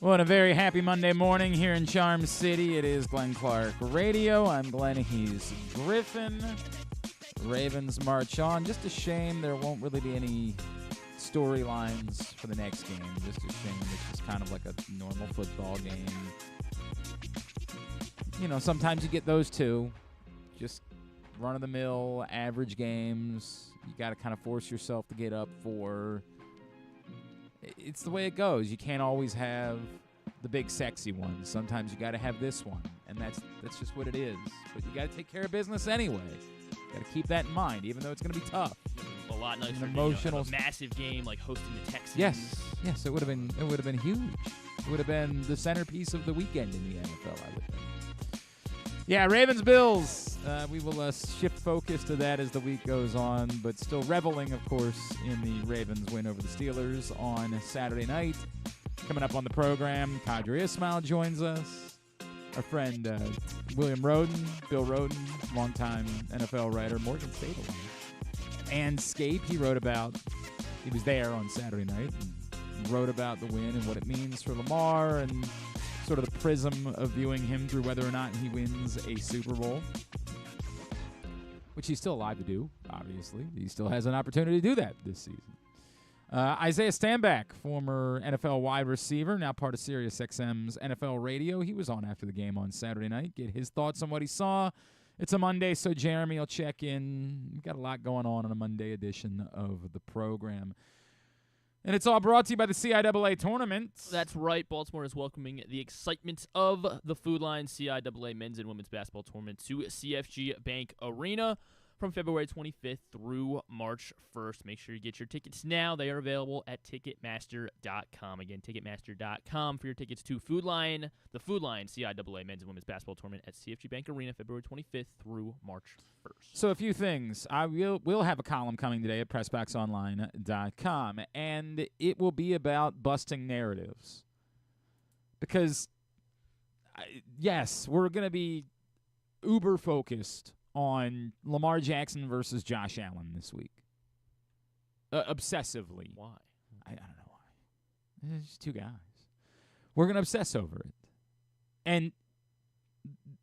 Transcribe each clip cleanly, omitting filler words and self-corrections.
Well, a very happy Monday morning here in Charm City. It is Glenn Clark Radio. I'm Glenn. He's Griffin. Ravens march on. Just a shame there won't really be any storylines for the next game. Just a shame. It's just kind of like a normal football game. You know, sometimes you get those too. Just run-of-the-mill, average games. You got to kind of force yourself to get up for. It's the way it goes. You can't always have the big sexy ones. Sometimes you got to have this one, and that's just what it is. But you got to take care of business anyway. Got to keep that in mind, even though it's going to be tough. A lot nicer. An emotional, a massive game like hosting the Texans. Yes, it would have been huge. It would have been the centerpiece of the weekend in the NFL, I would think. Yeah, Ravens-Bills. We will shift focus to that as the week goes on, but still reveling, of course, in the Ravens win over the Steelers on Saturday night. Coming up on the program, Qadry Ismail joins us. Our friend William Rhoden, Bill Rhoden, longtime NFL writer, Morgan State alum. Andscape, he was there on Saturday night and wrote about the win and what it means for Lamar and sort of the prism of viewing him through whether or not he wins a Super Bowl, which he's still alive to do, obviously. He still has an opportunity to do that this season. Isaiah Stanback, former NFL wide receiver, now part of SiriusXM's NFL Radio. He was on after the game on Saturday night. Get his thoughts on what he saw. It's a Monday, so Jeremy will check in. We've got a lot going on a Monday edition of the program. And it's all brought to you by the CIAA tournament. That's right. Baltimore is welcoming the excitement of the Food Line CIAA men's and women's basketball tournament to CFG Bank Arena from February 25th through March 1st. Make sure you get your tickets now. They are available at Ticketmaster.com. Again, Ticketmaster.com for your tickets to Food Line, the Food Line CIAA men's and women's basketball tournament at CFG Bank Arena, February 25th through March 1st. So a few things. We'll have a column coming today at PressBoxOnline.com, and it will be about busting narratives. Because, yes, we're going to be uber-focused on Lamar Jackson versus Josh Allen this week. Obsessively. Why? I don't know why. It's just two guys. We're going to obsess over it. And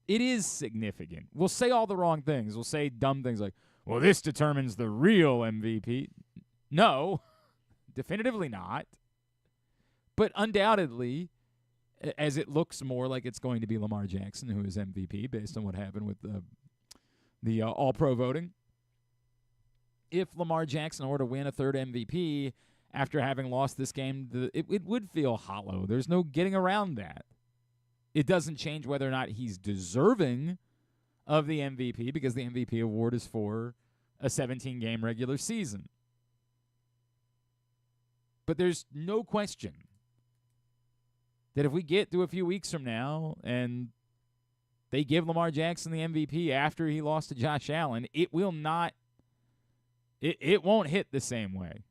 it is significant. We'll say all the wrong things. We'll say dumb things like, well, this determines the real MVP. No, definitively not. But undoubtedly, as it looks more like it's going to be Lamar Jackson who is MVP based on what happened with the All-Pro voting. If Lamar Jackson were to win a third MVP after having lost this game, it would feel hollow. There's no getting around that. It doesn't change whether or not he's deserving of the MVP because the MVP award is for a 17-game regular season. But there's no question that if we get to a few weeks from now and they give Lamar Jackson the MVP after he lost to Josh Allen, it will not it won't hit the same way.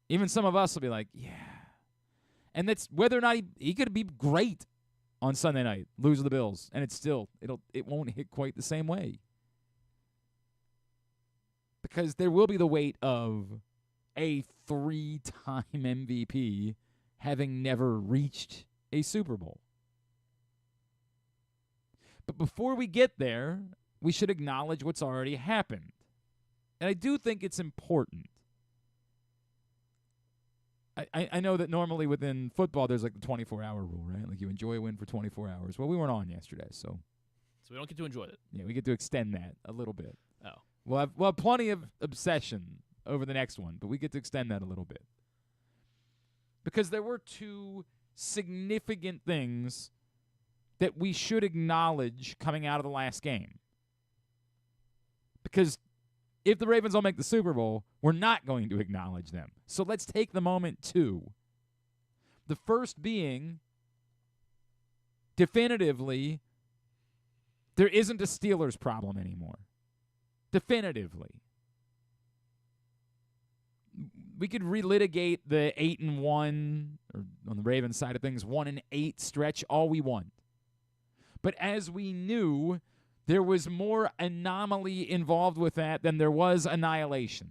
Even some of us will be like, yeah. And that's whether or not he could be great on Sunday night, lose the Bills, and it won't hit quite the same way. Because there will be the weight of a 3-time MVP having never reached a Super Bowl. But before we get there, we should acknowledge what's already happened. And I do think it's important. I know that normally within football there's like the 24-hour rule, right? Like you enjoy a win for 24 hours. Well, we weren't on yesterday, so we don't get to enjoy it. Yeah, we get to extend that a little bit. Oh. We'll have plenty of obsession over the next one, but we get to extend that a little bit. Because there were two significant things that we should acknowledge coming out of the last game. Because if the Ravens don't make the Super Bowl, we're not going to acknowledge them. So let's take the moment to. The first being, definitively, there isn't a Steelers problem anymore. Definitively. We could relitigate the 8-1, or on the Ravens side of things, 1-8 stretch all we want. But as we knew, there was more anomaly involved with that than there was annihilation.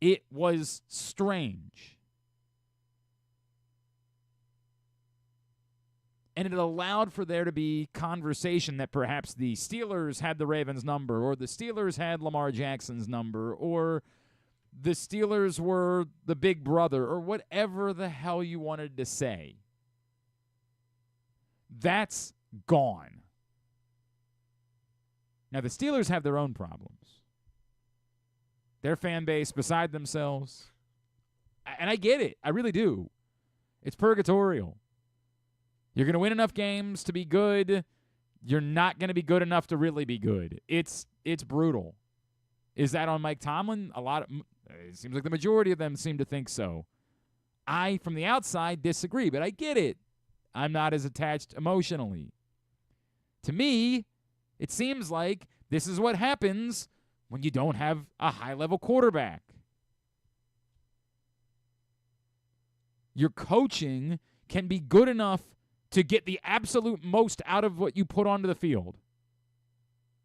It was strange. And it allowed for there to be conversation that perhaps the Steelers had the Ravens' number, or the Steelers had Lamar Jackson's number, or the Steelers were the big brother, or whatever the hell you wanted to say. That's gone. Now, the Steelers have their own problems. Their fan base beside themselves. And I get it. I really do. It's purgatorial. You're going to win enough games to be good. You're not going to be good enough to really be good. It's brutal. Is that on Mike Tomlin? It seems like the majority of them seem to think so. I, from the outside, disagree, but I get it. I'm not as attached emotionally. To me, it seems like this is what happens when you don't have a high-level quarterback. Your coaching can be good enough to get the absolute most out of what you put onto the field.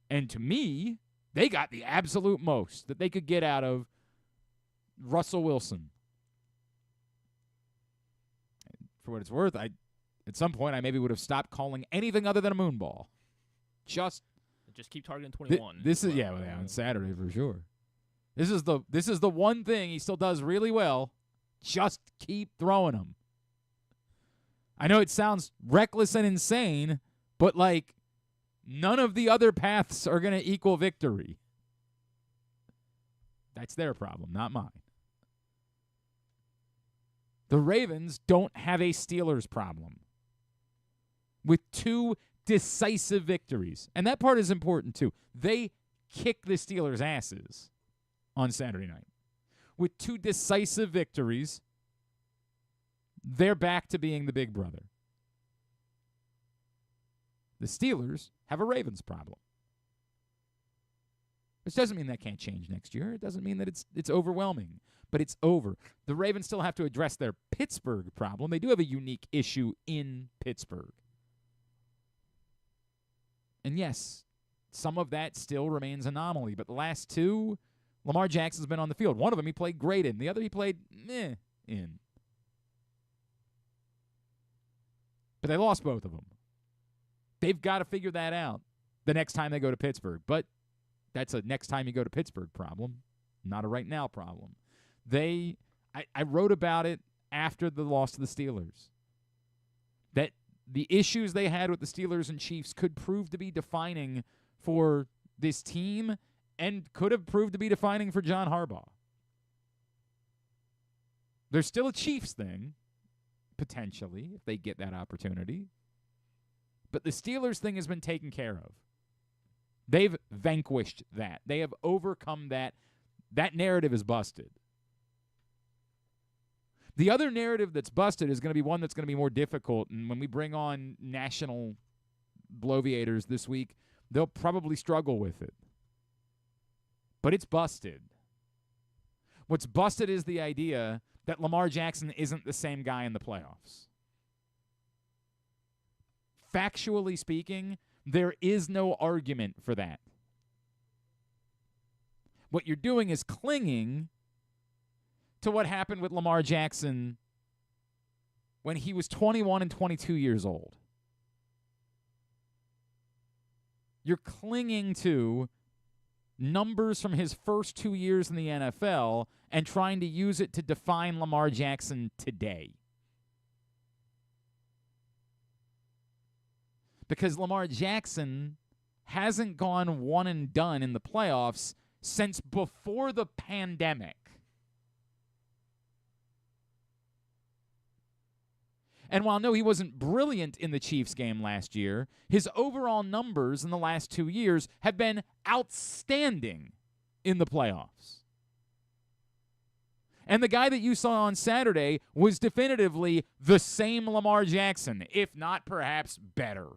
And to me, they got the absolute most that they could get out of Russell Wilson. For what it's worth, at some point I maybe would have stopped calling anything other than a moonball. Just keep targeting 21. This is on Saturday for sure. This is the one thing he still does really well. Just keep throwing them. I know it sounds reckless and insane, but none of the other paths are going to equal victory. That's their problem, not mine. The Ravens don't have a Steelers problem with 2 decisive victories. And that part is important, too. They kick the Steelers' asses on Saturday night. With 2 decisive victories, they're back to being the big brother. The Steelers have a Ravens problem. Which doesn't mean that can't change next year. It doesn't mean that it's overwhelming. But it's over. The Ravens still have to address their Pittsburgh problem. They do have a unique issue in Pittsburgh. And yes, some of that still remains anomaly. But the last 2, Lamar Jackson's been on the field. One of them he played great in. The other he played in. But they lost both of them. They've got to figure that out the next time they go to Pittsburgh. But that's a next time you go to Pittsburgh problem, not a right now problem. I wrote about it after the loss to the Steelers, that the issues they had with the Steelers and Chiefs could prove to be defining for this team and could have proved to be defining for John Harbaugh. There's still a Chiefs thing, potentially, if they get that opportunity. But the Steelers thing has been taken care of. They've vanquished that. They have overcome that. That narrative is busted. The other narrative that's busted is going to be one that's going to be more difficult, and when we bring on national bloviators this week, they'll probably struggle with it. But it's busted. What's busted is the idea that Lamar Jackson isn't the same guy in the playoffs. Factually speaking, there is no argument for that. What you're doing is clinging to what happened with Lamar Jackson when he was 21 and 22 years old. You're clinging to numbers from his first 2 years in the NFL and trying to use it to define Lamar Jackson today. Because Lamar Jackson hasn't gone one and done in the playoffs since before the pandemic. And while no, he wasn't brilliant in the Chiefs game last year, his overall numbers in the last 2 years have been outstanding in the playoffs. And the guy that you saw on Saturday was definitively the same Lamar Jackson, if not perhaps better.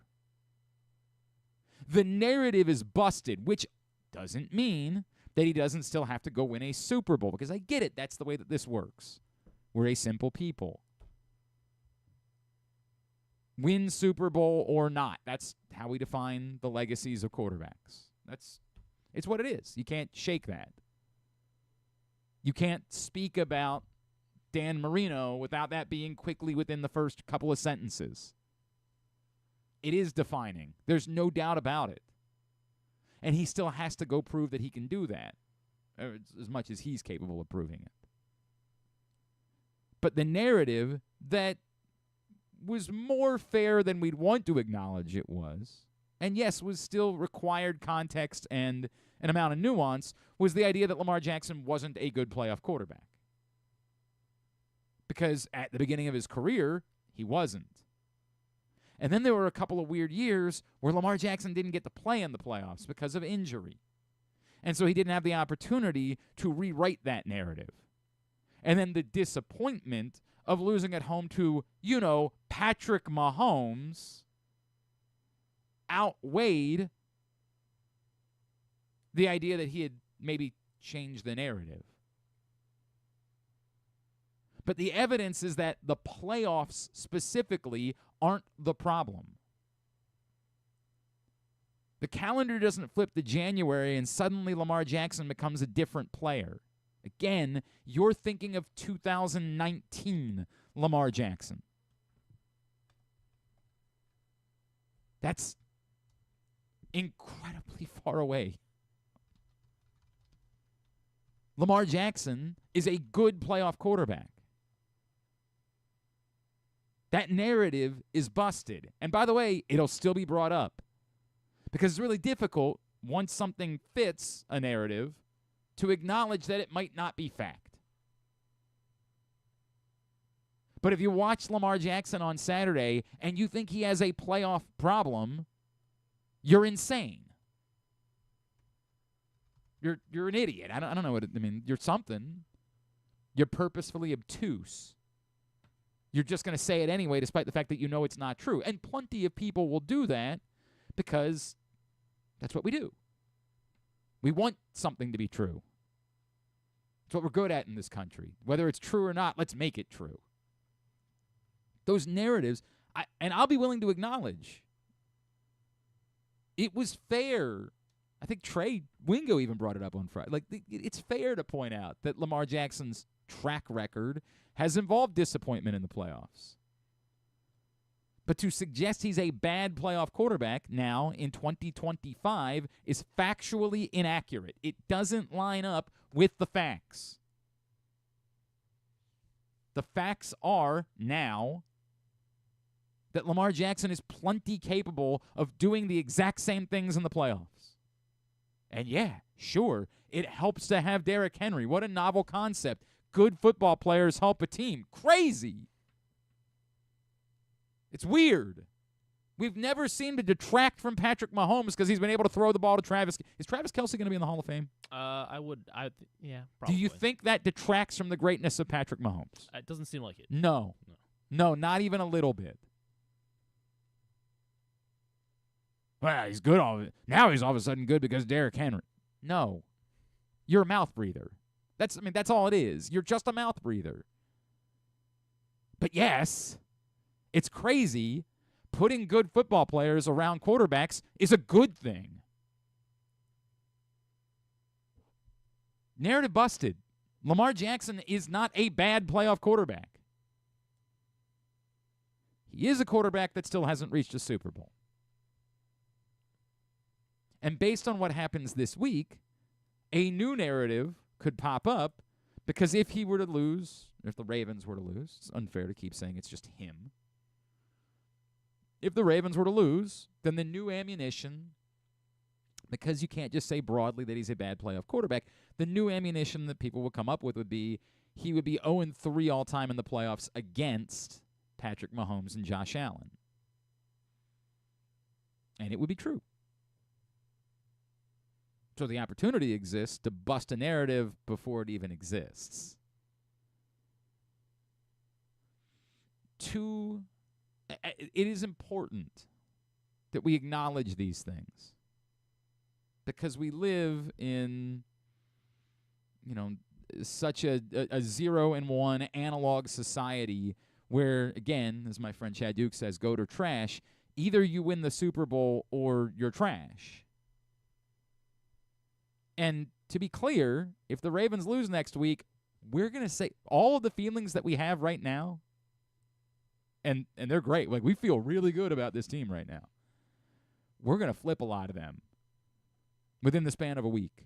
The narrative is busted, which doesn't mean that he doesn't still have to go win a Super Bowl, because I get it. That's the way that this works. We're a simple people. Win Super Bowl or not. That's how we define the legacies of quarterbacks. It's what it is. You can't shake that. You can't speak about Dan Marino without that being quickly within the first couple of sentences. it is defining. There's no doubt about it. And he still has to go prove that he can do that, as much as he's capable of proving it. But the narrative that was more fair than we'd want to acknowledge it was, and yes, was still required context and an amount of nuance, was the idea that Lamar Jackson wasn't a good playoff quarterback. Because at the beginning of his career, he wasn't. And then there were a couple of weird years where Lamar Jackson didn't get to play in the playoffs because of injury. And so he didn't have the opportunity to rewrite that narrative. And then the disappointment of losing at home to, Patrick Mahomes outweighed the idea that he had maybe changed the narrative. But the evidence is that the playoffs specifically aren't the problem. The calendar doesn't flip to January and suddenly Lamar Jackson becomes a different player. Again, you're thinking of 2019 Lamar Jackson. That's incredibly far away. Lamar Jackson is a good playoff quarterback. That narrative is busted. And by the way, it'll still be brought up. Because it's really difficult, once something fits a narrative, to acknowledge that it might not be fact. But if you watch Lamar Jackson on Saturday and you think he has a playoff problem, you're insane. You're an idiot. I don't know what I mean. You're something. You're purposefully obtuse. You're just going to say it anyway, despite the fact that you know it's not true. And plenty of people will do that because that's what we do. We want something to be true. It's what we're good at in this country. Whether it's true or not, let's make it true. Those narratives, and I'll be willing to acknowledge, it was fair. I think Trey Wingo even brought it up on Friday. It's fair to point out that Lamar Jackson's track record has involved disappointment in the playoffs. But to suggest he's a bad playoff quarterback now in 2025 is factually inaccurate. It doesn't line up with the facts. The facts are now that Lamar Jackson is plenty capable of doing the exact same things in the playoffs. And yeah, sure, it helps to have Derrick Henry. What a novel concept. Good football players help a team. Crazy. It's weird. We've never seemed to detract from Patrick Mahomes because he's been able to throw the ball to Travis. Is Travis Kelce going to be in the Hall of Fame? Yeah, probably. Do you think that detracts from the greatness of Patrick Mahomes? It doesn't seem like it. No, not even a little bit. Well, he's good all of it. Now he's all of a sudden good because Derrick Henry. No. You're a mouth breather. That's all it is. You're just a mouth breather. But yes, it's crazy. Putting good football players around quarterbacks is a good thing. Narrative busted. Lamar Jackson is not a bad playoff quarterback. He is a quarterback that still hasn't reached a Super Bowl. And based on what happens this week, a new narrative could pop up because if he were to lose, if the Ravens were to lose, it's unfair to keep saying it's just him. If the Ravens were to lose, then the new ammunition, because you can't just say broadly that he's a bad playoff quarterback, the new ammunition that people would come up with would be he would be 0-3 all-time in the playoffs against Patrick Mahomes and Josh Allen. And it would be true. So the opportunity exists to bust a narrative before it even exists. It is important that we acknowledge these things because we live in, such a 0-1 analog society where, again, as my friend Chad Duke says, goat or trash, either you win the Super Bowl or you're trash. And to be clear, if the Ravens lose next week, we're going to say all of the feelings that we have right now, and they're great. We feel really good about this team right now. we're going to flip a lot of them within the span of a week.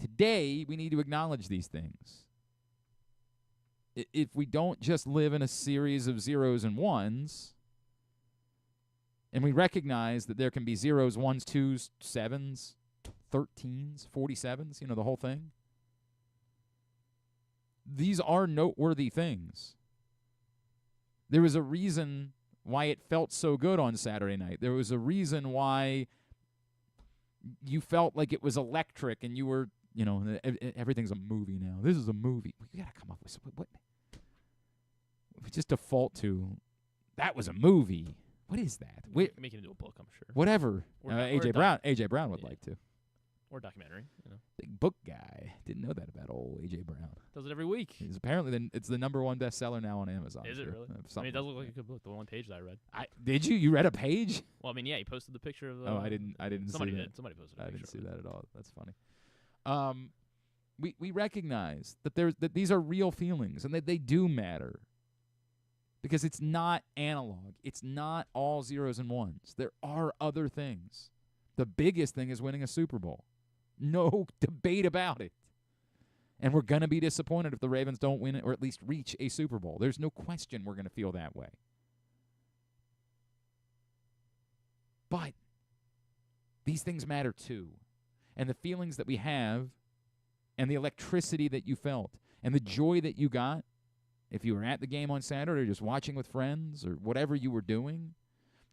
Today, we need to acknowledge these things. If we don't just live in a series of zeros and ones, and we recognize that there can be zeros, ones, twos, sevens, 13s, 47s, the whole thing. These are noteworthy things. There was a reason why it felt so good on Saturday night. There was a reason why you felt like it was electric and you were, everything's a movie now. This is a movie. We got to come up with something. What? We just default to, that was a movie. What is that? Make it into a book, I'm sure. Whatever. Or AJ Brown would like to. Or a documentary. Big book guy. Didn't know that about old AJ Brown. Does it every week. He's apparently it's the #1 bestseller now on Amazon. Is it really? It does look like a good book. The one page that I read. Did you? You read a page? Well, he posted the picture of the. Oh, I didn't. Somebody see did. that. Somebody posted. A I picture didn't see of it. that at all. That's funny. We recognize that these are real feelings and that they do matter. Because it's not analog. It's not all zeros and ones. There are other things. The biggest thing is winning a Super Bowl. No debate about it. And we're going to be disappointed if the Ravens don't win it or at least reach a Super Bowl. There's no question we're going to feel that way. But these things matter too. And the feelings that we have and the electricity that you felt and the joy that you got, if you were at the game on Saturday or just watching with friends or whatever you were doing,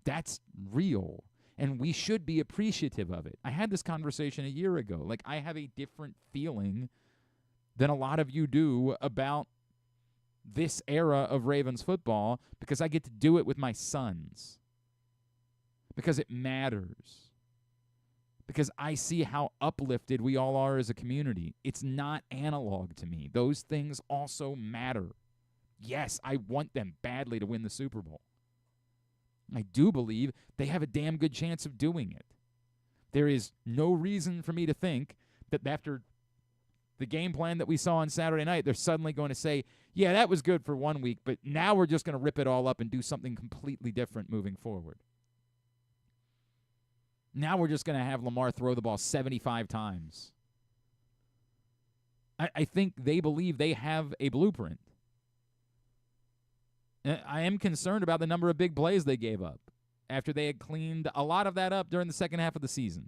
that's real. And we should be appreciative of it. I had this conversation a year ago. Like, I have a different feeling than a lot of you do about this era of Ravens football because I get to do it with my sons. Because it matters. Because I see how uplifted we all are as a community. It's not analog to me. Those things also matter. Yes, I want them badly to win the Super Bowl. I do believe they have a damn good chance of doing it. There is no reason for me to think that after the game plan that we saw on Saturday night, they're suddenly going to say, yeah, that was good for 1 week, but now we're just going to rip it all up and do something completely different moving forward. Now we're just going to have Lamar throw the ball 75 times. I think they believe they have a blueprint. I am concerned about the number of big plays they gave up after they had cleaned a lot of that up during the second half of the season.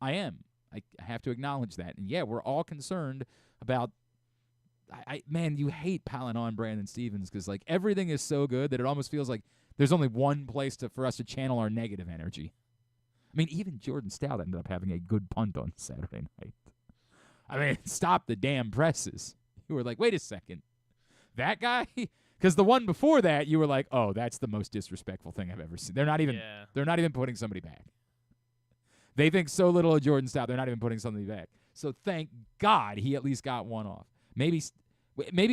I am. I have to acknowledge that. And, yeah, we're all concerned about man, you hate piling on Brandon Stevens because, like, everything is so good that it almost feels like there's only one place for us to channel our negative energy. I mean, even Jordan Stout ended up having a good punt on Saturday night. I mean, stop the damn presses. You were like, wait a second. That guy? Because the one before that, you were like, "Oh, that's the most disrespectful thing I've ever seen." They're not even putting somebody back. They think so little of Jordan Stout, they're not even putting somebody back. So thank God he at least got one off. Maybe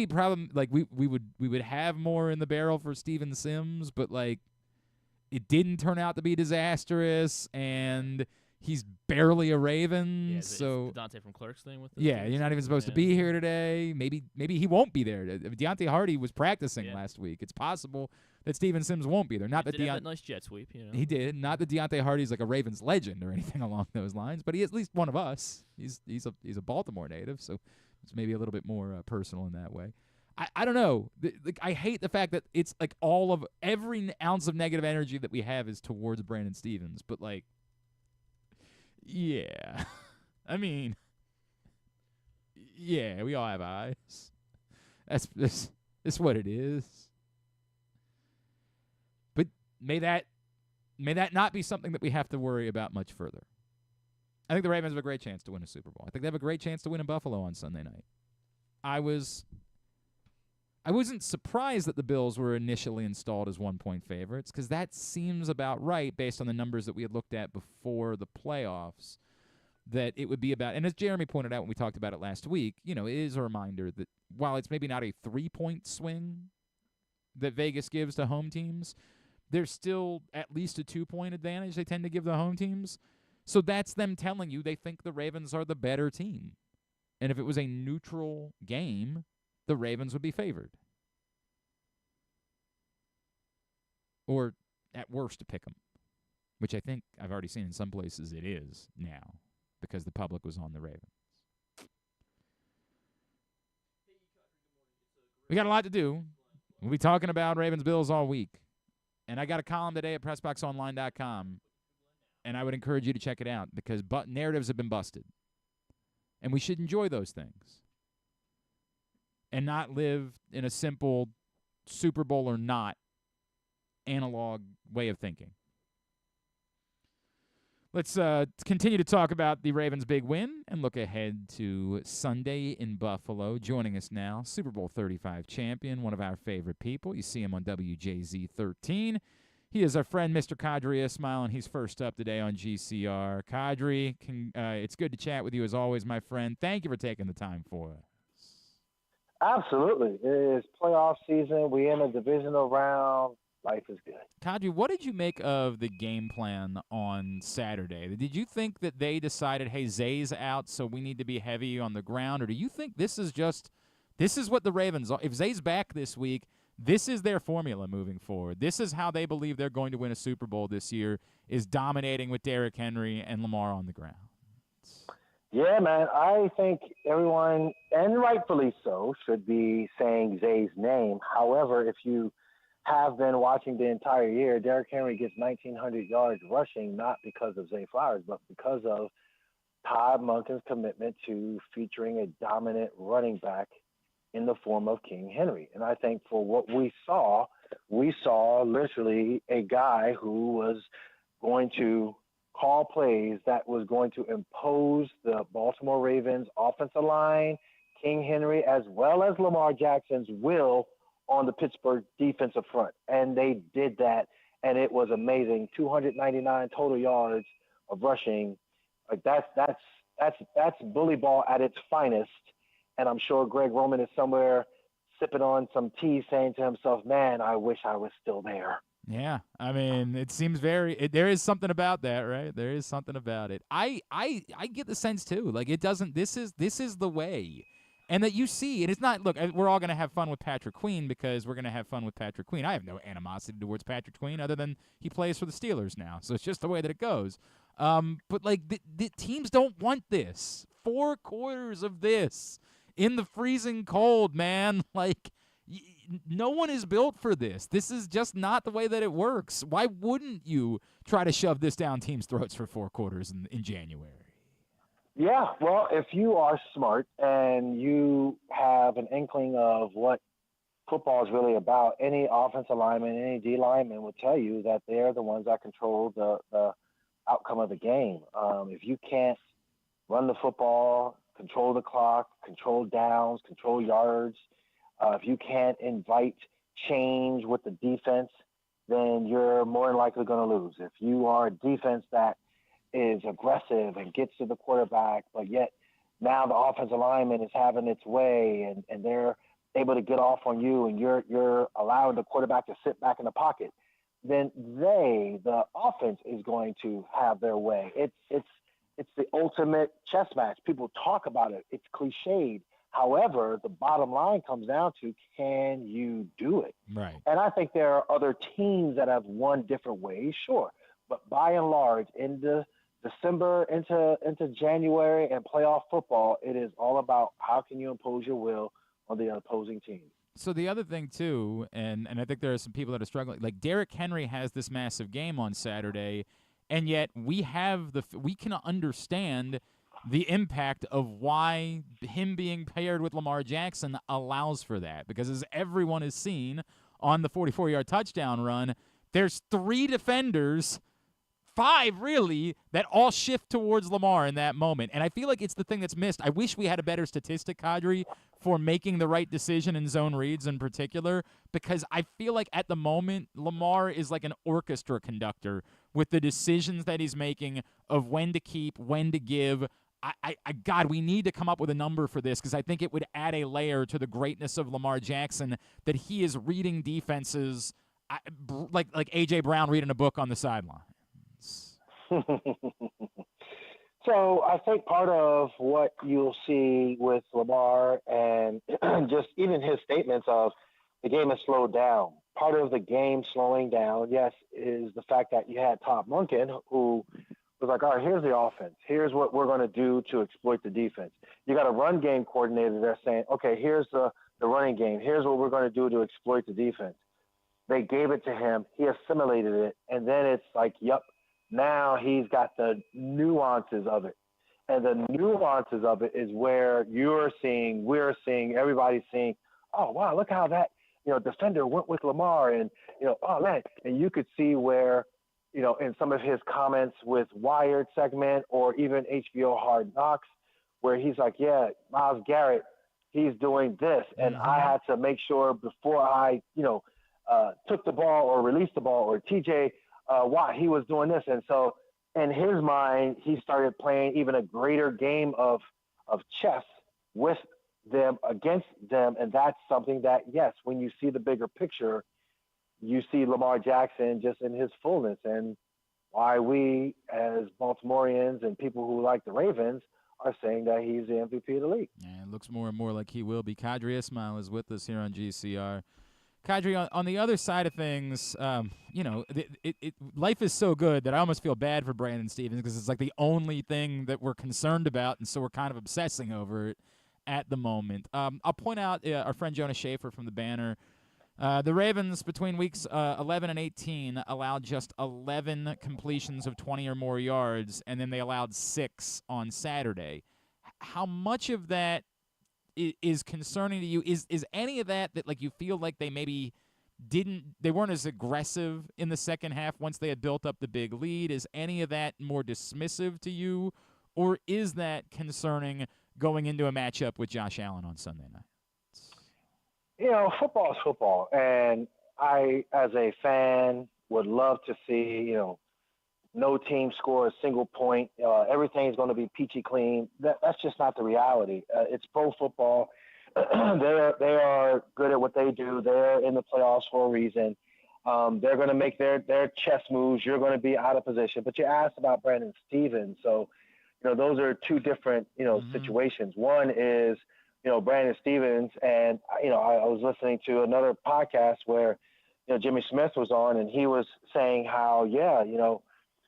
problem like we would have more in the barrel for Steven Sims, but like it didn't turn out to be disastrous, and he's barely a Raven. Yeah, so Dante from Clerks thing with you're not even supposed to be here today. Maybe he won't be there. Deontay Hardy was practicing last week. It's possible that Steven Sims won't be there. Not that that nice jet sweep. He did. Not that Deontay Hardy's like a Ravens legend or anything along those lines, but he is at least one of us. He's a Baltimore native, so it's maybe a little bit more personal in that way. I don't know. I hate the fact that it's like all of every ounce of negative energy that we have is towards Brandon Stevens, but like. Yeah. I mean, yeah, we all have eyes. That's what it is. But may that not be something that we have to worry about much further. I think the Ravens have a great chance to win a Super Bowl. I think they have a great chance to win in Buffalo on Sunday night. I wasn't surprised that the Bills were initially installed as 1-point favorites because that seems about right based on the numbers that we had looked at before the playoffs, that it would be about, and as Jeremy pointed out when we talked about it last week, it is a reminder that while it's maybe not a 3-point swing that Vegas gives to home teams, there's still at least a 2-point advantage they tend to give the home teams. So that's them telling you they think the Ravens are the better team. And if it was a neutral game, the Ravens would be favored. Or, at worst, to pick them. which I think I've already seen in some places it is now because the public was on the Ravens. We got a lot to do. We'll be talking about Ravens-Bills all week. And I got a column today at PressBoxOnline.com, and I would encourage you to check it out because narratives have been busted. And we should enjoy those things and not live in a simple Super Bowl or not analog way of thinking. Let's continue to talk about the Ravens' big win and look ahead to Sunday in Buffalo. Joining us now, Super Bowl XXXV champion, one of our favorite people. You see him on WJZ 13. He is our friend, Mr. Qadry Ismail, and he's first up today on GCR. Qadry, it's good to chat with you as always, my friend. Thank you for taking the time for us. Absolutely. It is playoff season. We're in a divisional round. Life is good. Qadry, what did you make of the game plan on Saturday? Did you think that they decided, hey, Zay's out, so we need to be heavy on the ground? Or do you think this is what the Ravens are? If Zay's back this week, this is their formula moving forward. This is how they believe they're going to win a Super Bowl this year, is dominating with Derrick Henry and Lamar on the ground. Yeah, man. I think everyone, and rightfully so, should be saying Zay's name. However, if you have been watching the entire year, Derrick Henry gets 1,900 yards rushing, not because of Zay Flowers, but because of Todd Monken's commitment to featuring a dominant running back in the form of King Henry. And I think for what we saw literally a guy who was going to call plays that was going to impose the Baltimore Ravens offensive line, King Henry, as well as Lamar Jackson's will on the Pittsburgh defensive front. And they did that, and it was amazing. 299 total yards of rushing. Like that's bully ball at its finest. And I'm sure Greg Roman is somewhere sipping on some tea saying to himself, man, I wish I was still there. Yeah, I mean, it seems there is something about that, right? There is something about it. I get the sense too. Like this is the way. And that you see, and it's not, look, we're all going to have fun with Patrick Queen because we're going to have fun with Patrick Queen. I have no animosity towards Patrick Queen other than he plays for the Steelers now. So it's just the way that it goes. But, like, the teams don't want this. 4 quarters of this in the freezing cold, man. Like, no one is built for this. This is just not the way that it works. Why wouldn't you try to shove this down teams' throats for 4 quarters in January? Yeah, well, if you are smart and you have an inkling of what football is really about, any offensive lineman, any D lineman will tell you that they're the ones that control the outcome of the game. If you can't run the football, control the clock, control downs, control yards, if you can't invite change with the defense, then you're more than likely going to lose. If you are a defense that is aggressive and gets to the quarterback, but yet now the offensive lineman is having its way and they're able to get off on you and you're allowing the quarterback to sit back in the pocket, then the offense is going to have their way. It's the ultimate chess match. People talk about it. It's cliched. However, the bottom line comes down to, can you do it? Right. And I think there are other teams that have won different ways, sure. But by and large, into December, into January and playoff football, it is all about how can you impose your will on the opposing team. So the other thing, too, and I think there are some people that are struggling, like Derrick Henry has this massive game on Saturday, and yet we can understand the impact of why him being paired with Lamar Jackson allows for that. Because as everyone has seen on the 44-yard touchdown run, there's 3 defenders, 5 really, that all shift towards Lamar in that moment. And I feel like it's the thing that's missed. I wish we had a better statistic, Qadry, for making the right decision in zone reads in particular, because I feel like at the moment, Lamar is like an orchestra conductor with the decisions that he's making of when to keep, when to give. God, we need to come up with a number for this because I think it would add a layer to the greatness of Lamar Jackson that he is reading defenses like A.J. Brown reading a book on the sideline. So I think part of what you'll see with Lamar and just even his statements of the game has slowed down. part of the game slowing down, yes, is the fact that you had Todd Monken, who was like, all right, here's the offense. Here's what we're going to do to exploit the defense. You got a run game coordinator there saying, okay, here's the running game. Here's what we're going to do to exploit the defense. They gave it to him. He assimilated it. And then it's like, yep, now he's got the nuances of it. And the nuances of it is where we're seeing, everybody's seeing, oh, wow, look how that, defender went with Lamar. And, oh, man. And you could see where, in some of his comments with Wired segment or even HBO Hard Knocks, where he's like, yeah, Myles Garrett, he's doing this. And I had to make sure before I, took the ball or released the ball, or TJ Watt, he was doing this. And so in his mind, he started playing even a greater game of chess with them, against them. And that's something that, yes, when you see the bigger picture, you see Lamar Jackson just in his fullness, and why we as Baltimoreans and people who like the Ravens are saying that he's the MVP of the league. Yeah, it looks more and more like he will be. Qadry Ismail is with us here on GCR. Qadry, on the other side of things, life is so good that I almost feel bad for Brandon Stevens, because it's like the only thing that we're concerned about, and so we're kind of obsessing over it at the moment. I'll point out our friend Jonah Schaefer from the Banner. The Ravens, between weeks 11 and 18, allowed just 11 completions of 20 or more yards, and then they allowed 6 on Saturday. How much of that is concerning to you? Is any of that like you feel like they maybe they weren't as aggressive in the second half once they had built up the big lead? Is any of that more dismissive to you, or is that concerning going into a matchup with Josh Allen on Sunday night? Football is football, and I, as a fan, would love to see, no team score a single point. Everything's going to be peachy clean. That's just not the reality. It's pro football. They are good at what they do. They're in the playoffs for a reason. They're going to make their chess moves. You're going to be out of position. But you asked about Brandon Stevens, so those are two different situations. One is Brandon Stevens, and I was listening to another podcast where Jimmy Smith was on, and he was saying how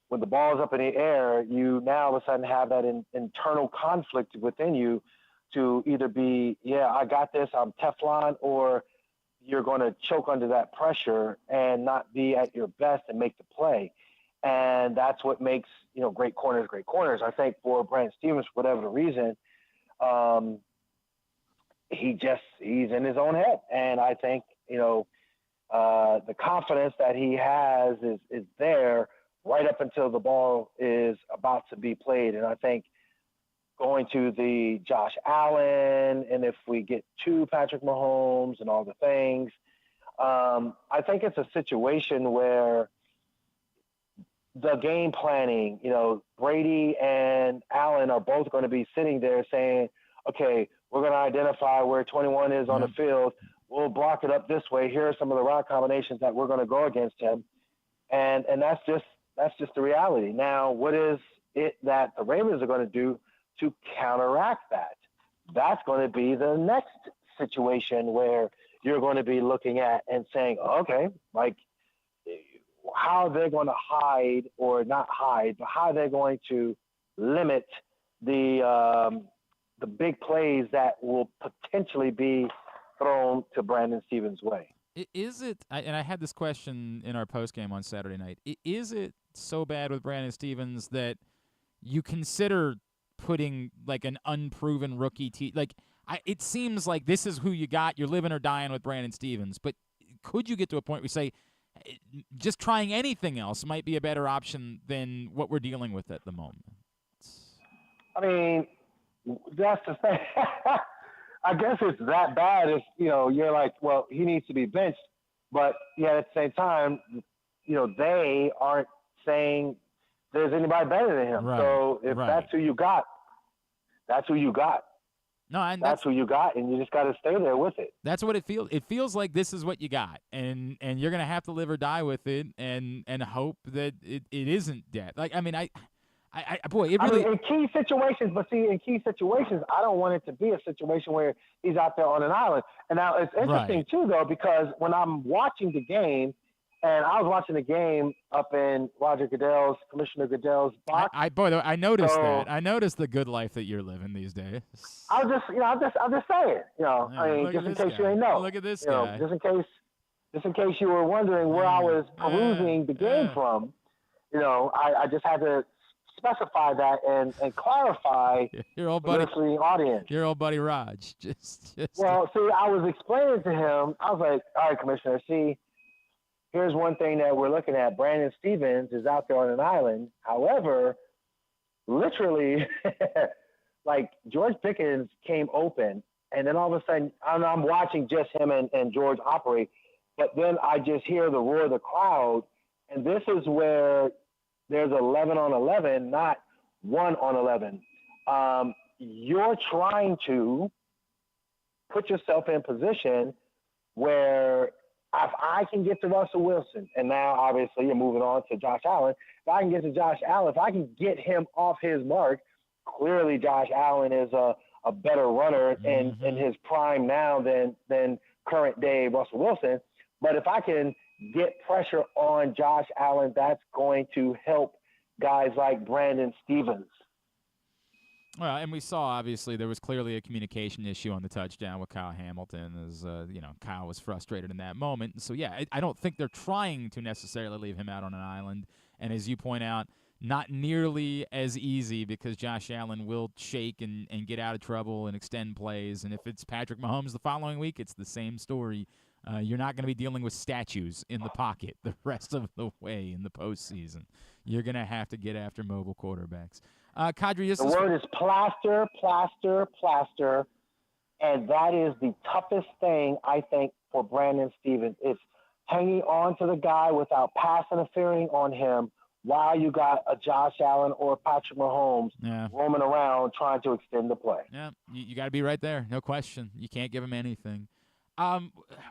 when the ball is up in the air, you now all of a sudden have that internal conflict within you to either be, I got this, I'm Teflon, or you're going to choke under that pressure and not be at your best and make the play. And that's what makes great corners great corners. I think for Brandon Stevens, for whatever reason, he's in his own head. And I think, the confidence that he has is there right up until the ball is about to be played. And I think going to the Josh Allen, and if we get to Patrick Mahomes and all the things, I think it's a situation where the game planning, Brady and Allen are both going to be sitting there saying, okay, we're going to identify where 21 is on the field. We'll block it up this way. Here are some of the route combinations that we're going to go against him. And that's just the reality. Now, what is it that the Ravens are going to do to counteract that? That's going to be the next situation where you're going to be looking at and saying, okay, like, how they're going to hide, or not hide, but how they're going to limit the big plays that will potentially be thrown to Brandon Stevens' way. Is it, and I had this question in our postgame on Saturday night, is it so bad with Brandon Stevens that you consider putting like an unproven rookie it seems like this is who you got, you're living or dying with Brandon Stevens, but could you get to a point where you say just trying anything else might be a better option than what we're dealing with at the moment? I mean, that's the thing. I guess it's that bad if, you're like, well, he needs to be benched. But, at the same time, they aren't saying there's anybody better than him. Right. So if that's who you got, that's who you got. No, and that's who you got, and you just got to stay there with it. That's what it feels. It feels like this is what you got, and you're going to have to live or die with it and hope that it isn't dead. Like, I mean, Boy, it really. I mean, in key situations, I don't want it to be a situation where he's out there on an island. And now it's interesting too, though, because when I'm watching the game, and I was watching the game up in Commissioner Goodell's box. I noticed that. I noticed the good life that you're living these days. I'm just saying, I mean, just in case you ain't know. Look at this guy. Just in case you were wondering where I was perusing the game from, I just had to specify that and clarify your old buddy, the listening audience. Your old buddy Raj. Well, see, I was explaining to him. I was like, all right, Commissioner, see, here's one thing that we're looking at. Brandon Stephens is out there on an island. However, literally, like George Pickens came open, and then all of a sudden, I'm watching just him and George operate, but then I just hear the roar of the crowd, and this is where there's 11 on 11, not 1 on 11. You're trying to put yourself in position where if I can get to Russell Wilson, and now obviously you're moving on to Josh Allen, if I can get to Josh Allen, if I can get him off his mark, clearly Josh Allen is a better runner in his prime now than current day Russell Wilson. But if I can get pressure on Josh Allen, that's going to help guys like Brandon Stephens. Well, and we saw, obviously, there was clearly a communication issue on the touchdown with Kyle Hamilton, as, Kyle was frustrated in that moment. So, yeah, I don't think they're trying to necessarily leave him out on an island. And as you point out, not nearly as easy because Josh Allen will shake and get out of trouble and extend plays. And if it's Patrick Mahomes the following week, it's the same story. You're not going to be dealing with statues in the pocket the rest of the way in the postseason. You're going to have to get after mobile quarterbacks. Qadry, the word is plaster, plaster, plaster, and that is the toughest thing, I think, for Brandon Stephens. It's hanging on to the guy without pass interfering on him while you got a Josh Allen or Patrick Mahomes roaming around trying to extend the play. Yeah, you got to be right there, no question. You can't give him anything.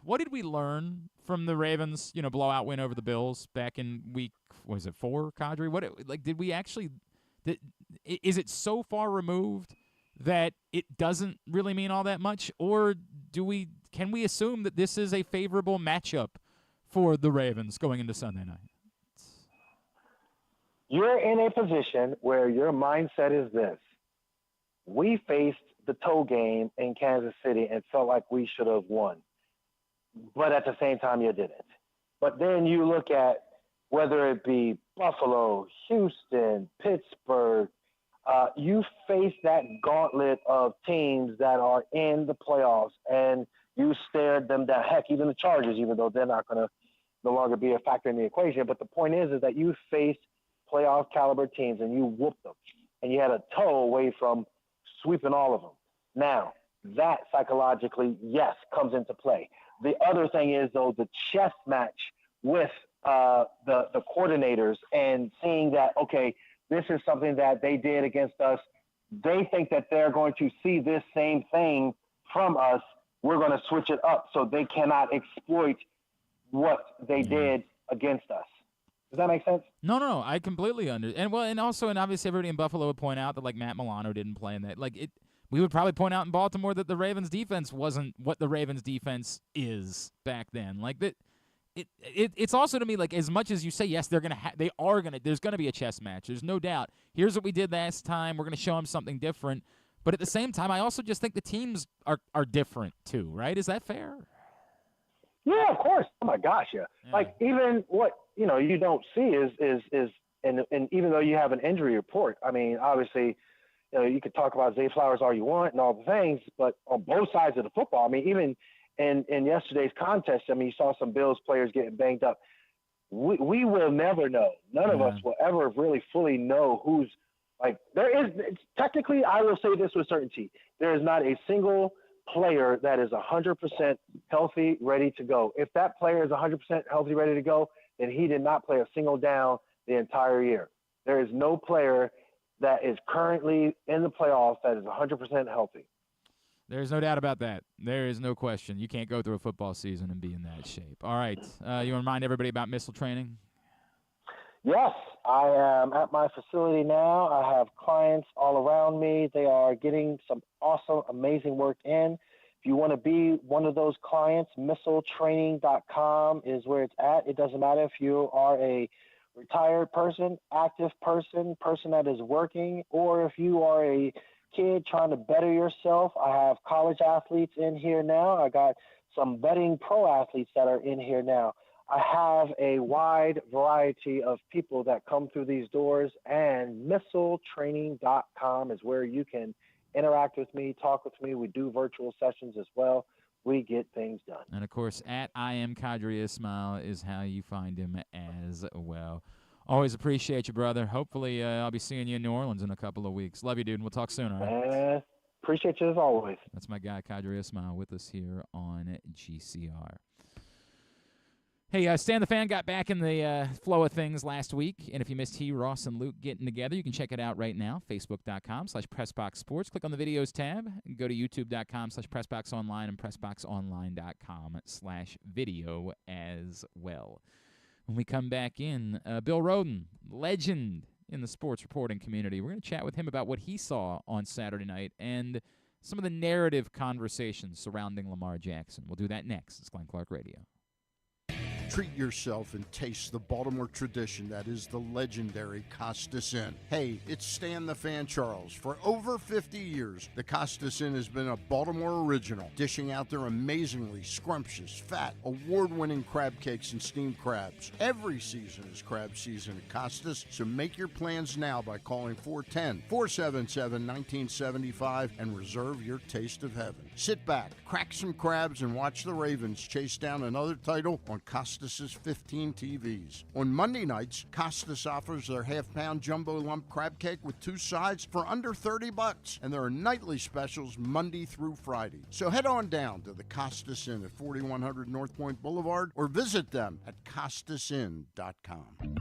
What did we learn from the Ravens, blowout win over the Bills back in week, was it 4, Qadry? Did we actually – is it so far removed that it doesn't really mean all that much, or can we assume that this is a favorable matchup for the Ravens going into Sunday night? You're in a position where your mindset is this. We faced the toe game in Kansas City and felt like we should have won, but at the same time you didn't. But then you look at whether it be Buffalo, Houston, Pittsburgh, you face that gauntlet of teams that are in the playoffs, and you stared them down. Heck, even the Chargers, even though they're not going to no longer be a factor in the equation. But the point is that you faced playoff caliber teams, and you whooped them, and you had a toe away from sweeping all of them. Now, that psychologically, yes, comes into play. The other thing is, though, the chess match with the coordinators and seeing that, okay, this is something that they did against us. They think that they're going to see this same thing from us. We're going to switch it up so they cannot exploit what they did against us. Does that make sense? No, I completely understand. And obviously everybody in Buffalo would point out that Matt Milano didn't play in that. We would probably point out in Baltimore that the Ravens defense wasn't what the Ravens defense is back then. It's also to me as much as you say yes, there's gonna be a chess match. There's no doubt. Here's what we did last time. We're gonna show them something different. But at the same time, I also just think the teams are different too. Right? Is that fair? Yeah, of course. Oh my gosh, yeah. Even what you don't see is and even though you have an injury report, I mean, obviously, you could talk about Zay Flowers all you want and all the things, but on both sides of the football, I mean, even in yesterday's contest, I mean, you saw some Bills players getting banged up. We will never know. None of us will ever really fully know who's technically, I will say this with certainty. There is not a single player that is 100% healthy, ready to go. If that player is 100% healthy, ready to go, then he did not play a single down the entire year. There is no player that is currently in the playoffs that is 100% healthy. There's no doubt about that. There is no question. You can't go through a football season and be in that shape. All right. You want to remind everybody about missile training? Yes, I am at my facility now. I have clients all around me. They are getting some awesome, amazing work in. If you want to be one of those clients, missiletraining.com is where it's at. It doesn't matter if you are a retired person, active person, person that is working, or if you are a kid trying to better yourself. I have college athletes in here now. I got some budding pro athletes that are in here now. I have a wide variety of people that come through these doors, and missiletraining.com is where you can interact with me, talk with me. We do virtual sessions as well. We get things done. And, of course, at I am Qadry Ismail is how you find him as well. Always appreciate you, brother. Hopefully I'll be seeing you in New Orleans in a couple of weeks. Love you, dude, and we'll talk soon, all right? Appreciate you as always. That's my guy, Qadry Ismail, with us here on GCR. Hey, Stan the Fan got back in the flow of things last week, and if you missed he, Ross, and Luke getting together, you can check it out right now, facebook.com/PressBoxSports. Click on the videos tab, and go to youtube.com/PressBoxOnline and PressBoxOnline.com/video as well. When we come back in, Bill Rhoden, legend in the sports reporting community. We're going to chat with him about what he saw on Saturday night and some of the narrative conversations surrounding Lamar Jackson. We'll do that next. It's Glenn Clark Radio. Treat yourself and taste the Baltimore tradition that is the legendary Costas Inn. Hey, it's Stan the Fan Charles. For over 50 years, the Costas Inn has been a Baltimore original, dishing out their amazingly scrumptious, fat, award-winning crab cakes and steamed crabs. Every season is crab season at Costas, so make your plans now by calling 410-477-1975 and reserve your taste of heaven. Sit back, crack some crabs, and watch the Ravens chase down another title on Costas' 15 TVs. On Monday nights, Costas offers their half-pound jumbo lump crab cake with 2 sides for under $30, and there are nightly specials Monday through Friday. So head on down to the Costas Inn at 4100 North Point Boulevard or visit them at costasinn.com.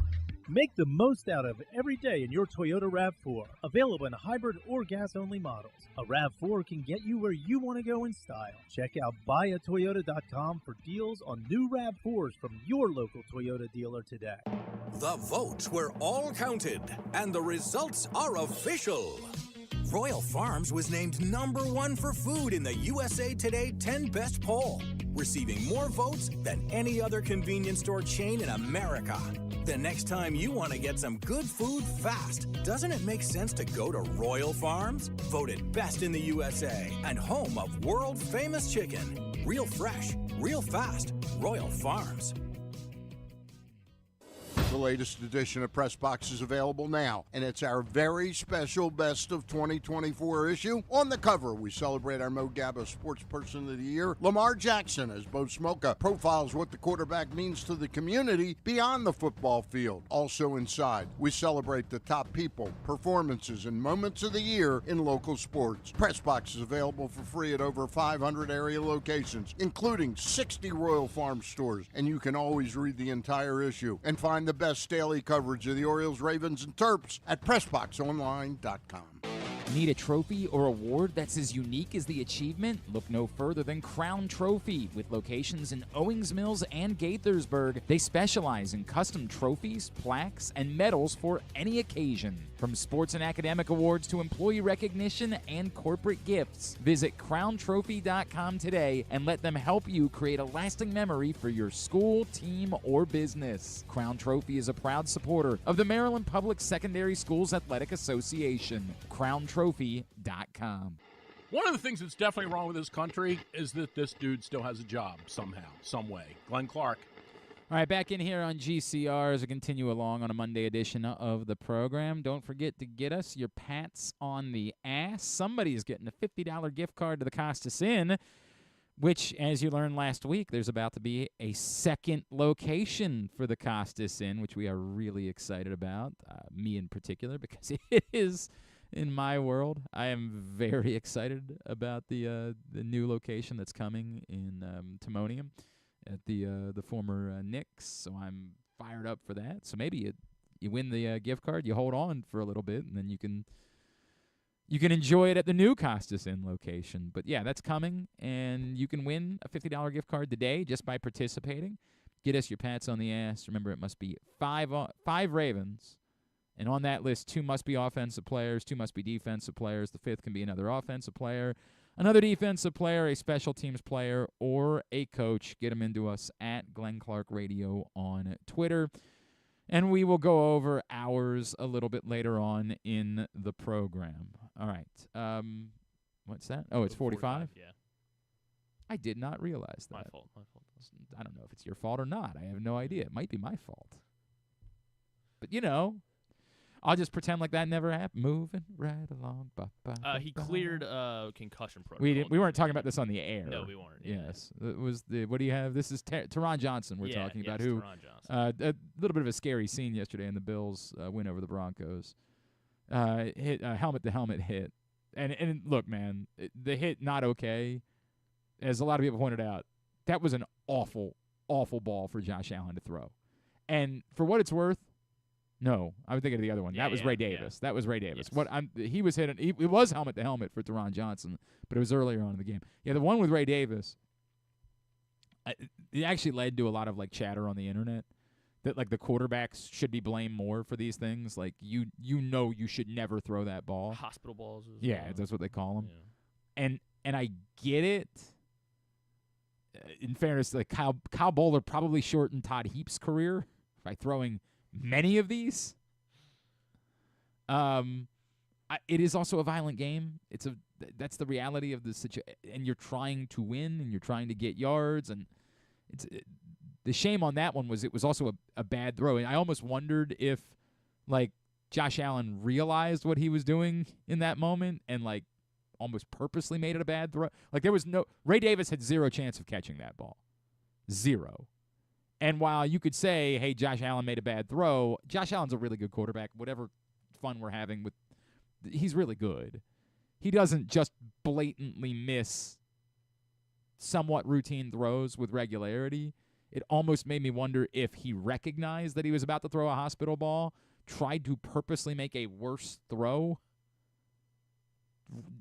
Make the most out of every day in your Toyota RAV4. Available in hybrid or gas-only models. A RAV4 can get you where you want to go in style. Check out buyatoyota.com for deals on new RAV4s from your local Toyota dealer today. The votes were all counted, and the results are official. Royal Farms was named #1 for food in the USA Today 10 Best poll, receiving more votes than any other convenience store chain in America. The next time you want to get some good food fast, doesn't it make sense to go to Royal Farms? Voted best in the USA and home of world-famous chicken. Real fresh, real fast, Royal Farms. The latest edition of Press Box is available now, and it's our very special Best of 2024 issue. On the cover, we celebrate our Mo Gabba Sports Person of the Year, Lamar Jackson, as Bo Smolka profiles what the quarterback means to the community beyond the football field. Also inside, we celebrate the top people, performances, and moments of the year in local sports. Press Box is available for free at over 500 area locations, including 60 Royal Farm stores, and you can always read the entire issue and find the best daily coverage of the Orioles, Ravens, and Terps at PressBoxOnline.com. Need a trophy or award that's as unique as the achievement? Look no further than Crown Trophy. With locations in Owings Mills and Gaithersburg, they specialize in custom trophies, plaques, and medals for any occasion. From sports and academic awards to employee recognition and corporate gifts, visit crowntrophy.com today and let them help you create a lasting memory for your school, team, or business. Crown Trophy is a proud supporter of the Maryland Public Secondary Schools Athletic Association. crowntrophy.com. One of the things that's definitely wrong with this country is that this dude still has a job somehow, some way. Glenn Clark. All right, back in here on GCR as we continue along on a Monday edition of the program. Don't forget to get us your pats on the ass. Somebody's getting a $50 gift card to the Costas Inn, which, as you learned last week, there's about to be a second location for the Costas Inn, which we are really excited about, me in particular, because it is, in my world, I am very excited about the new location that's coming in Timonium at the former Knicks, so I'm fired up for that. So maybe you win the gift card, you hold on for a little bit, and then you can enjoy it at the new Costas Inn location. But yeah, that's coming, and you can win a $50 gift card today just by participating. Get us your pats on the ass. Remember, it must be five Ravens, and on that list, 2 must be offensive players, 2 must be defensive players. The 5th can be another offensive player, another defensive player, a special teams player, or a coach. Get them into us at Glenn Clark Radio on Twitter. And we will go over ours a little bit later on in the program. All right. What's that? Oh, it's 45? Yeah. I did not realize that. My fault. I don't know if it's your fault or not. I have no idea. It might be my fault. But, I'll just pretend like that never happened. Moving right along. He cleared concussion protocol. We weren't talking about this on the air. No, we weren't. Yes. It was what do you have? This is Teron Johnson we're talking about. Who Teron Johnson. a little bit of a scary scene yesterday in the Bills win over the Broncos. Hit helmet-to-helmet hit. And look, man, the hit not okay. As a lot of people pointed out, that was an awful, awful ball for Josh Allen to throw. And for what it's worth, no, I was thinking of the other one. That was Ray Davis. That was Ray Davis. Yes. He was hitting. It was helmet to helmet for Teron Johnson, but it was earlier on in the game. Yeah, the one with Ray Davis. It actually led to a lot of chatter on the internet that the quarterbacks should be blamed more for these things. You should never throw that ball. Hospital balls. That's what they call them. Yeah. And I get it. In fairness, Kyle Bowler probably shortened Todd Heap's career by throwing many of these. It is also a violent game. That's the reality of the situation. And you're trying to win, and you're trying to get yards, and the shame on that one was it was also a bad throw. And I almost wondered if Josh Allen realized what he was doing in that moment and almost purposely made it a bad throw. There was Ray Davis had 0 chance of catching that ball. 0. And while you could say, hey, Josh Allen made a bad throw, Josh Allen's a really good quarterback. Whatever fun we're having he's really good. He doesn't just blatantly miss somewhat routine throws with regularity. It almost made me wonder if he recognized that he was about to throw a hospital ball, tried to purposely make a worse throw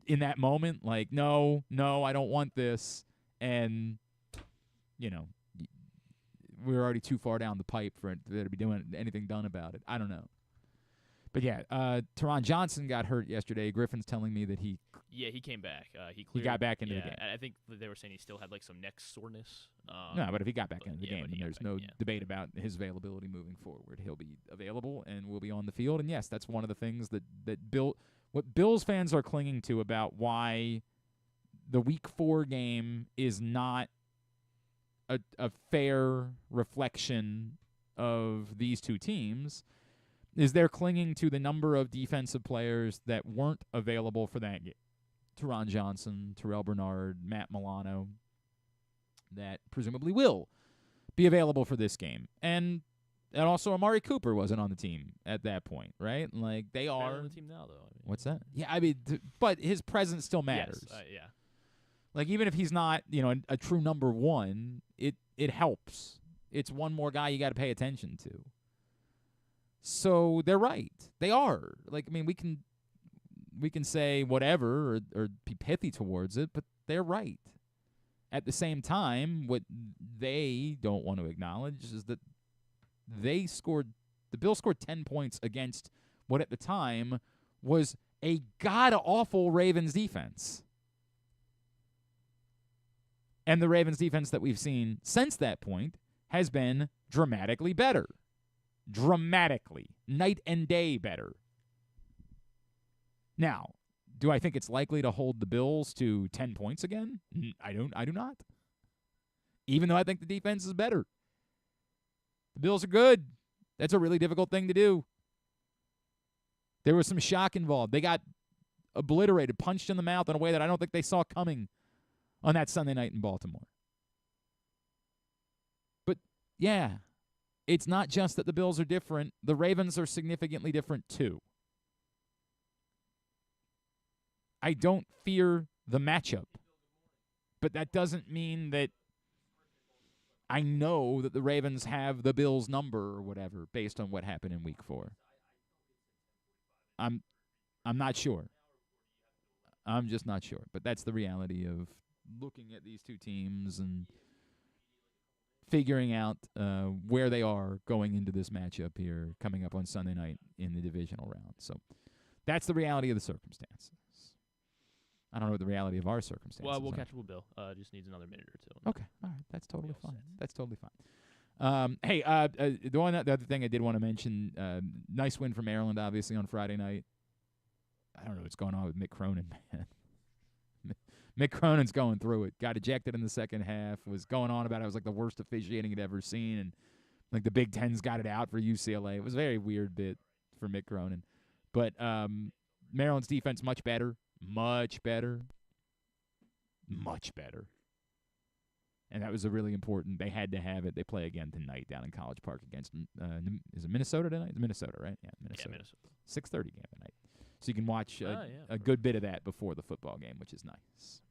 in that moment, no, I don't want this, and we're already too far down the pipe for there to be doing anything done about it. I don't know. But yeah, Teron Johnson got hurt yesterday. Griffin's telling me that he came back. He got back into the game. I think they were saying he still had some neck soreness. No, but if he got back into the game, then there's no debate about his availability moving forward. He'll be available and will be on the field. And yes, that's one of the things that what Bills fans are clinging to about why the Week 4 game is not a fair reflection of these two teams is they're clinging to the number of defensive players that weren't available for that game. Teron Johnson, Terrell Bernard, Matt Milano, that presumably will be available for this game. And also Amari Cooper wasn't on the team at that point, right? They are on the team now, though. What's that? Yeah, but his presence still matters. Yes, yeah. Even if he's not, a true number 1, it helps. It's one more guy you got to pay attention to. So they're right. They are. We can say whatever or be pithy towards it, but they're right. At the same time, what they don't want to acknowledge is that the Bills scored 10 points against what at the time was a god-awful Ravens defense. And the Ravens defense that we've seen since that point has been dramatically better. Dramatically. Night and day better. Now, do I think it's likely to hold the Bills to 10 points again? I do not. Even though I think the defense is better. The Bills are good. That's a really difficult thing to do. There was some shock involved. They got obliterated, punched in the mouth in a way that I don't think they saw coming on that Sunday night in Baltimore. But, yeah, it's not just that the Bills are different. The Ravens are significantly different, too. I don't fear the matchup. But that doesn't mean that I know that the Ravens have the Bills' number or whatever based on what happened in Week 4. I'm not sure. I'm just not sure. But that's the reality of looking at these two teams and figuring out where they are going into this matchup here coming up on Sunday night in the divisional round. So that's the reality of the circumstances. I don't know what the reality of our circumstances Well, we'll are. catch up with Bill. Just needs another minute or two. Okay, all right, that's totally fine. That's totally fine. Hey, the other thing I did want to mention, nice win for Maryland, obviously, on Friday night. I don't know what's going on with Mick Cronin, man. Mick Cronin's going through it. Got ejected in the second half. Was going on about it was like the worst officiating he'd ever seen, and like the Big Ten's got it out for UCLA. It was a very weird bit for Mick Cronin. But Maryland's defense much better. And that was a really important. They had to have it. They play again tonight down in College Park against. Is it Minnesota tonight? It's Minnesota, right? Yeah, Minnesota. Yeah, Minnesota. 6:30 game tonight. So you can watch a good bit of that before the football game, which is nice.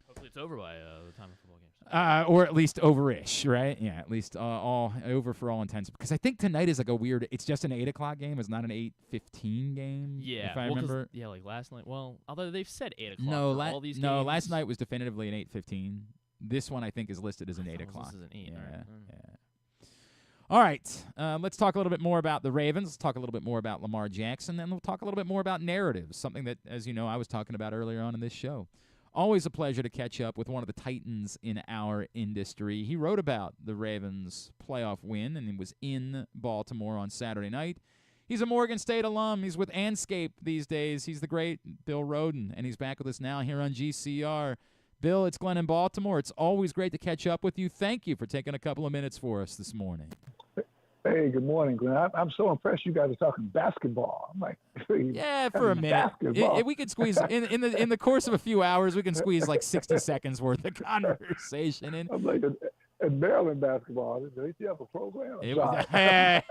Hopefully it's over by the time of football games. Or at least over-ish, right? Yeah, at least all over for all intents. Because I think tonight is like a weird. It's just an 8:00 game. It's not an 8:15 game. Yeah, if I remember. Yeah, like last night. Well, although they've said 8:00. No, for all these games. no. Last night was definitively an 8:15. This one I think is listed as an 8:00. This is an 8. Yeah, All right. yeah. All right, let's talk a little bit more about the Ravens. Let's talk a little bit more about Lamar Jackson, and we'll talk a little bit more about narratives, something that, as you know, I was talking about earlier on in this show. Always a pleasure to catch up with one of the titans in our industry. He wrote about the Ravens' playoff win, and he was in Baltimore on Saturday night. He's a Morgan State alum. He's with Andscape these days. He's the great Bill Rhoden, and he's back with us now here on GCR. Bill, it's Glenn in Baltimore. It's always great to catch up with you. Thank you for taking a couple of minutes for us this morning. Hey, good morning, Glenn. I'm so impressed you guys are talking basketball. I'm like, yeah, for a minute. We could squeeze in the course of a few hours. We can squeeze like 60 seconds worth of conversation in. I'm like, at Maryland basketball, they still have a program. Hey,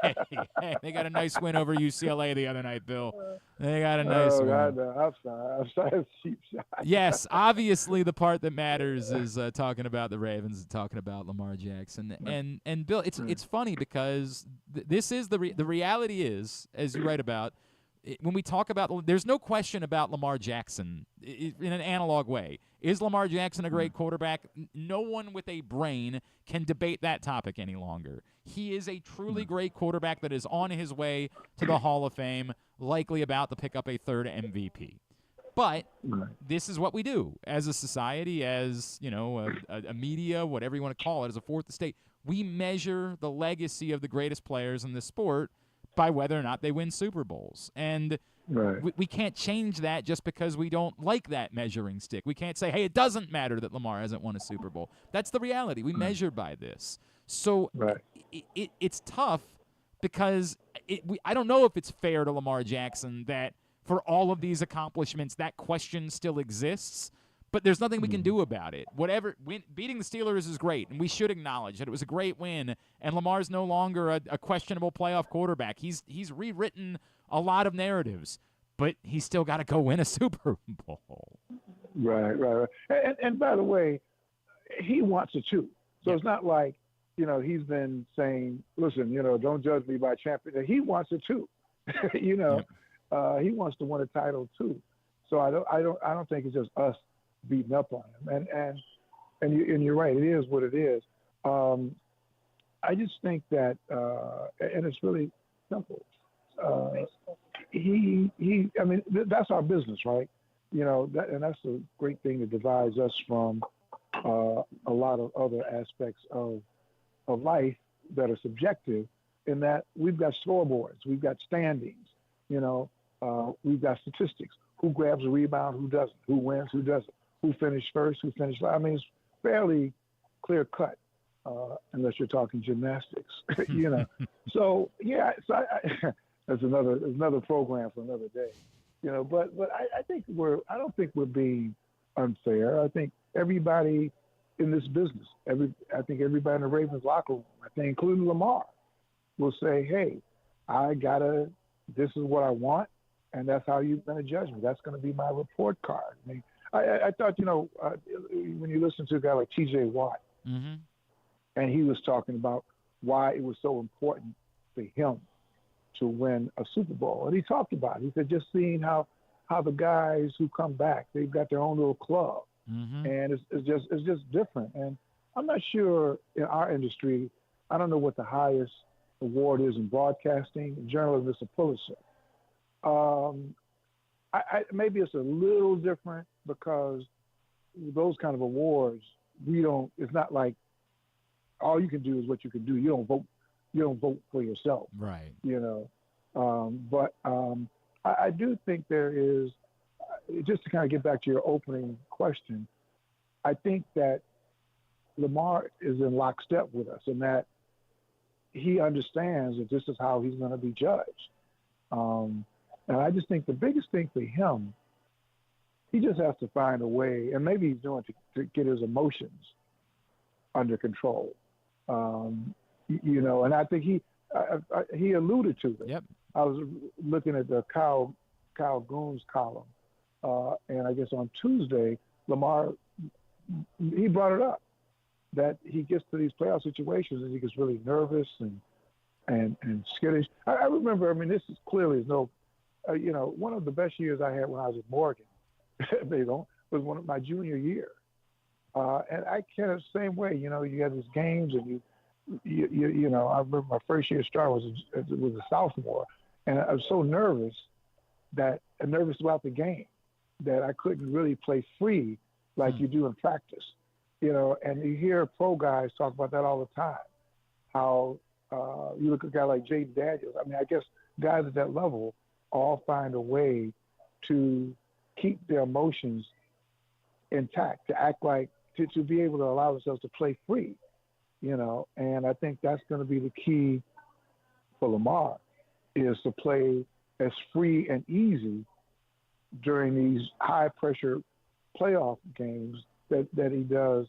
they got a nice win over UCLA the other night, Bill. They got a nice win. I'm sorry. It's cheap shot. Yes, obviously the part that matters is talking about the Ravens and talking about Lamar Jackson. And Bill, it's funny because this is the reality is, as you write about, when we talk about, there's no question about Lamar Jackson in an analog way. Is Lamar Jackson a great quarterback? No one with a brain can debate that topic any longer. He is a truly great quarterback that is on his way to the Hall of Fame, likely about to pick up a third MVP. But this is what we do as a society, as a media, whatever you want to call it, as a fourth estate. We measure the legacy of the greatest players in the sport by whether or not they win Super Bowls. And we can't change that just because we don't like that measuring stick. We can't say, hey, it doesn't matter that Lamar hasn't won a Super Bowl. That's the reality. We measure by this. So it's tough because I don't know if it's fair to Lamar Jackson that for all of these accomplishments, that question still exists. But there's nothing we can do about it. Beating the Steelers is great, and we should acknowledge that it was a great win. And Lamar's no longer a questionable playoff quarterback. He's rewritten a lot of narratives, but he's still got to go win a Super Bowl. Right. And by the way, he wants it too. So it's not like he's been saying, "Listen, don't judge me by champion." He wants it too. He wants to win a title too. So I don't think it's just us beating up on him, and you're right. It is what it is. I just think that, and it's really simple. That's our business, right? And that's the great thing that divides us from a lot of other aspects of life that are subjective. In that we've got scoreboards, we've got standings, we've got statistics. Who grabs a rebound? Who doesn't? Who wins? Who doesn't? Who finished first? Who finished last? I mean, it's fairly clear cut, unless you're talking gymnastics, So that's another program for another day, But I don't think we're being unfair. I think everybody in this business, everybody in the Ravens locker room, I think including Lamar, will say, "Hey, this is what I want, and that's how you're going to judge me. That's going to be my report card." I mean, I thought, when you listen to a guy like T.J. Watt, and he was talking about why it was so important for him to win a Super Bowl, and he talked about it. He said just seeing how the guys who come back, they've got their own little club, and it's just different. And I'm not sure in our industry I don't know what the highest award is in broadcasting. In journalism, it's a Pulitzer. Maybe it's a little different because those kind of awards, it's not like all you can do is what you can do. You don't vote for yourself. Right. But I do think there is, just to kind of get back to your opening question, I think that Lamar is in lockstep with us in that he understands that this is how he's going to be judged. And I just think the biggest thing for him, he just has to find a way, and maybe he's doing to get his emotions under control. And I think he alluded to it. Yep. I was looking at the Kyle Goon's column, and I guess on Tuesday, Lamar, he brought it up that he gets to these playoff situations and he gets really nervous and skittish. I remember, this is clearly no, one of the best years I had when I was at Morgan, was one of my junior year. And I kind of the same way, you had these games and I remember my first year start was a sophomore, and I was so nervous about the game that I couldn't really play free like you do in practice, and you hear pro guys talk about that all the time, how you look at a guy like Jaden Daniels. I guess guys at that level all find a way to keep their emotions intact, to act like, to be able to allow themselves to play free, and I think that's going to be the key for Lamar, is to play as free and easy during these high pressure playoff games that he does,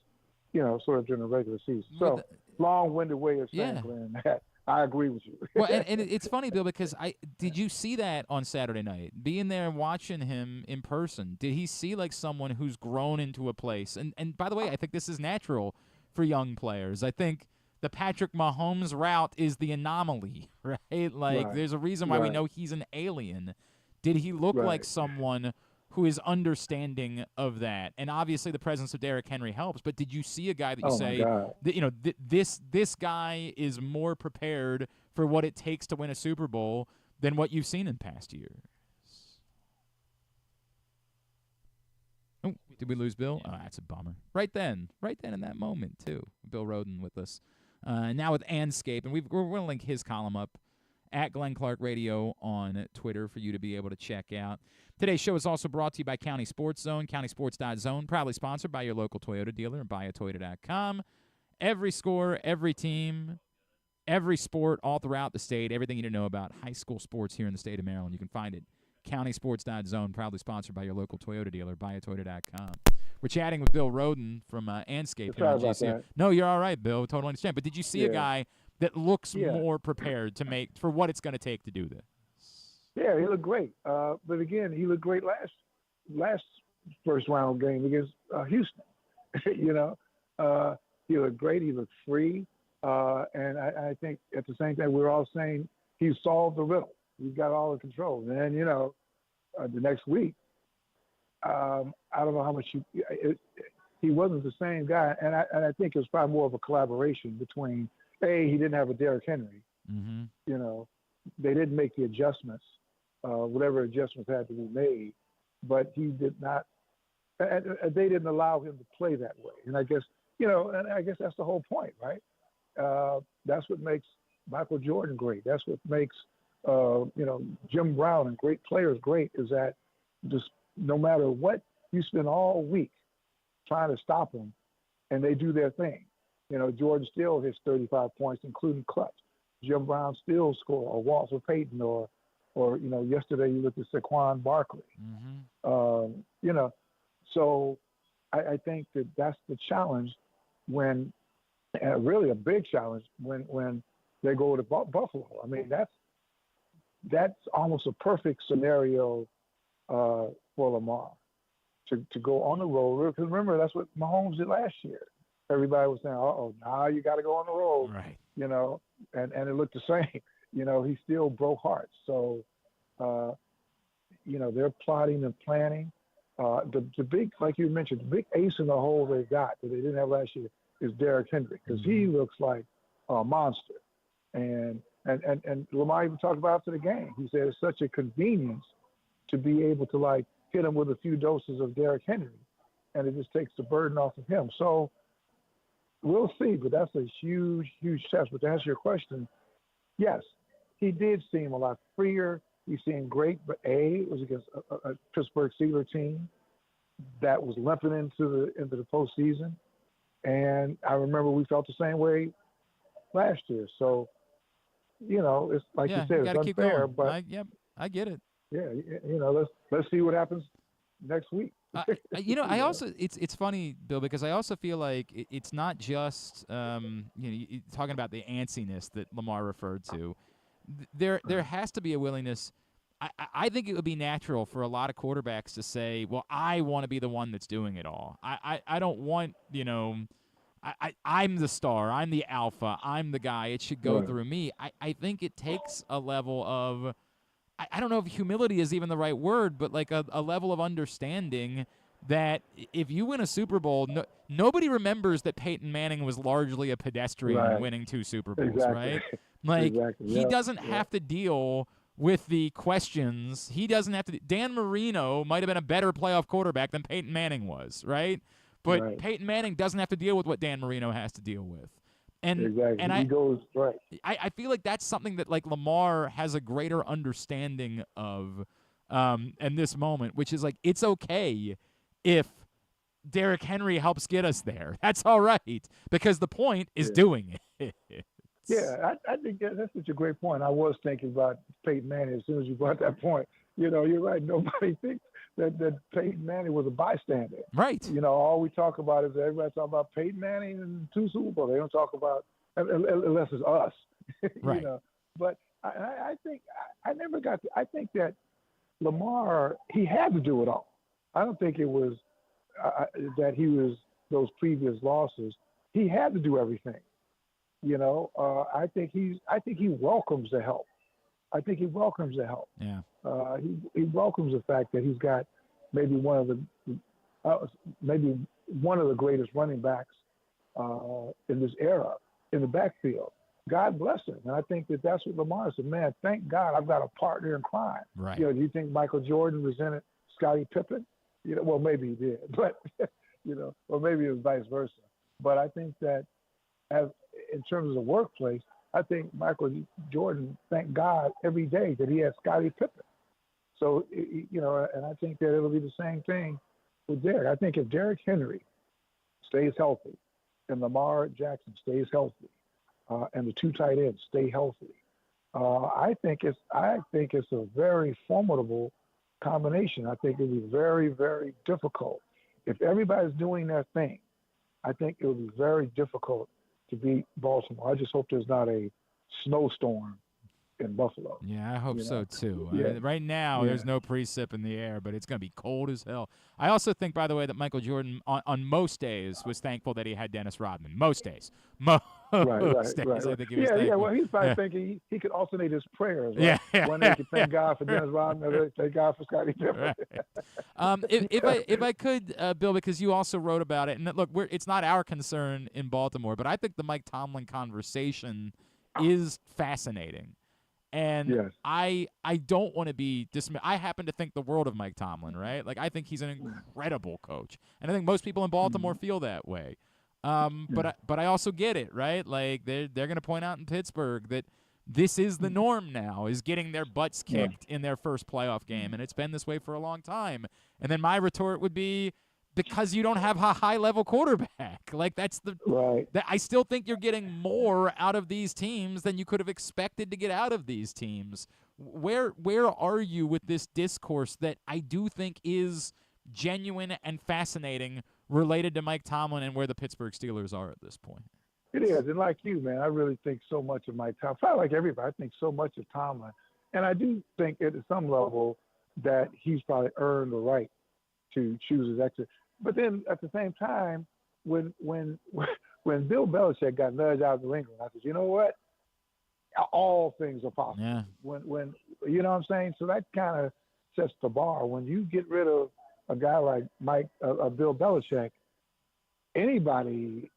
sort of during the regular season. So long-winded way of saying, Glenn, that I agree with you. Well, and it's funny, Bill, because did you see that on Saturday night? Being there and watching him in person, did he see like someone who's grown into a place? And by the way, I think this is natural for young players. I think the Patrick Mahomes route is the anomaly, right? Like, there's a reason why we know he's an alien. Did he look like someone who is understanding of that? And obviously the presence of Derrick Henry helps, but did you see a guy that you say, that, this guy is more prepared for what it takes to win a Super Bowl than what you've seen in past years? Oh, did we lose Bill? Oh, that's a bummer. Right then in that moment, too. Bill Rhoden with us. Now with Andscape, and we're going to link his column up at Glenn Clark Radio on Twitter for you to be able to check out. Today's show is also brought to you by County Sports Zone, countysports.zone, proudly sponsored by your local Toyota dealer and buyatoyota.com. Every score, every team, every sport all throughout the state, everything you need to know about high school sports here in the state of Maryland. You can find it, countysports.zone, proudly sponsored by your local Toyota dealer, buyatoyota.com. We're chatting with Bill Rhoden from Andscape. Sorry about that. No, you're all right, Bill. Totally understand. But did you see a guy that looks more prepared for what it's going to take to do this? Yeah, he looked great. But again, he looked great last first round game against Houston. He looked great. He looked free. And I think at the same time, we're all saying he solved the riddle. He's got all the control. And then, the next week, I don't know how much he wasn't the same guy. And I think it was probably more of a collaboration between, he didn't have a Derrick Henry. Mm-hmm. They didn't make the adjustments, whatever adjustments had to be made, but he did not, and they didn't allow him to play that way. And I guess, and I guess that's the whole point, right? That's what makes Michael Jordan great. That's what makes, Jim Brown and great players great, is that just no matter what, you spend all week trying to stop them, and they do their thing. Jordan still hits 35 points, including clutch. Jim Brown still score, or Walter Payton, or yesterday you looked at Saquon Barkley. Mm-hmm. So I think that's the challenge when, really a big challenge when they go to Buffalo. I mean, that's almost a perfect scenario for Lamar to go on the road. Because remember, that's what Mahomes did last year. Everybody was saying, now you got to go on the road. Right. And it looked the same. He still broke hearts. So, they're plotting and planning. The big, like you mentioned, the big ace in the hole they've got that they didn't have last year is Derrick Henry, because he looks like monster. And Lamar even talked about after the game. He said it's such a convenience to be able to like hit him with a few doses of Derrick Henry, and it just takes the burden off of him. So we'll see, but that's a huge, huge test. But to answer your question, yes, he did seem a lot freer. He seemed great, but it was against a Pittsburgh Steelers team that was limping into the postseason. And I remember we felt the same way last year. So, it's like you said, it's unfair, but I get it. Yeah, let's see what happens next week. I also it's funny, Bill, because I also feel like it's not just talking about the antsiness that Lamar referred to. There has to be a willingness. I think it would be natural for a lot of quarterbacks to say, well, I want to be the one that's doing it all. I don't want, I'm the star. I'm the alpha. I'm the guy. It should go through me. I think it takes a level of, I don't know if humility is even the right word, but like a level of understanding that if you win a Super Bowl, nobody remembers that Peyton Manning was largely a pedestrian winning 2 Super Bowls, right? Like, he doesn't have to deal with the questions. He doesn't have to. Dan Marino might have been a better playoff quarterback than Peyton Manning was, right? But Peyton Manning doesn't have to deal with what Dan Marino has to deal with. And he goes right. I feel like that's something that like Lamar has a greater understanding of in this moment, which is like it's okay if Derrick Henry helps get us there. That's all right, because the point is doing it. Yeah, I think that's such a great point. I was thinking about Peyton Manning as soon as you brought that point. You're right. Nobody thinks that Peyton Manning was a bystander. Right. All we talk about is everybody talk about Peyton Manning and 2 Super Bowls. They don't talk about unless it's us. Right. But I think I never got. I think that Lamar, he had to do it all. I don't think it was that he was those previous losses. He had to do everything. I think he welcomes the help. I think he welcomes the help. Yeah. He welcomes the fact that he's got maybe one of the greatest running backs in this era in the backfield. God bless him. And I think that's what Lamar said. Man, thank God I've got a partner in crime. Right. Do you think Michael Jordan resented Scottie Pippen? Well, maybe he did, but or maybe it was vice versa. But I think that in terms of the workplace, I think Michael Jordan thanked God every day that he had Scottie Pippen. So, and I think that it'll be the same thing with Derrick. I think if Derrick Henry stays healthy and Lamar Jackson stays healthy and the 2 tight ends stay healthy, I think it's a very formidable combination. I think it'll be very, very difficult. If everybody's doing their thing, I think it will be very difficult to beat Baltimore. I just hope there's not a snowstorm in Buffalo. Yeah, I hope so too. Yeah. Right now, there's no precip in the air, but it's going to be cold as hell. I also think, by the way, that Michael Jordan on most days was thankful that he had Dennis Rodman. Most days. Most days. I think he was thankful. Well, he's probably thinking he could alternate his prayers. Right? Yeah. One day he could thank God for Dennis Rodman, thank God for Scottie Pippen. Right. If I could, Bill, because you also wrote about it, and look, it's not our concern in Baltimore, but I think the Mike Tomlin conversation is fascinating. And I don't want to be dismissed. I happen to think the world of Mike Tomlin, right? Like, I think he's an incredible coach. And I think most people in Baltimore feel that way. But I also get it, right? Like, they're going to point out in Pittsburgh that this is the norm now, is getting their butts kicked in their first playoff game. And it's been this way for a long time. And then my retort would be, because you don't have a high-level quarterback. Like, that's the right. I still think you're getting more out of these teams than you could have expected to get out of these teams. Where are you with this discourse that I do think is genuine and fascinating related to Mike Tomlin and where the Pittsburgh Steelers are at this point? It is. And like you, man, I really think so much of Mike Tomlin. Probably like everybody, I think so much of Tomlin. And I do think at some level that he's probably earned the right to choose his exit. But then at the same time, when Bill Belichick got nudged out of New England, I said, you know what? All things are possible. Yeah. When you know what I'm saying? So that kind of sets the bar. When you get rid of a guy like Bill Belichick, anybody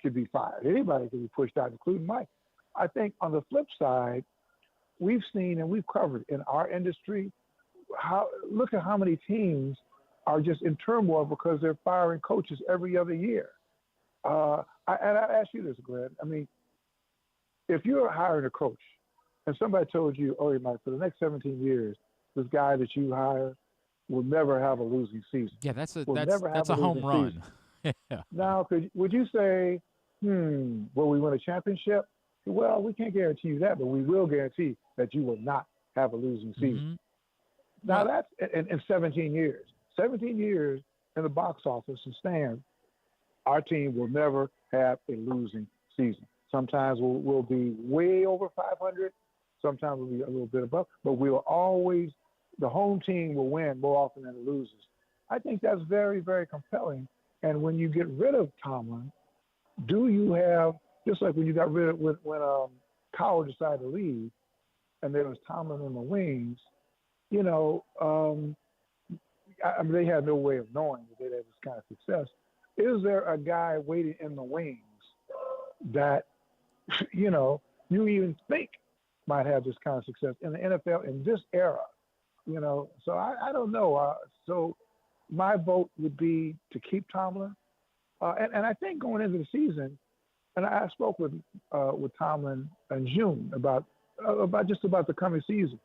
could be fired. Anybody could be pushed out, including Mike. I think on the flip side, we've seen and we've covered in our industry look at how many teams are just in turmoil because they're firing coaches every other year. I ask you this, Glenn. I mean, if you're hiring a coach and somebody told you, oh, Mike, for the next 17 years, this guy that you hire will never have a losing season. Yeah, that's a losing home run. Yeah. Now, would you say, will we win a championship? Well, we can't guarantee you that, but we will guarantee that you will not have a losing season. Mm-hmm. Now, that's in 17 years. 17 years in the box office and stand, our team will never have a losing season. Sometimes we'll be way over 500. Sometimes we'll be a little bit above, but the home team will win more often than it loses. I think that's very, very compelling. And when you get rid of Tomlin, do you have, just like when you got rid of, when Cowher decided to leave and there was Tomlin in the wings, you know, I mean, they had no way of knowing that they'd have this kind of success. Is there a guy waiting in the wings that, you know, you even think might have this kind of success in the NFL in this era? You know, so I don't know. So my vote would be to keep Tomlin. And I think going into the season, and I spoke with Tomlin in June about the coming season,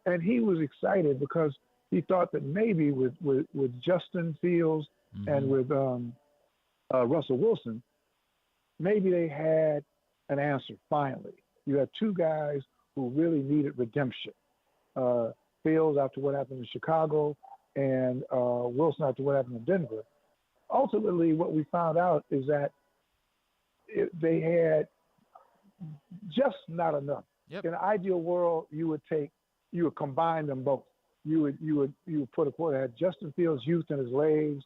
and he was excited because he thought that maybe with Justin Fields and with Russell Wilson, maybe they had an answer finally. You had two guys who really needed redemption. Fields after what happened in Chicago, and Wilson after what happened in Denver. Ultimately, what we found out is that they had just not enough. Yep. In an ideal world, you would combine them both. You would put a quarter that had Justin Fields' youth in his legs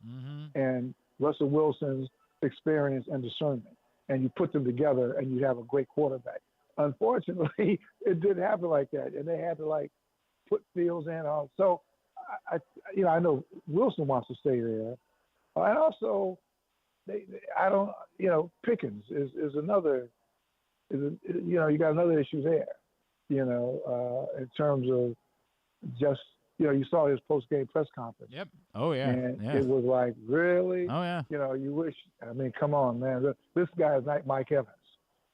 and Russell Wilson's experience and discernment, and you put them together and you have a great quarterback. Unfortunately, it didn't happen like that, and they had to put Fields in. So, I know Wilson wants to stay there, and also, Pickens is another. You got another issue there. In terms of just you saw his post-game press conference. Yep. Oh yeah. And it was like, really? Oh yeah. You wish. I mean, come on, man. This guy is like Mike Evans.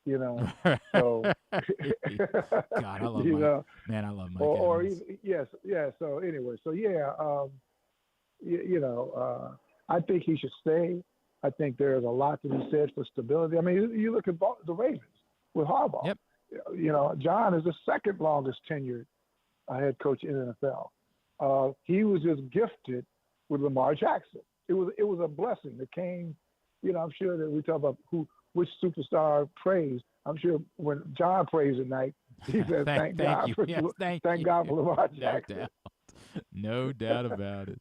So God, I love Mike. Man, I love Mike. Or even, yes. So anyway, I think he should stay. I think there's a lot to be said for stability. I mean, you look at the Ravens with Harbaugh. Yep. John is the second longest tenured head coach in the NFL. He was just gifted with Lamar Jackson. It was a blessing that came. I'm sure that we talk about which superstar praised. I'm sure when John prays at night, he says, thank God for Lamar Jackson. No doubt about it.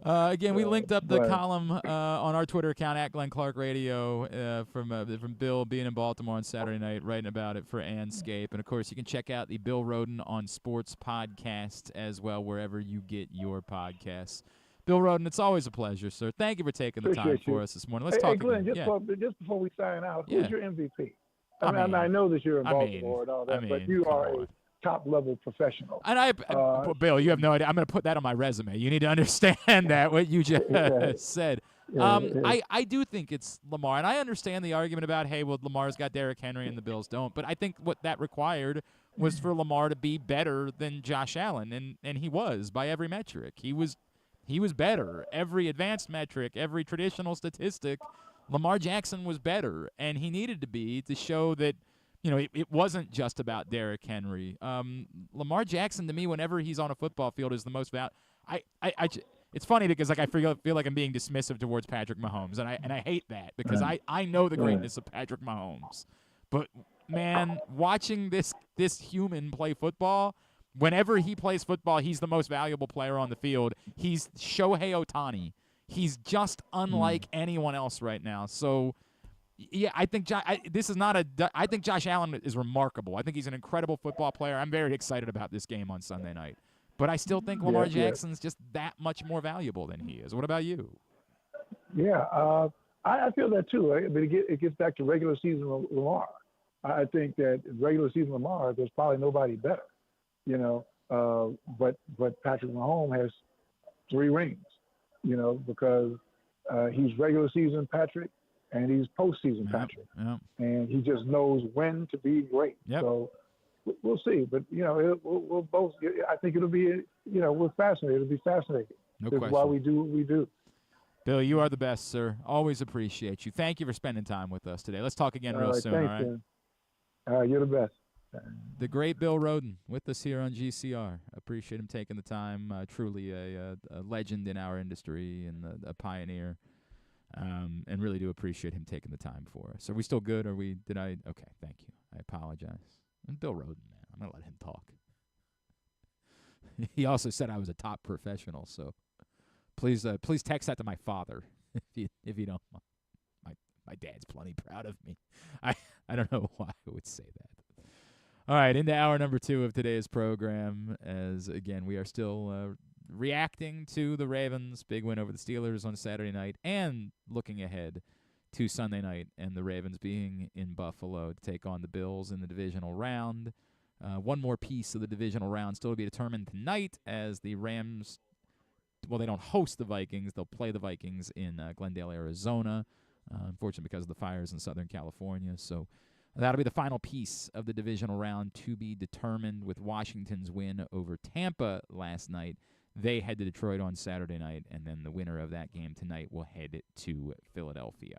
Again, we linked up the column on our Twitter account at Glenn Clark Radio from Bill being in Baltimore on Saturday night, writing about it for Andscape. And, of course, you can check out the Bill Rhoden on Sports podcast as well, wherever you get your podcasts. Bill Rhoden, it's always a pleasure, sir. Thank you for taking the time for us this morning. Let's talk Glenn, again. Just before we sign out, who's your MVP? I know that you're in Baltimore and all that, but you are a top-level professional. And Bill, you have no idea. I'm going to put that on my resume. You need to understand that, what you just said. I do think it's Lamar, and I understand the argument about, hey, well, Lamar's got Derrick Henry and the Bills don't. But I think what that required was for Lamar to be better than Josh Allen, and he was by every metric. He was better. Every advanced metric, every traditional statistic, Lamar Jackson was better, and he needed to be to show that, it wasn't just about Derrick Henry. Lamar Jackson, to me, whenever he's on a football field, is the most it's funny because I feel like I'm being dismissive towards Patrick Mahomes, and I hate that because I know the greatness of Patrick Mahomes. But man, watching this human play football, whenever he plays football, he's the most valuable player on the field. He's Shohei Ohtani. He's just unlike anyone else right now. So, yeah, I think I think Josh Allen is remarkable. I think he's an incredible football player. I'm very excited about this game on Sunday night. But I still think Lamar Jackson's just that much more valuable than he is. What about you? Yeah, I feel that too. Right? But it gets back to regular season Lamar. I think that regular season Lamar, there's probably nobody better, you know. But Patrick Mahomes has 3 rings, you know, because he's regular season Patrick and he's postseason Patrick, and he just knows when to be great. So we'll see. But you know, we'll both. I think it'll be, you know, we're fascinated. It'll be fascinating. No This question. is why we do what we do. Bill, you are the best, sir. Always appreciate you. Thank you for spending time with us today. Let's talk again real soon. Thanks, all right. man. You're the best. The great Bill Rhoden with us here on GCR. Appreciate him taking the time. Truly a legend in our industry and a pioneer. And really do appreciate him taking the time for us. Are we still good? Okay, thank you. I apologize. And Bill Rhoden, man. I'm going to let him talk. He also said I was a top professional, so please text that to my father if you don't mind. My dad's plenty proud of me. I don't know why I would say that. All right, into hour number 2 of today's program, as, again, we are still reacting to the Ravens' big win over the Steelers on Saturday night and looking ahead to Sunday night and the Ravens being in Buffalo to take on the Bills in the divisional round. One more piece of the divisional round still to be determined tonight as the Rams, well, they don't host the Vikings. They'll play the Vikings in Glendale, Arizona. Unfortunately, because of the fires in Southern California. So that'll be the final piece of the divisional round to be determined with Washington's win over Tampa last night. They head to Detroit on Saturday night, and then the winner of that game tonight will head to Philadelphia.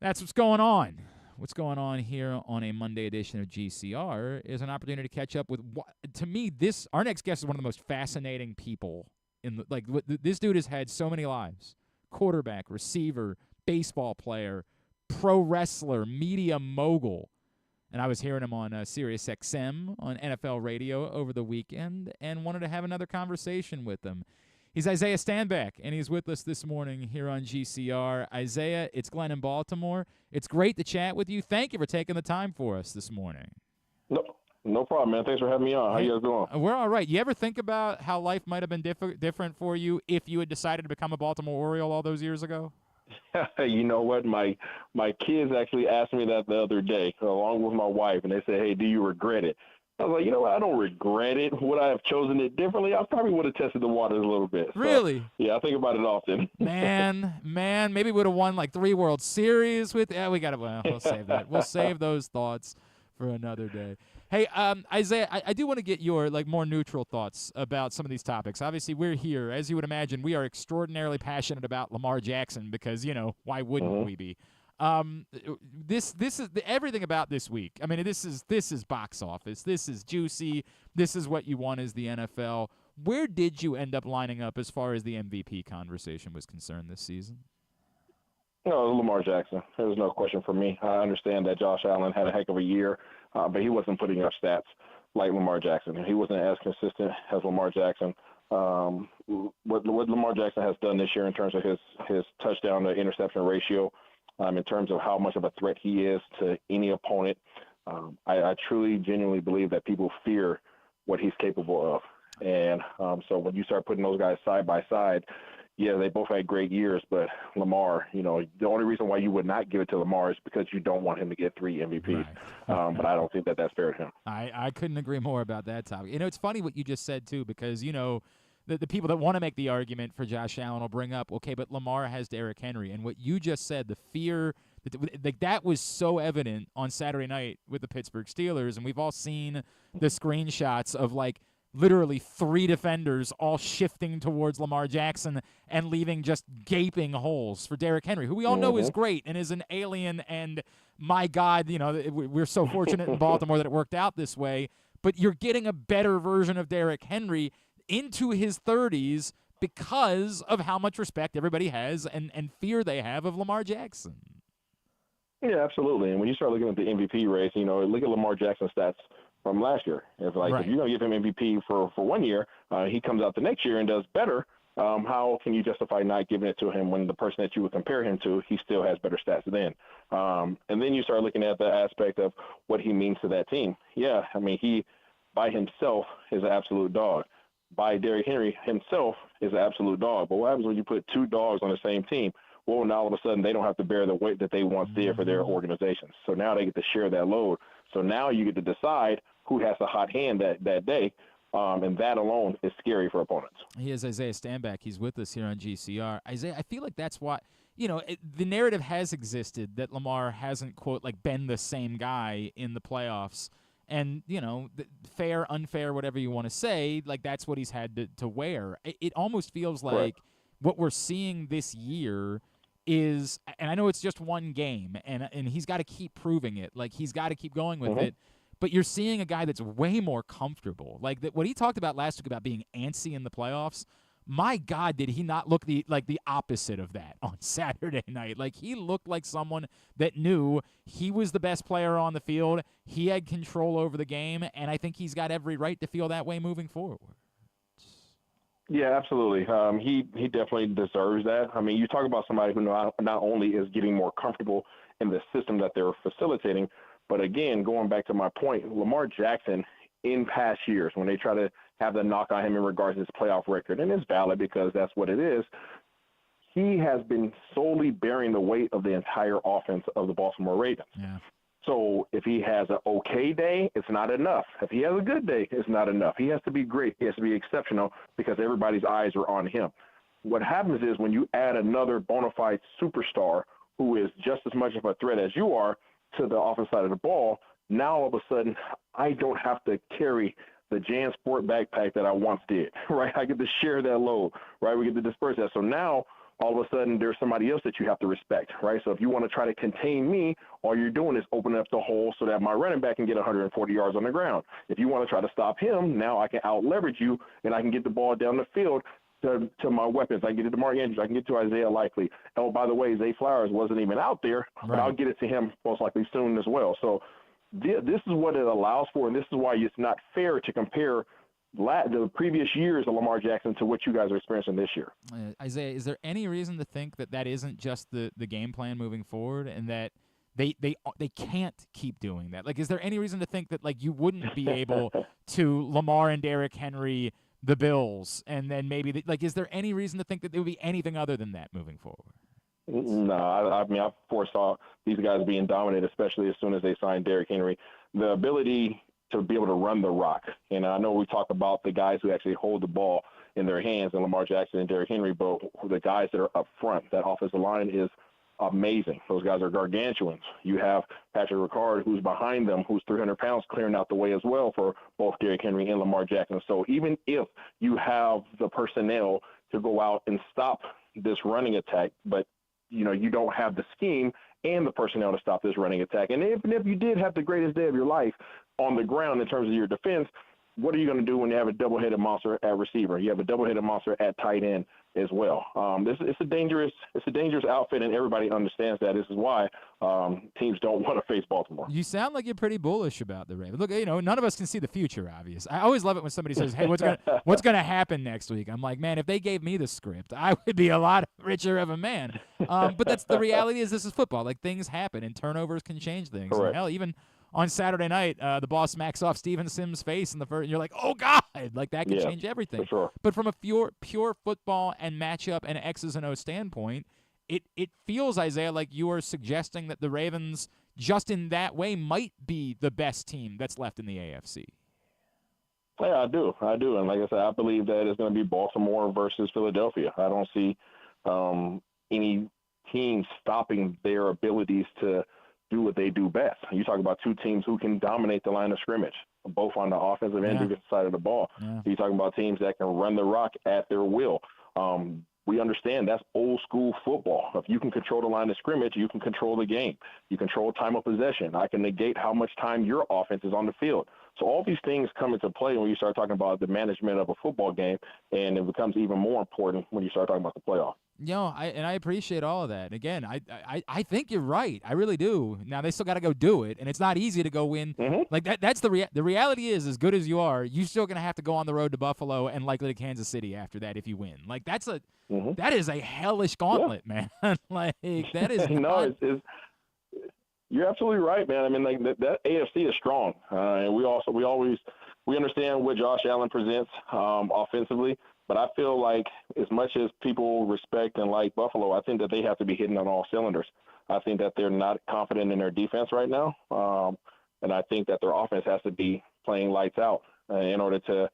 That's what's going on. What's going on here on a Monday edition of GCR is an opportunity to catch up with, to me, our next guest is one of the most fascinating people. This dude has had so many lives. Quarterback, receiver, baseball player, pro wrestler, media mogul. And I was hearing him on SiriusXM on NFL radio over the weekend and wanted to have another conversation with him. He's Isaiah Stanback, and he's with us this morning here on GCR. Isaiah, it's Glenn in Baltimore. It's great to chat with you. Thank you for taking the time for us this morning. No problem, man. Thanks for having me on. How you guys doing? We're all right. You ever think about how life might have been different for you if you had decided to become a Baltimore Oriole all those years ago? You know what? My kids actually asked me that the other day, along with my wife, and they said, "Hey, do you regret it?" I was like, you know what? I don't regret it. Would I have chosen it differently? I probably would have tested the waters a little bit. So, really? Yeah, I think about it often. man, maybe would have won like 3 World Series with. Yeah, we'll save that. We'll save those thoughts for another day. Hey, Isaiah, I do want to get your more neutral thoughts about some of these topics. Obviously, we're here, as you would imagine, we are extraordinarily passionate about Lamar Jackson because, why wouldn't we be? This is everything about this week. I mean, this is box office. This is juicy. This is what you want as the NFL. Where did you end up lining up as far as the MVP conversation was concerned this season? Lamar Jackson. There's no question for me. I understand that Josh Allen had a heck of a year, but he wasn't putting up stats like Lamar Jackson. He wasn't as consistent as Lamar Jackson. What Lamar Jackson has done this year in terms of his touchdown to interception ratio, in terms of how much of a threat he is to any opponent, I truly, genuinely believe that people fear what he's capable of. And so when you start putting those guys side by side, yeah, they both had great years, but Lamar, the only reason why you would not give it to Lamar is because you don't want him to get 3 MVPs. Right. But I don't think that that's fair to him. I couldn't agree more about that topic. It's funny what you just said, too, because, the people that want to make the argument for Josh Allen will bring up, okay, but Lamar has Derrick Henry. And what you just said, the fear, that was so evident on Saturday night with the Pittsburgh Steelers, and we've all seen the screenshots of, literally 3 defenders all shifting towards Lamar Jackson and leaving just gaping holes for Derrick Henry, who we all know is great and is an alien. And my God, we're so fortunate in Baltimore that it worked out this way. But you're getting a better version of Derrick Henry into his 30s because of how much respect everybody has and fear they have of Lamar Jackson. Yeah, absolutely. And when you start looking at the MVP race, look at Lamar Jackson's stats from last year. If if you're going to give him MVP for 1 year, he comes out the next year and does better, how can you justify not giving it to him when the person that you would compare him to, he still has better stats than? And then you start looking at the aspect of what he means to that team. Yeah, I mean, he by himself is an absolute dog. By Derrick Henry himself is an absolute dog. But what happens when you put 2 dogs on the same team? well, now all of a sudden they don't have to bear the weight that they once did for their organizations. So now they get to share that load. So now you get to decide who has the hot hand that day, and that alone is scary for opponents. He is Isaiah Stanback. He's with us here on GCR. Isaiah, I feel like that's why, the narrative has existed that Lamar hasn't, quote, like been the same guy in the playoffs. And, fair, unfair, whatever you want to say, like that's what he's had to wear. It almost feels like what we're seeing this year is, and I know it's just one game, and he's got to keep proving it. Like he's got to keep going with it. But you're seeing a guy that's way more comfortable. Like what he talked about last week about being antsy in the playoffs. My God, did he not look the opposite of that on Saturday night? Like he looked like someone that knew he was the best player on the field. He had control over the game, and I think he's got every right to feel that way moving forward. Yeah, absolutely. He definitely deserves that. I mean, you talk about somebody who not only is getting more comfortable in the system that they're facilitating, but again, going back to my point, Lamar Jackson in past years, when they try to have the knock on him in regards to his playoff record, and it's valid because that's what it is, he has been solely bearing the weight of the entire offense of the Baltimore Ravens. Yeah. So if he has an okay day, it's not enough. If he has a good day, it's not enough. He has to be great. He has to be exceptional because everybody's eyes are on him. What happens is when you add another bona fide superstar who is just as much of a threat as you are to the offensive side of the ball, now all of a sudden I don't have to carry the JanSport backpack that I once did, right? I get to share that load, right? We get to disperse that. So now all of a sudden there's somebody else that you have to respect, right? So if you want to try to contain me, all you're doing is opening up the hole so that my running back can get 140 yards on the ground. If you want to try to stop him, now I can out-leverage you, and I can get the ball down the field to my weapons. I can get it to Mark Andrews. I can get to Isaiah Likely. Oh, by the way, Zay Flowers wasn't even out there, but I'll get it to him most likely soon as well. So this is what it allows for, and this is why it's not fair to compare the previous years of Lamar Jackson to what you guys are experiencing this year. Isaiah, is there any reason to think that isn't just the game plan moving forward, and that they can't keep doing that? Like, is there any reason to think that like you wouldn't be able to Lamar and Derrick Henry the Bills, and then maybe is there any reason to think that there would be anything other than that moving forward? No, I mean, I foresaw these guys being dominant, especially as soon as they signed Derrick Henry. The ability to be able to run the rock. And I know we talk about the guys who actually hold the ball in their hands, and Lamar Jackson and Derrick Henry, but the guys that are up front, that offensive line is amazing. Those guys are gargantuans. You have Patrick Ricard, who's behind them, who's 300 pounds, clearing out the way as well for both Derrick Henry and Lamar Jackson. So even if you have the personnel to go out and stop this running attack, but you don't have the scheme and the personnel to stop this running attack. And even if you did have the greatest day of your life on the ground in terms of your defense, what are you going to do when you have a double-headed monster at receiver? You have a double-headed monster at tight end as well. It's a dangerous outfit, and everybody understands that. This is why teams don't want to face Baltimore. You sound like you're pretty bullish about the Ravens. Look, none of us can see the future, obvious. I always love it when somebody says, "Hey, what's gonna happen next week?" I'm like, man, if they gave me the script, I would be a lot richer of a man. But that's the reality. Is this is football. Like things happen, and turnovers can change things. Correct. And hell, even on Saturday night, the ball smacks off Steven Sims' face in the first, and you're like, oh, God, like that can change everything. For sure. But from a pure football and matchup and X's and O's standpoint, it feels, Isaiah, like you are suggesting that the Ravens, just in that way, might be the best team that's left in the AFC. Yeah, I do. And like I said, I believe that it's going to be Baltimore versus Philadelphia. I don't see any team stopping their abilities to do what they do best. You talk about two teams who can dominate the line of scrimmage, both on the offensive and defensive side of the ball. Yeah. You're talking about teams that can run the rock at their will. We understand that's old school football. If you can control the line of scrimmage, you can control the game. You control time of possession. I can negate how much time your offense is on the field. So all these things come into play when you start talking about the management of a football game, and it becomes even more important when you start talking about the playoff. I appreciate all of that. Again, I think you're right. I really do. Now they still got to go do it, and it's not easy to go win. Mm-hmm. Like that's the reality is, as good as you are, you're still gonna have to go on the road to Buffalo and likely to Kansas City after that if you win. Like that is a hellish gauntlet, man. Like that is it's you're absolutely right, man. I mean, like that AFC is strong, and we we understand what Josh Allen presents offensively, but I feel like as much as people respect and like Buffalo, I think that they have to be hitting on all cylinders. I think that they're not confident in their defense right now, and I think that their offense has to be playing lights out in order to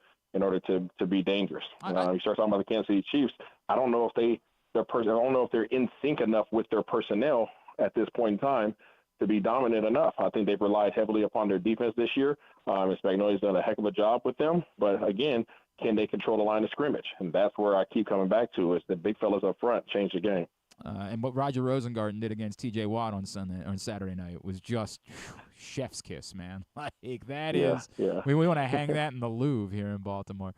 be dangerous. You start talking about the Kansas City Chiefs. I don't know if I don't know if they're in sync enough with their personnel at this point in time to be dominant enough. I think they've relied heavily upon their defense this year. Spagnolia's done a heck of a job with them, but again, can they control the line of scrimmage? And that's where I keep coming back to is the big fellas up front change the game. And what Roger Rosengarten did against T.J. Watt on Saturday night was just chef's kiss, man. Like that is. We want to hang that in the Louvre here in Baltimore.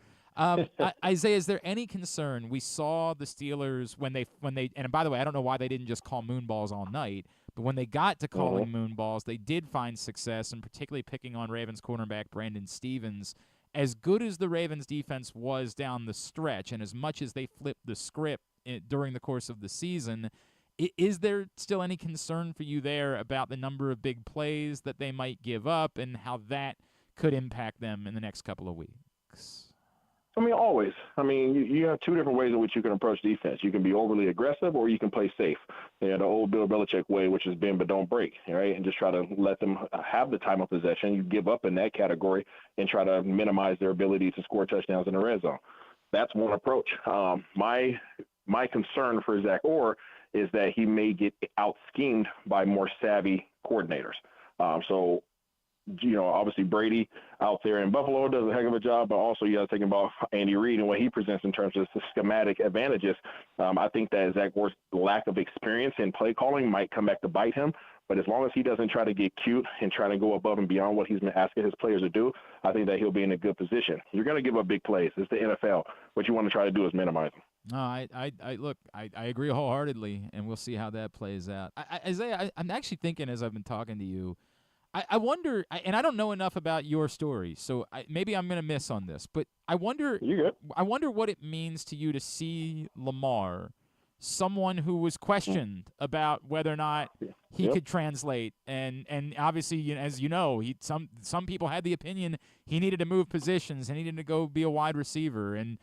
Isaiah, is there any concern? We saw the Steelers when they and by the way, I don't know why they didn't just call moonballs all night, but when they got to calling moonballs, they did find success, and particularly picking on Ravens cornerback Brandon Stevens. As good as the Ravens defense was down the stretch, and as much as they flipped the script during the course of the season, is there still any concern for you there about the number of big plays that they might give up and how that could impact them in the next couple of weeks? I mean, always. I mean, you have two different ways in which you can approach defense. You can be overly aggressive or you can play safe. The old Bill Belichick way, which is bend but don't break, right? And just try to let them have the time of possession. You give up in that category and try to minimize their ability to score touchdowns in the red zone. That's one approach. My concern for Zach Orr is that he may get out-schemed by more savvy coordinators. So obviously Brady out there in Buffalo does a heck of a job, but also you got to think about Andy Reid and what he presents in terms of the schematic advantages. I think that Zach Orr's lack of experience in play calling might come back to bite him, but as long as he doesn't try to get cute and try to go above and beyond what he's been asking his players to do, I think that he'll be in a good position. You're going to give up big plays. It's the NFL. What you want to try to do is minimize them. No, I agree wholeheartedly, and we'll see how that plays out. Isaiah, I'm actually thinking as I've been talking to you, I wonder, and I don't know enough about your story, so maybe I'm going to miss on this, but I wonder what it means to you to see Lamar, someone who was questioned about whether or not he could translate, and obviously, as you know, some people had the opinion he needed to move positions, he needed to go be a wide receiver, and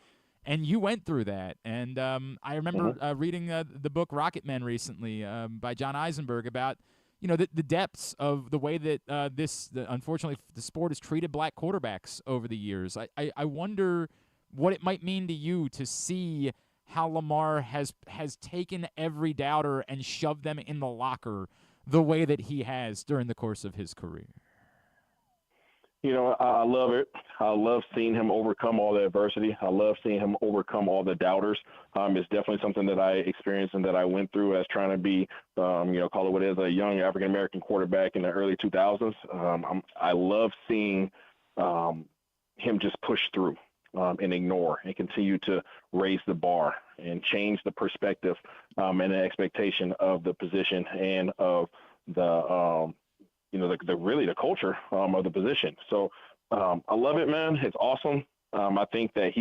you went through that. And I remember reading the book Rocket Men recently by John Eisenberg about the depths of the way that unfortunately the sport has treated black quarterbacks over the years. I wonder what it might mean to you to see how Lamar has taken every doubter and shoved them in the locker the way that he has during the course of his career. I love it. I love seeing him overcome all the adversity. I love seeing him overcome all the doubters. It's definitely something that I experienced and that I went through as trying to be, call it what it is, a young African-American quarterback in the early 2000s. I love seeing him just push through and ignore and continue to raise the bar and change the perspective and the expectation of the position and of the the culture of the position. So I love it, man. It's awesome. I think that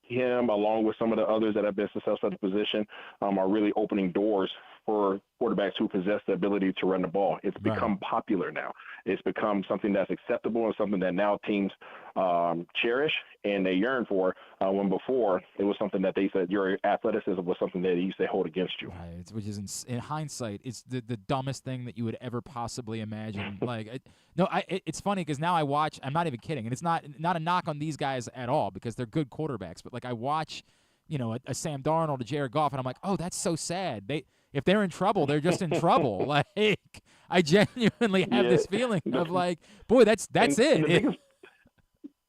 him, along with some of the others that have been successful at the position, are really opening doors for quarterbacks who possess the ability to run the ball. It's become popular now. It's become something that's acceptable and something that now teams cherish and they yearn for, when before it was something that they said your athleticism was something that they used to hold against you. Right, which is in hindsight, it's the dumbest thing that you would ever possibly imagine. It's funny because now I watch. I'm not even kidding, and it's not a knock on these guys at all because they're good quarterbacks. But I watch, a Sam Darnold, a Jared Goff, and I'm like, oh, that's so sad. If they're in trouble, they're just in trouble. I genuinely have this feeling of boy, that's it.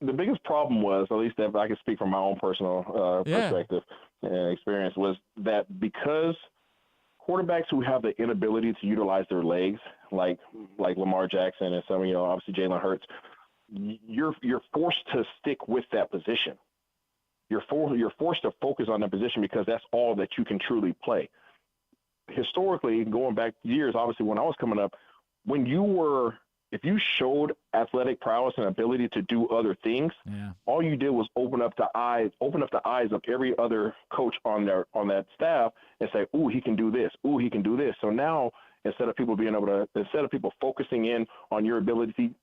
The biggest problem was, at least if I can speak from my own personal perspective and experience, was that because quarterbacks who have the inability to utilize their legs, like Lamar Jackson and some, obviously Jalen Hurts, you're forced to stick with that position. You're forced to focus on that position because that's all that you can truly play. Historically, going back years, obviously when I was coming up, if you showed athletic prowess and ability to do other things, all you did was open up the eyes of every other coach on that staff and say, "Ooh, he can do this. Ooh, he can do this." So now, instead of people focusing in on your ability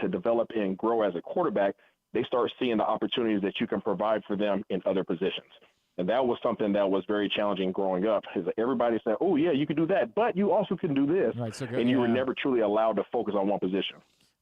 to develop and grow as a quarterback, they start seeing the opportunities that you can provide for them in other positions. And that was something that was very challenging growing up, is that everybody said, oh, yeah, you can do that, but you also can do this. Right, so and you were never truly allowed to focus on one position.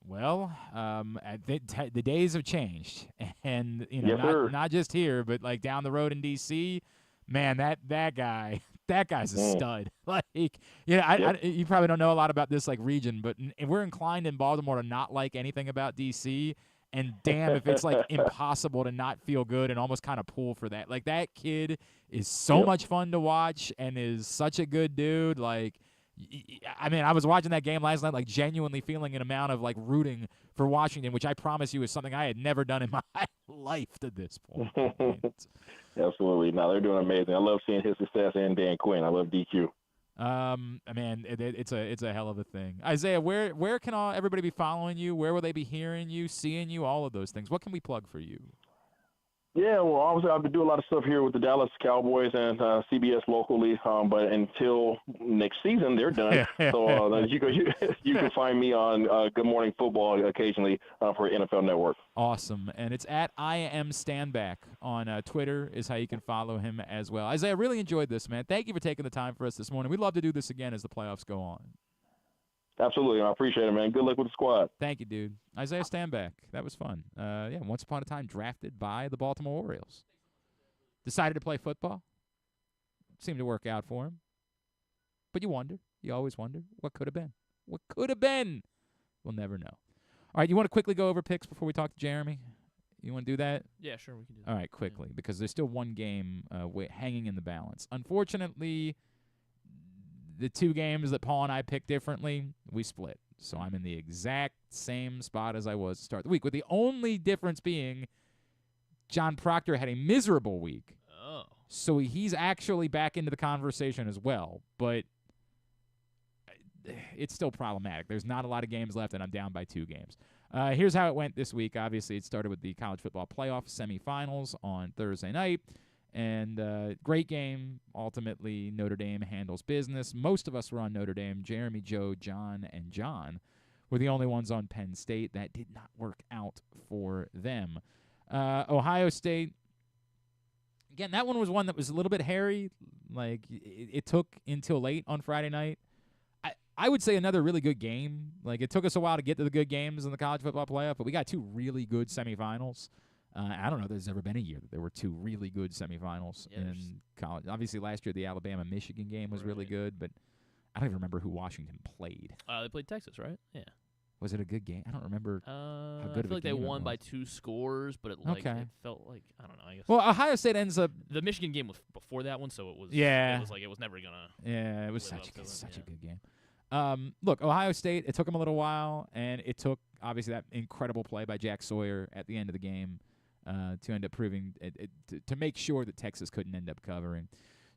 Well, the days have changed, and Yes, not just here, but like down the road in D.C., man, that guy's a stud. Like, you probably don't know a lot about this like region, but we're inclined in Baltimore to not like anything about D.C., and damn if it's like impossible to not feel good and almost kind of pull for that. Like, that kid is so much fun to watch and is such a good dude. Like, I mean, I was watching that game last night, like genuinely feeling an amount of like rooting for Washington, which I promise you is something I had never done in my life to this point. Absolutely. No, they're doing amazing. I love seeing his success and Dan Quinn. I love DQ. Man, it's a hell of a thing. Isaiah, where can everybody be following you? Where will they be hearing you, seeing you, all of those things? What can we plug for you? Yeah, well, obviously I've been doing a lot of stuff here with the Dallas Cowboys and CBS locally, but until next season, they're done. So you can find me on Good Morning Football occasionally for NFL Network. Awesome. And it's at I Am Stanback on Twitter is how you can follow him as well. Isaiah, I really enjoyed this, man. Thank you for taking the time for us this morning. We'd love to do this again as the playoffs go on. Absolutely. I appreciate it, man. Good luck with the squad. Thank you, dude. Isaiah Stanback. That was fun. Once upon a time drafted by the Baltimore Orioles. Decided to play football. Seemed to work out for him. But you wonder. You always wonder. What could have been? What could have been? We'll never know. All right, you want to quickly go over picks before we talk to Jeremy? You want to do that? Yeah, sure, we can do that. All right, quickly, because there's still one game hanging in the balance. Unfortunately, the two games that Paul and I picked differently, we split. So I'm in the exact same spot as I was to start the week, with the only difference being John Proctor had a miserable week. Oh. So he's actually back into the conversation as well, but it's still problematic. There's not a lot of games left, and I'm down by 2 games. Here's how it went this week. Obviously, it started with the college football playoff semifinals on Thursday night. And great game. Ultimately, Notre Dame handles business. Most of us were on Notre Dame. Jeremy, Joe, John, and John were the only ones on Penn State. That did not work out for them. Ohio State, again, that one was one that was a little bit hairy. Like, it took until late on Friday night. I would say another really good game. Like, it took us a while to get to the good games in the college football playoff, but we got 2 really good semifinals. I don't know if there's ever been a year that there were 2 really good semifinals in college. Obviously, last year the Alabama-Michigan game was really good, but I don't even remember who Washington played. They played Texas, right? Yeah. Was it a good game? I don't remember how good of a game it was. I feel like they won by 2 scores, but it felt like, I don't know. I guess. Well, Ohio State ends up. The Michigan game was before that one, so it was. Yeah. It was like it was never gonna. Yeah, it was such a good game. Look, Ohio State. It took them a little while, and it took obviously that incredible play by Jack Sawyer at the end of the game to end up proving to make sure that Texas couldn't end up covering.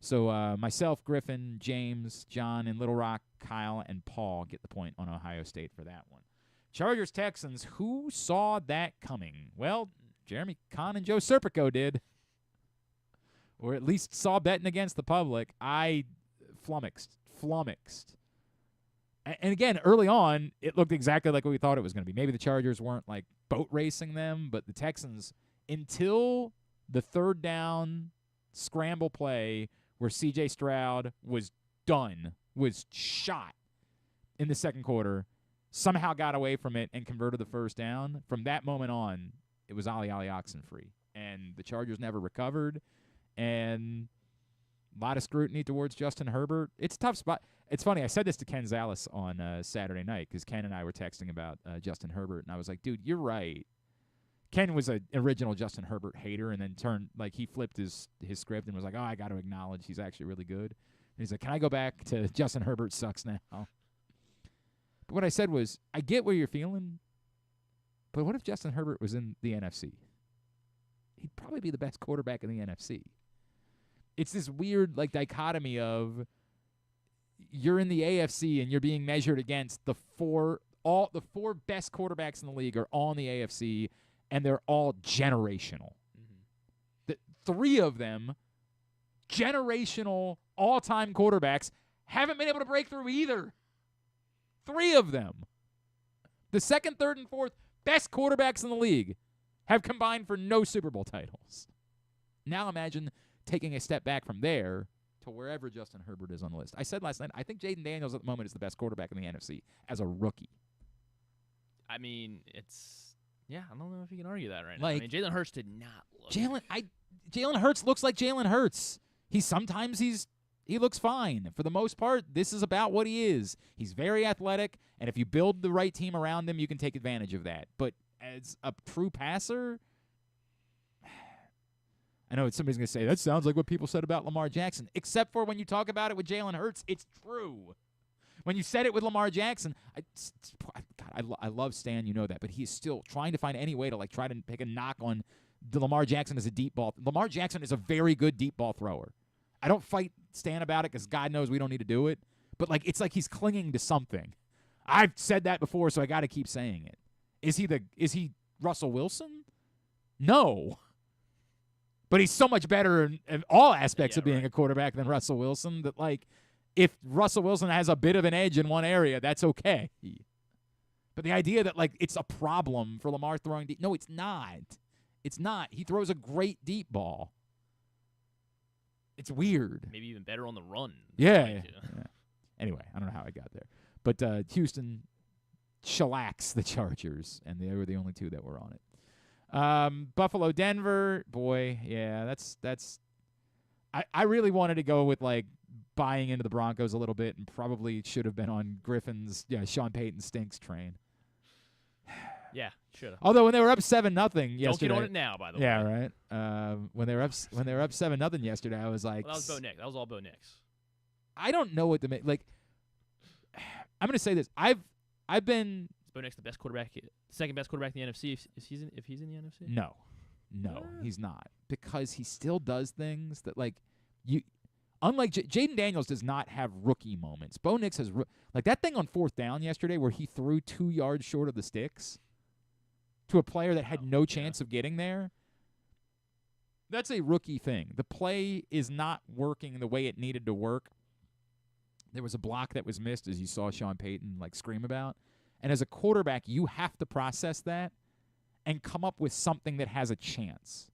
So myself, Griffin, James, John, and Little Rock, Kyle, and Paul get the point on Ohio State for that one. Chargers-Texans, who saw that coming? Well, Jeremy Conn and Joe Serpico did. Or at least saw betting against the public. I flummoxed. And again, early on, it looked exactly like what we thought it was going to be. Maybe the Chargers weren't like boat racing them, but the Texans, until the third down scramble play where C.J. Stroud was done, was shot in the second quarter, somehow got away from it and converted the first down. From that moment on, it was Ollie Oxenfree. And the Chargers never recovered. And a lot of scrutiny towards Justin Herbert. It's a tough spot. It's funny. I said this to Ken Zales on Saturday night because Ken and I were texting about Justin Herbert. And I was like, dude, you're right. Ken was an original Justin Herbert hater and then he flipped his script and was like, oh, I got to acknowledge he's actually really good. And he's like, can I go back to Justin Herbert sucks now? But what I said was, I get where you're feeling, but what if Justin Herbert was in the NFC? He'd probably be the best quarterback in the NFC. It's this weird dichotomy of you're in the AFC and you're being measured against the four best quarterbacks in the league are all in the AFC, and they're all generational. Mm-hmm. The 3 of them, generational, all-time quarterbacks, haven't been able to break through either. 3 of them. The second, third, and fourth best quarterbacks in the league have combined for no Super Bowl titles. Now imagine taking a step back from there to wherever Justin Herbert is on the list. I said last night, I think Jaden Daniels at the moment is the best quarterback in the NFC as a rookie. I mean, I don't know if you can argue that right now. Like, I mean, Jalen Hurts did not look. Jalen Hurts looks like Jalen Hurts. He looks fine. For the most part, this is about what he is. He's very athletic, and if you build the right team around him, you can take advantage of that. But as a true passer, I know somebody's going to say, that sounds like what people said about Lamar Jackson, except for when you talk about it with Jalen Hurts, it's true. When you said it with Lamar Jackson, I love Stan, you know that, but he's still trying to find any way to try to pick a knock on Lamar Jackson as a deep ball. Lamar Jackson is a very good deep ball thrower. I don't fight Stan about it because God knows we don't need to do it, but it's like he's clinging to something. I've said that before, so I got to keep saying it. Is he Russell Wilson? No. But he's so much better in all aspects of being a quarterback than Russell Wilson that, if Russell Wilson has a bit of an edge in one area, that's okay. But the idea that, it's a problem for Lamar throwing deep, no, it's not. It's not. He throws a great deep ball. It's weird. Maybe even better on the run. Yeah. Anyway, I don't know how I got there. But Houston shellacks the Chargers, and they were the only two that were on it. Buffalo, Denver, boy, yeah, that's. I really wanted to go with buying into the Broncos a little bit, and probably should have been on Griffin's Sean Payton stinks train. Yeah, should have. Although when they were up 7-0 yesterday, don't get on it now. By the way, yeah, right. When they were up 7-0 yesterday, I was like, well, that was Bo Nix. That was all Bo Nix. I don't know what to make. I'm going to say this. I've been. Is Bo Nix the best quarterback, second best quarterback in the NFC? If he's in the NFC? No, he's not, because he still does things that you. Unlike Jaden Daniels does not have rookie moments. Bo Nix has that thing on 4th down yesterday where he threw 2 yards short of the sticks to a player that had no chance of getting there. That's a rookie thing. The play is not working the way it needed to work. There was a block that was missed, as you saw Sean Payton scream about. And as a quarterback, you have to process that and come up with something that has a chance.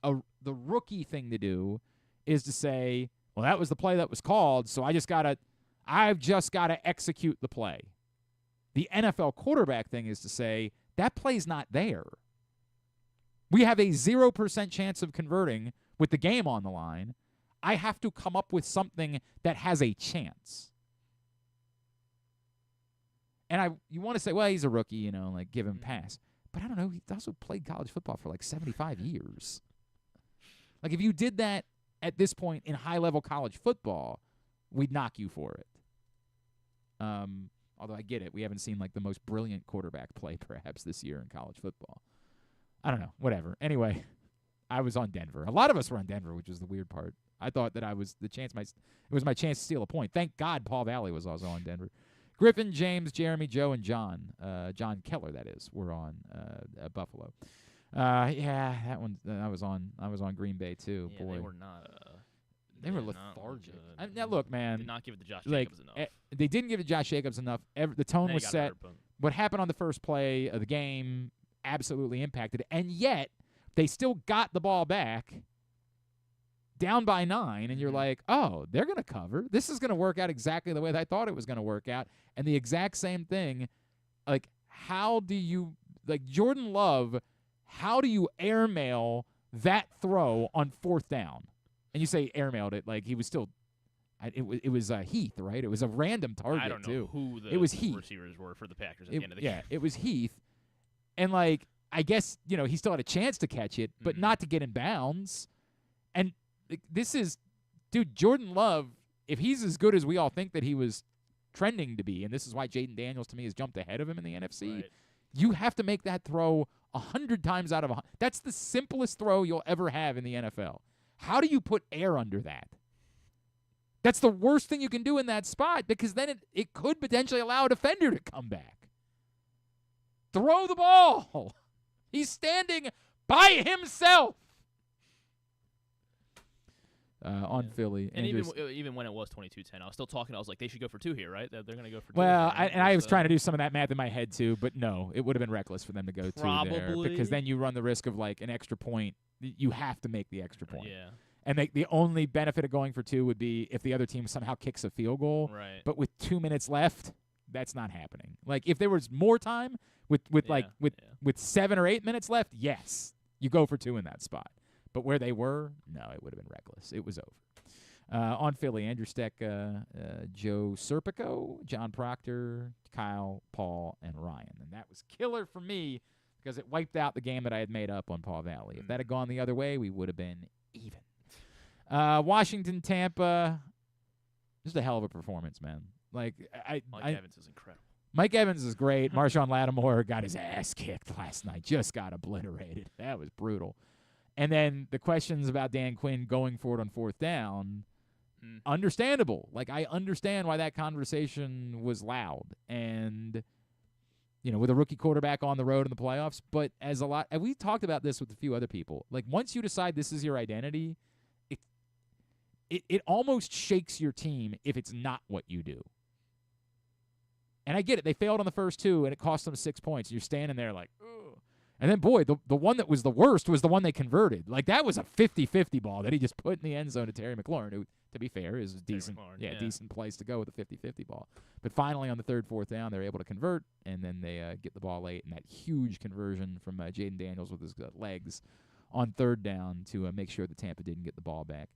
The rookie thing to do is to say, well, that was the play that was called, so I've just got to execute the play. The NFL quarterback thing is to say, that play's not there. We have a 0% chance of converting with the game on the line. I have to come up with something that has a chance. And you want to say, well, he's a rookie, give him a pass. But I don't know, he also played college football for 75 years. If you did that at this point in high-level college football, we'd knock you for it. Although I get it. We haven't seen the most brilliant quarterback play perhaps this year in college football. I don't know. Whatever. Anyway, I was on Denver. A lot of us were on Denver, which is the weird part. I thought that it was my chance to steal a point. Thank God Paul Valley was also on Denver. Griffin, James, Jeremy, Joe, and John Keller, that is, were on Buffalo. That one. I was on Green Bay too. Yeah, boy, they were not. They were lethargic. Now look, man. Did not give it to Josh Jacobs enough. They didn't give it to Josh Jacobs enough. The tone was set. What happened on the first play of the game absolutely impacted it, and yet they still got the ball back, down by 9, and you're like, oh, they're going to cover. This is going to work out exactly the way that I thought it was going to work out, and the exact same thing. How do you Jordan Love? How do you airmail that throw on 4th down? And you say airmailed it he was still. It was Heath, right? It was a random target. I don't know who the receivers were for the Packers at the end of the game. Yeah, it was Heath, and I guess he still had a chance to catch it, but not to get in bounds. And this is, dude, Jordan Love. If he's as good as we all think that he was trending to be, and this is why Jaden Daniels to me has jumped ahead of him in the NFC. Right. You have to make that throw 100 times out of 100. That's the simplest throw you'll ever have in the NFL. How do you put air under that? That's the worst thing you can do in that spot, because then it could potentially allow a defender to come back. Throw the ball. He's standing by himself. on Philly. And even when it was 22-10, I was still talking. I was like, they should go for 2 here, right? They're going to go for 2. Well, I was trying to do some of that math in my head too, but no, it would have been reckless for them to go 2 there because then you run the risk of like an extra point. You have to make the extra point. Yeah. And the only benefit of going for 2 would be if the other team somehow kicks a field goal. Right. But with 2 minutes left, that's not happening. Like if there was more time with 7 or 8 minutes left, yes, you go for 2 in that spot. But where they were, no, it would have been reckless. It was over. On Philly, Andrew Steck, Joe Serpico, John Proctor, Kyle, Paul, and Ryan. And that was killer for me because it wiped out the game that I had made up on Paw Valley. If that had gone the other way, we would have been even. Washington, Tampa, just a hell of a performance, man. Like Mike Evans is incredible. Mike Evans is great. Marshawn Lattimore got his ass kicked last night. Just got obliterated. That was brutal. And then the questions about Dan Quinn going for it on 4th down, understandable. Like, I understand why that conversation was loud. And, with a rookie quarterback on the road in the playoffs. But and we talked about this with a few other people. Like, once you decide this is your identity, it almost shakes your team if it's not what you do. And I get it. They failed on the first 2, and it cost them 6 points. You're standing there like, ugh. And then, boy, the one that was the worst was the one they converted. Like, that was a 50-50 ball that he just put in the end zone to Terry McLaurin, who, to be fair, is a decent place to go with a 50-50 ball. But finally, on the 3rd, 4th down, they're able to convert, and then they get the ball late. And that huge conversion from Jaden Daniels with his legs on 3rd down to make sure that Tampa didn't get the ball back.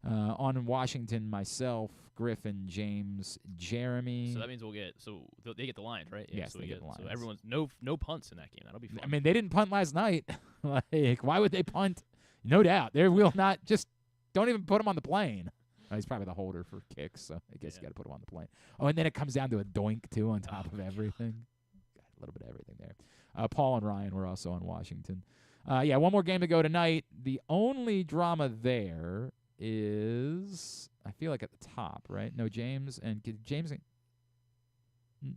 On Washington, myself, Griffin, James, Jeremy. So that means they get the Lions, right? Yeah, yes, they get the Lions. So everyone's no punts in that game. That'll be fun. I mean, they didn't punt last night. Like, why would they punt? No doubt. They will not. Just don't even put him on the plane. Oh, he's probably the holder for kicks, so I guess you got to put him on the plane. Oh, and then it comes down to a doink, too, on top of everything. Got a little bit of everything there. Paul and Ryan were also on Washington. One more game to go tonight. The only drama there is, I feel like at the top, right? No, James.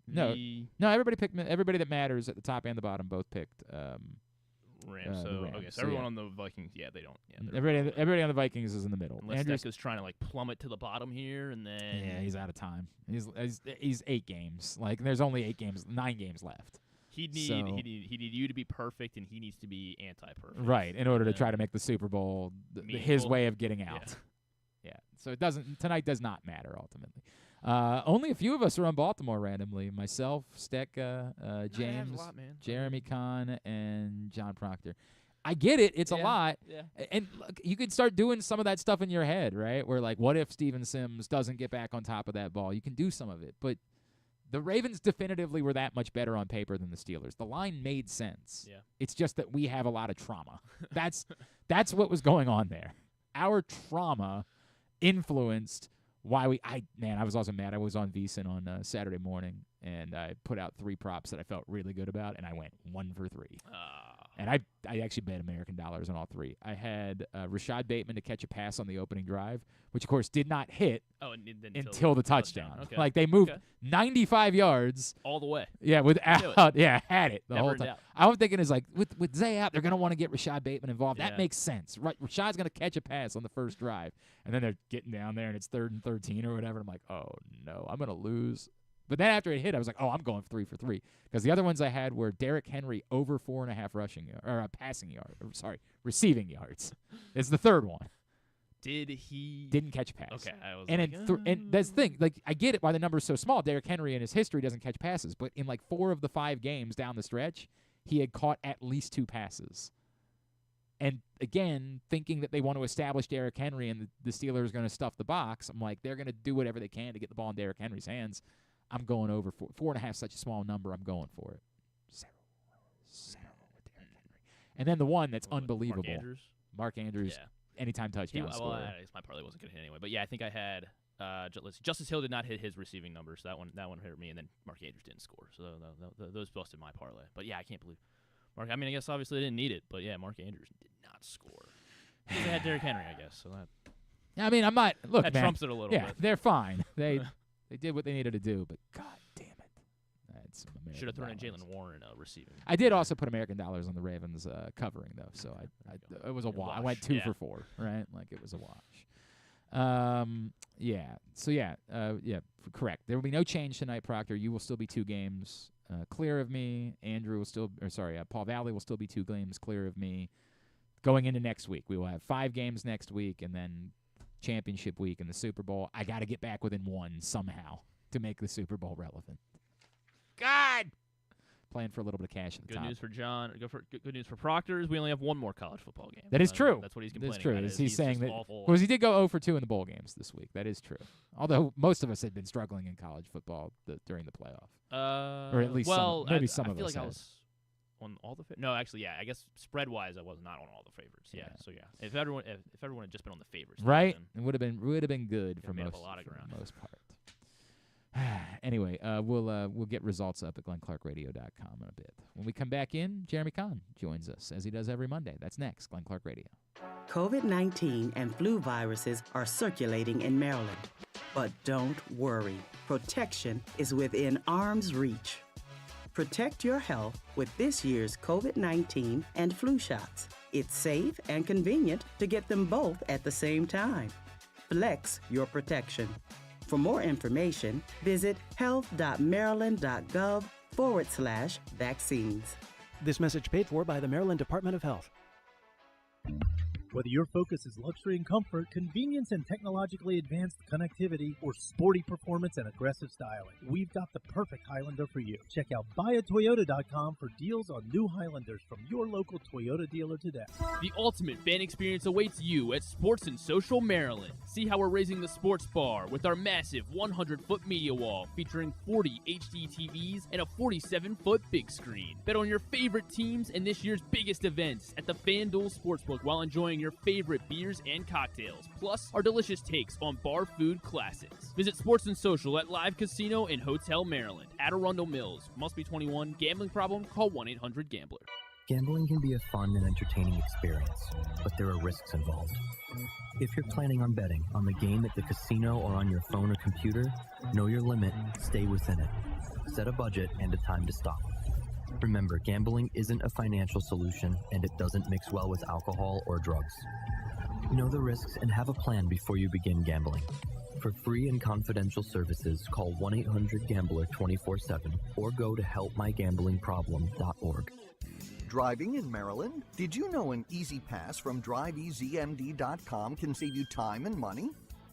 No, everybody picked. Everybody that matters at the top and the bottom both picked Rams. So everyone on the Vikings, they don't. Yeah, everybody on the Vikings is in the middle. Unless Steck is trying to plummet to the bottom here, and then he's out of time. He's 8 games. Like, there's only 9 games left. He need you to be perfect, and he needs to be anti-perfect. Right, in order to try to make the Super Bowl his way of getting out. Yeah. So tonight does not matter ultimately. Only a few of us are on Baltimore randomly. Myself, Steck, James, Jeremy Conn, and John Proctor. I get it. It's a lot. Yeah. And look, you could start doing some of that stuff in your head, right? Where, like, what if Steven Sims doesn't get back on top of that ball? You can do some of it, but the Ravens definitively were that much better on paper than the Steelers. The line made sense. Yeah. It's just that we have a lot of trauma. That's what was going on there. Our trauma influenced why I was also mad. I was on VSiN on Saturday morning, and I put out 3 props that I felt really good about, and I went 1 for 3. And I actually bet American dollars on all 3. I had Rashad Bateman to catch a pass on the opening drive, which, of course, did not hit until the touchdown. Okay. Like, they moved 95 yards. All the way. Yeah, had it the whole time. I'm thinking is, like, with Zay out, they're going to want to get Rashad Bateman involved. Yeah. That makes sense. Right? Rashad's going to catch a pass on the first drive, and then they're getting down there, and it's 3rd and 13 or whatever. I'm like, oh, no, I'm going to lose. But then after it hit, I was like, oh, I'm going 3 for 3. Because the other ones I had were Derrick Henry over 4.5 receiving yards. It's the 3rd one. Didn't catch a pass. Okay, I was and that's the thing. Like, I get it why the number is so small. Derrick Henry in his history doesn't catch passes, but in like 4 of the 5 games down the stretch, he had caught at least 2 passes. And again, thinking that they want to establish Derrick Henry and the Steelers are going to stuff the box, I'm like, they're going to do whatever they can to get the ball in Derrick Henry's hands. I'm going over 4.5, such a small number. I'm going for it. 0 with Derrick Henry. And then the one that's unbelievable. Mark Andrews. Yeah. Anytime touchdown scorer. My parlay wasn't going to hit anyway. But, yeah, I think I had Justice Hill did not hit his receiving number, so that one hurt me. And then Mark Andrews didn't score. So those busted my parlay. But, yeah, I can't believe Mark. I mean, I guess obviously they didn't need it. But, yeah, Mark Andrews did not score. They had Derrick Henry, I guess. So that. I mean, I'm not. Look, that man, trumps it a little bit. Yeah, they're fine. They did what they needed to do, but God damn it. That's should have thrown in Jalen Warren receiving. I did also put American dollars on the Ravens covering, though, so it was a wash. I went 2 for 4, right? Like, it was a wash. Yeah. So, correct. There will be no change tonight, Proctor. You will still be 2 games clear of me. Paul Valley will still be 2 games clear of me. Going into next week, we will have 5 games next week, and then championship week and the Super Bowl. I got to get back within 1 somehow to make the Super Bowl relevant. God! Playing for a little bit of cash at the top. Good news for John. Good news for Proctor. We only have 1 more college football game. That is true. That's what he's complaining That's true. about. He's saying that awful. because he did go 0 for 2 in the bowl games this week. That is true. Although most of us had been struggling in college football during the playoff. Or at least maybe some of us. I feel like I was on all the no, actually, yeah. I guess spread-wise, I was not on all the favorites. Yeah. So yeah, if everyone had just been on the favorites, right, it would have been good for most part. Anyway, we'll get results up at glennclarkradio.com in a bit. When we come back in, Jeremy Conn joins us, as he does every Monday. That's next, Glenn Clark Radio. COVID-19 and flu viruses are circulating in Maryland. But don't worry. Protection is within arm's reach. Protect your health with this year's COVID-19 and flu shots. It's safe and convenient to get them both at the same time. Flex your protection. For more information, visit health.maryland.gov/vaccines. This message paid for by the Maryland Department of Health. Whether your focus is luxury and comfort, convenience and technologically advanced connectivity, or sporty performance and aggressive styling, we've got the perfect Highlander for you. Check out buyatoyota.com for deals on new Highlanders from your local Toyota dealer today. The ultimate fan experience awaits you at Sports and Social Maryland. See how we're raising the sports bar with our massive 100-foot media wall featuring 40 HD TVs and a 47-foot big screen. Bet on your favorite teams and this year's biggest events at the FanDuel Sportsbook while enjoying your favorite beers and cocktails, plus our delicious takes on bar food classics. Visit Sports and Social at Live Casino and Hotel Maryland at Arundel Mills. Must be 21. Gambling problem? Call 1-800-GAMBLER. Gambling can be a fun and entertaining experience, but there are risks involved. If you're planning on betting on the game at the casino or on your phone or computer, know your limit, stay within it. Set a budget and a time to stop. Remember, gambling isn't a financial solution, and it doesn't mix well with alcohol or drugs. Know the risks and have a plan before you begin gambling. For free and confidential services, call 1-800-GAMBLER 24/7 or go to helpmygamblingproblem.org. Driving in Maryland? Did you know an Easy Pass from driveeasymd.com can save you time and money?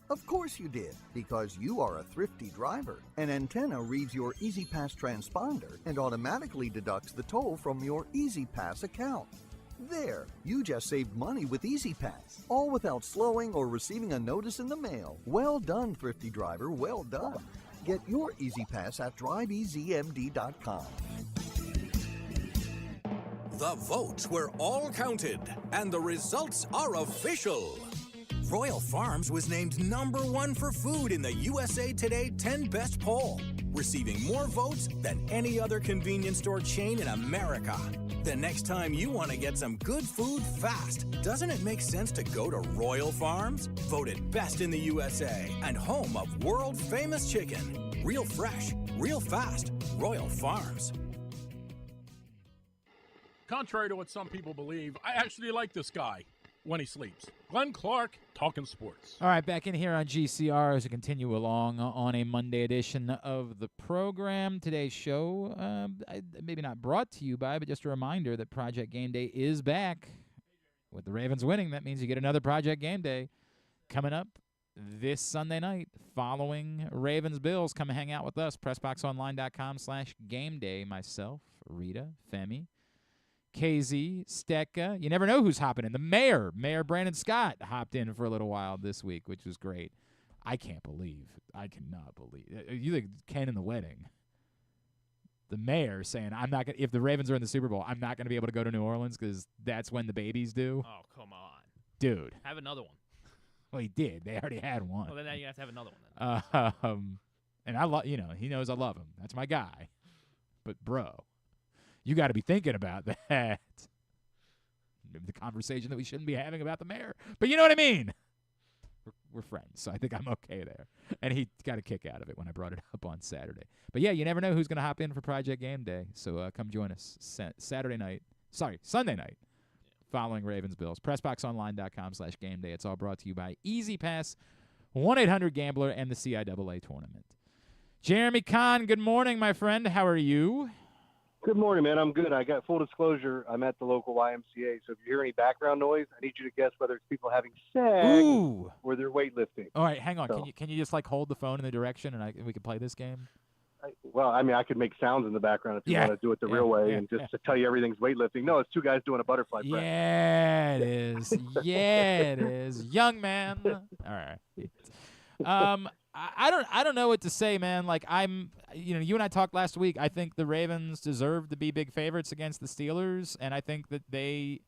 Of course you did, because you are a thrifty driver. An antenna reads your Easy Pass transponder and automatically deducts the toll from your Easy Pass account. There, you just saved money with Easy Pass, all without slowing or receiving a notice in the mail. Well done, thrifty driver, well done. Get your Easy Pass at driveeasymd.com. The votes were all counted, and the results are official. Royal Farms was named #1 for food in the USA Today 10 Best poll, receiving more votes than any other convenience store chain in America. The next time you want to get some good food fast, doesn't it make sense to go to Royal Farms? Voted best in the USA and home of world-famous chicken. Real fresh, real fast, Royal Farms. Contrary to what some people believe, I actually like this guy when he sleeps. Glenn Clark, talking sports. All right, back in here on GCR as we continue along on a Monday edition of the program. Today's show, maybe not brought to you by, but just a reminder that Project Game Day is back. With the Ravens winning, that means you get another Project Game Day coming up this Sunday night following Ravens-Bills. Come hang out with us, pressboxonline.com/gameday. Myself, Rita, Femi, KZ, Stecca. You never know who's hopping in. The mayor Brandon Scott, hopped in for a little while this week, which was great. I cannot believe. You think Ken in the wedding. The mayor saying, I'm not going to, if the Ravens are in the Super Bowl, I'm not going to be able to go to New Orleans because that's when the babies do. Oh, come on. Dude. Have another one. Well, he did. They already had one. Well, then now you have to have another one. Then. And I love, he knows I love him. That's my guy. But, bro. You got to be thinking about that. The conversation that we shouldn't be having about the mayor. But you know what I mean. We're friends, so I think I'm okay there. And he got a kick out of it when I brought it up on Saturday. But, yeah, you never know who's going to hop in for Project Game Day. So come join us Sunday night, following Ravens-Bills. PressBoxOnline.com/gameday. It's all brought to you by Easy Pass. 1-800-GAMBLER, and the CIAA tournament. Jeremy Conn, good morning, my friend. How are you? Good morning, man. I'm good. I got full disclosure. I'm at the local YMCA, so if you hear any background noise, I need you to guess whether it's people having sex or they're weightlifting. All right, hang on. So, Can you just hold the phone in the direction and we can play this game? I could make sounds in the background if you want to do it the real way and just to tell you everything's weightlifting. No, it's two guys doing a butterfly press. Yeah, it is. Yeah, it is. Young man. All right. I don't know what to say, man. Like you and I talked last week. I think the Ravens deserve to be big favorites against the Steelers, and I think that they,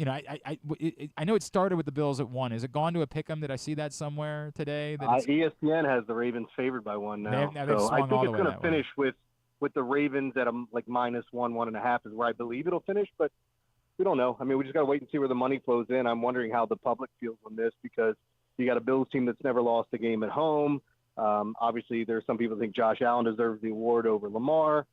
I know it started with the Bills at 1. Is it gone to a pick'em? Did I see that somewhere today? That ESPN has the Ravens favored by 1 now. So I think it's going to finish with the Ravens at a -1, 1.5 is where I believe it'll finish, but we don't know. I mean, we just got to wait and see where the money flows in. I'm wondering how the public feels on this because you got a Bills team that's never lost a game at home. Obviously, there's some people think Josh Allen deserves the award over Lamar.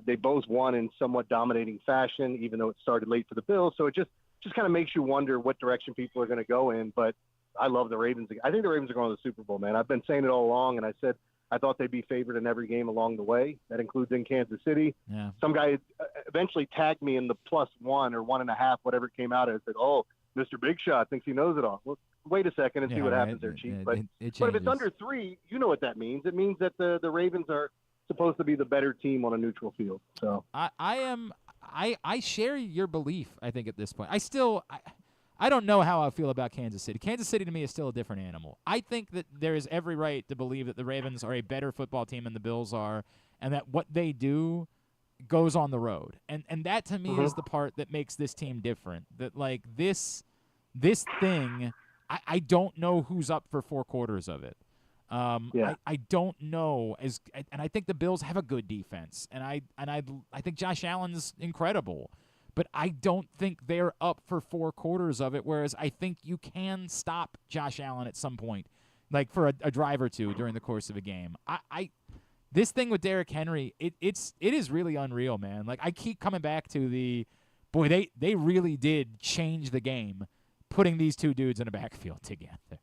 They both won in somewhat dominating fashion, even though it started late for the Bills. So it just kind of makes you wonder what direction people are going to go in. But I love the Ravens. I think the Ravens are going to the Super Bowl, man. I've been saying it all along, and I said I thought they'd be favored in every game along the way. That includes in Kansas City. Yeah. Some guy eventually tagged me in the +1 or 1.5, whatever it came out as. Said, "Oh, Mr. Big Shot thinks he knows it all." Well, wait a second and see what happens there, Chief. But if it's under 3, you know what that means. It means that the Ravens are supposed to be the better team on a neutral field. So I share your belief, I think, at this point. I don't know how I feel about Kansas City. Kansas City to me is still a different animal. I think that there is every right to believe that the Ravens are a better football team than the Bills are, and that what they do goes on the road. And that to me is the part that makes this team different. That like this thing, I don't know who's up for 4 quarters of it. I don't know and I think the Bills have a good defense, and I think Josh Allen's incredible, but I don't think they're up for 4 quarters of it. Whereas I think you can stop Josh Allen at some point, like for a drive or two during the course of a game. This thing with Derrick Henry, it is really unreal, man. Like I keep coming back to they really did change the game, putting these two dudes in a backfield together.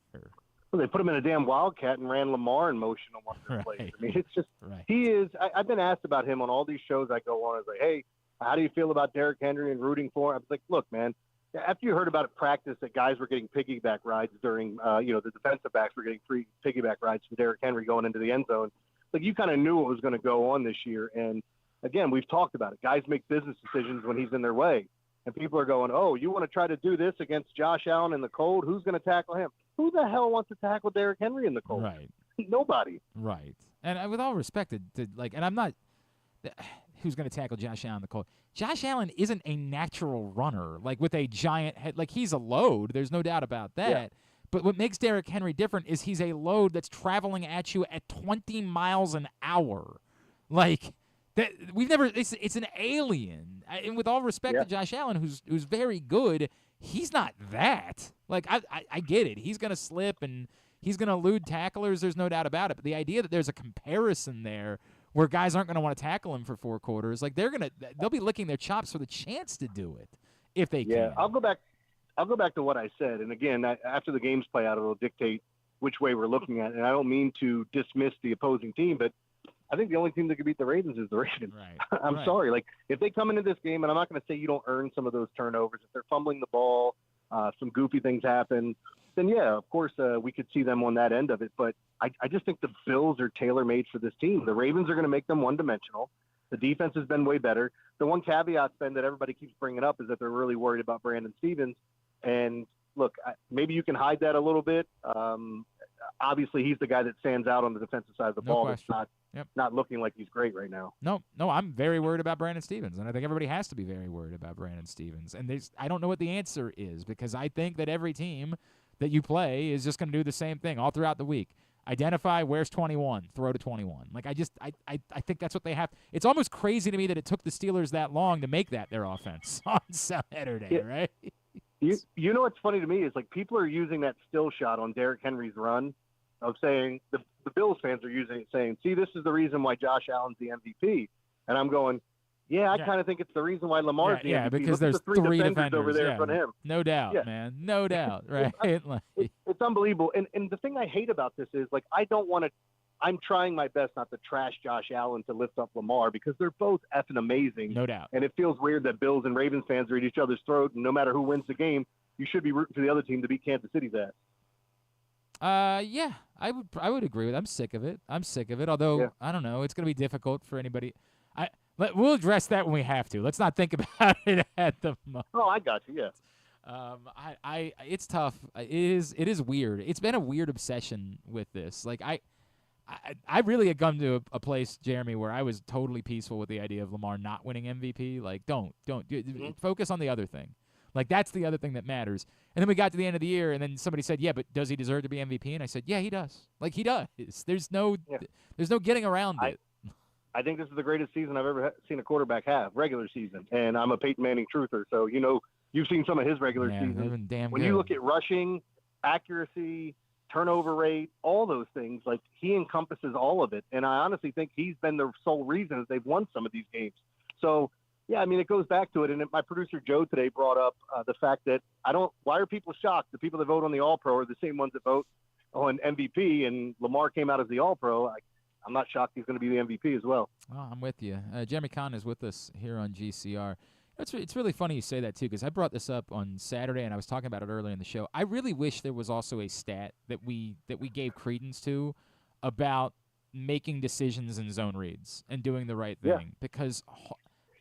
Well, they put him in a damn wildcat and ran Lamar in motion on one of their plays. I mean, it's just he is. I've been asked about him on all these shows I go on. I was like, hey, how do you feel about Derrick Henry and rooting for him? I was like, look, man, after you heard about at practice that guys were getting piggyback rides during, the defensive backs were getting free piggyback rides from Derrick Henry going into the end zone, like you kind of knew what was going to go on this year. And again, we've talked about it. Guys make business decisions when he's in their way. And people are going, oh, you want to try to do this against Josh Allen in the cold? Who's going to tackle him? Who the hell wants to tackle Derrick Henry in the cold? Right. Nobody. Right. And with all respect and I'm not who's going to tackle Josh Allen in the cold. Josh Allen isn't a natural runner, like with a giant head. Like he's a load. There's no doubt about that. Yeah. But what makes Derrick Henry different is he's a load that's traveling at you at 20 miles an hour. Like that, it's an alien. And with all respect to Josh Allen, who's very good, he's not that. Like I get it. He's going to slip and he's going to elude tacklers. There's no doubt about it. But the idea that there's a comparison there where guys aren't going to want to tackle him for 4 quarters, like they'll be licking their chops for the chance to do it if they can. Yeah, I'll go back to what I said. And again, after the games play out, it'll dictate which way we're looking at it. And I don't mean to dismiss the opposing team, but I think the only team that could beat the Ravens is the Ravens. Right. I'm sorry. Like, if they come into this game, and I'm not going to say you don't earn some of those turnovers, if they're fumbling the ball, some goofy things happen, then, yeah, of course, we could see them on that end of it. But I just think the Bills are tailor-made for this team. The Ravens are going to make them one-dimensional. The defense has been way better. The one caveat, Ben, that everybody keeps bringing up is that they're really worried about Brandon Stevens. And, look, maybe you can hide that a little bit. Obviously, he's the guy that stands out on the defensive side of the ball. It's not looking like he's great right now. No, I'm very worried about Brandon Stevens, and I think everybody has to be very worried about Brandon Stevens. And I don't know what the answer is, because I think that every team that you play is just going to do the same thing all throughout the week. Identify where's 21, throw to 21. Like I think that's what they have. It's almost crazy to me that it took the Steelers that long to make that their offense on Saturday, right? You know what's funny to me is, like, people are using that still shot on Derrick Henry's run of saying the Bills fans are using it, saying, see, this is the reason why Josh Allen's the MVP. And I'm going, I kind of think it's the reason why Lamar's the MVP. Yeah, because there's three defenders over there in front of him. No doubt, man. No doubt, right? It's it's unbelievable. And the thing I hate about this is, like, I'm trying my best not to trash Josh Allen to lift up Lamar because they're both effing amazing. No doubt. And it feels weird that Bills and Ravens fans are at each other's throat, and no matter who wins the game, you should be rooting for the other team to beat Kansas City's ass. Yeah, I would agree with. I'm sick of it. Although I don't know, it's going to be difficult for anybody. We'll address that when we have to. Let's not think about it at the moment. Oh, I got you. Yeah. It's tough. It is weird. It's been a weird obsession with this. Like I really had come to a place, Jeremy, where I was totally peaceful with the idea of Lamar not winning MVP. Like, don't focus on the other thing. Like, that's the other thing that matters. And then we got to the end of the year, and then somebody said, "Yeah, but does he deserve to be MVP?" And I said, "Yeah, he does. Like, he does. There's no getting around it." I think this is the greatest season I've ever seen a quarterback have, regular season. And I'm a Peyton Manning truther, so you've seen some of his regular seasons. When you look at rushing, accuracy, turnover rate, all those things, like, he encompasses all of it. And I honestly think he's been the sole reason they've won some of these games. So, yeah, I mean, it goes back to it. And my producer Joe today brought up the fact that why are people shocked? The people that vote on the All-Pro are the same ones that vote on MVP, and Lamar came out as the All-Pro. I'm not shocked he's going to be the MVP as well. Oh, I'm with you. Jeremy Conn is with us here on GCR. It's really funny you say that, too, because I brought this up on Saturday, and I was talking about it earlier in the show. I really wish there was also a stat that we gave credence to about making decisions in zone reads and doing the right thing, because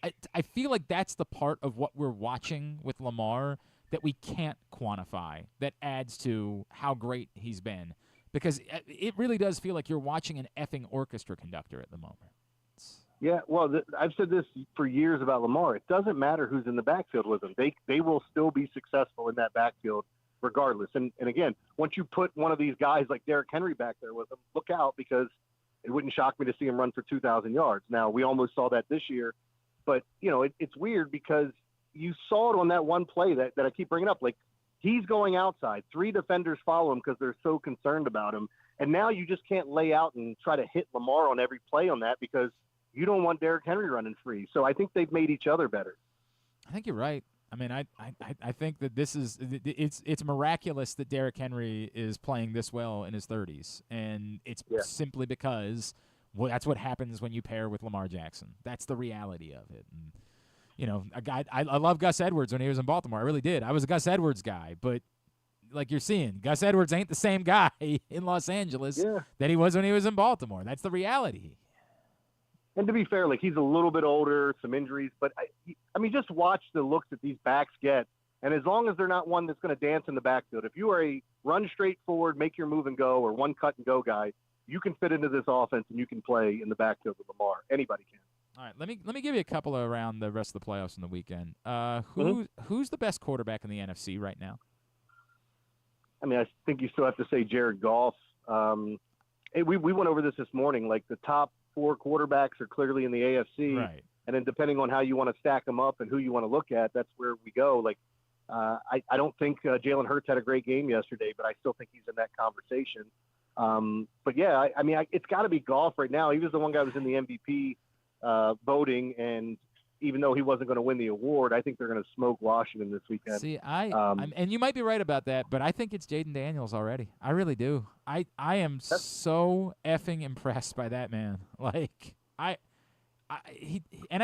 I feel like that's the part of what we're watching with Lamar that we can't quantify that adds to how great he's been, because it really does feel like you're watching an effing orchestra conductor at the moment. Yeah, well, I've said this for years about Lamar. It doesn't matter who's in the backfield with him. They will still be successful in that backfield regardless. And again, once you put one of these guys like Derrick Henry back there with him, look out, because it wouldn't shock me to see him run for 2,000 yards. Now, we almost saw that this year. But, it's weird because you saw it on that one play that I keep bringing up. Like, he's going outside. 3 defenders follow him because they're so concerned about him. And now you just can't lay out and try to hit Lamar on every play on that because you don't want Derrick Henry running free. So I think they've made each other better. I think you're right. I mean, I think that it's miraculous that Derrick Henry is playing this well in his 30s. And it's simply because – well, that's what happens when you pair with Lamar Jackson. That's the reality of it. And, a guy I love Gus Edwards when he was in Baltimore. I really did. I was a Gus Edwards guy, but like you're seeing, Gus Edwards ain't the same guy in Los Angeles that he was when he was in Baltimore. That's the reality. And to be fair, like, he's a little bit older, some injuries, but I mean, just watch the looks that these backs get. And as long as they're not one that's going to dance in the backfield, if you are a run straight forward, make your move and go, or one cut and go guy, you can fit into this offense and you can play in the backfield with Lamar. Anybody can. All right, let me give you a couple around the rest of the playoffs in the weekend. Who's the best quarterback in the NFC right now? I mean, I think you still have to say Jared Goff. We went over this morning. Like, the top 4 quarterbacks are clearly in the AFC, right? And then depending on how you want to stack them up and who you want to look at, that's where we go. Like, I don't think Jalen Hurts had a great game yesterday, but I still think he's in that conversation. But yeah, I mean, it's got to be Goff right now. He was the one guy who was in the MVP voting, and even though he wasn't going to win the award, I think they're going to smoke Washington this weekend. See, and you might be right about that, but I think it's Jaden Daniels already. I really do. I am so effing impressed by that man. Like, I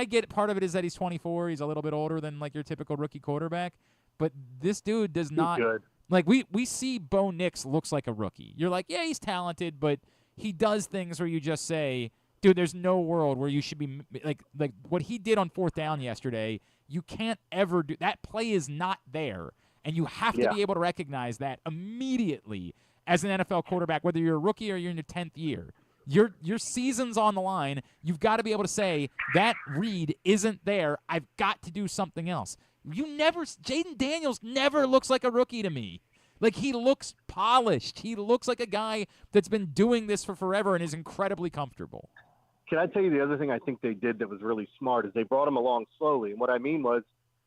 get part of it is that he's 24. He's a little bit older than like your typical rookie quarterback, but this dude does not. He's good. Like, we see Bo Nix looks like a rookie. You're like, yeah, he's talented, but he does things where you just say, dude, there's no world where you should be like what he did on 4th down yesterday. You can't ever do that. Play is not there, and you have to be able to recognize that immediately as an NFL quarterback, whether you're a rookie or you're in your 10th year. Your season's on the line. You've got to be able to say that read isn't there. I've got to do something else. Jaden Daniels never looks like a rookie to me. Like, he looks polished. He looks like a guy that's been doing this for forever and is incredibly comfortable. Can I tell you the other thing I think they did that was really smart is they brought him along slowly. And what I mean was,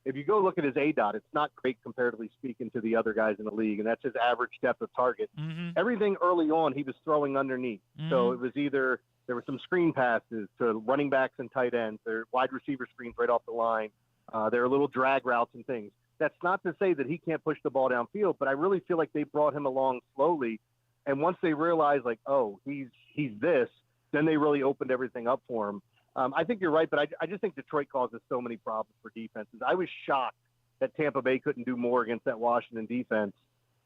if you go look at his ADOT, it's not great comparatively speaking to the other guys in the league, and that's his average depth of target. Mm-hmm. Everything early on, he was throwing underneath. Mm-hmm. So it was either there were some screen passes to running backs and tight ends. There were wide receiver screens right off the line. There are little drag routes and things. That's not to say that he can't push the ball downfield, but I really feel like they brought him along slowly. And once they realized, like, oh, he's this, then they really opened everything up for him. I think you're right, but I just think Detroit causes so many problems for defenses. I was shocked that Tampa Bay couldn't do more against that Washington defense.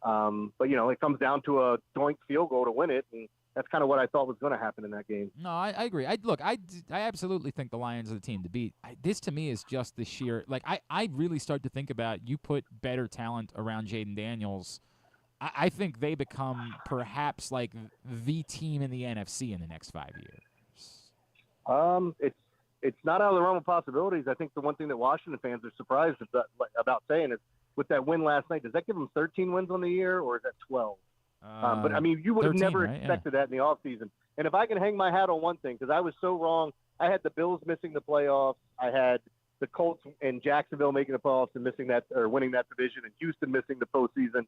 But, it comes down to a doink field goal to win it, and that's kind of what I thought was going to happen in that game. No, I agree. I absolutely think the Lions are the team to beat. This, to me, is just the sheer – like, I really start to think about you put better talent around Jaden Daniels. I think they become perhaps, like, the team in the NFC in the next 5 years. It's not out of the realm of possibilities. I think the one thing that Washington fans are surprised about saying is with that win last night, does that give them 13 wins on the year, or is that 12? But, I mean, you would have never expected that in the offseason. And if I can hang my hat on one thing, because I was so wrong, I had the Bills missing the playoffs. I had the Colts and Jacksonville making the playoffs and missing that or winning that division, and Houston missing the postseason.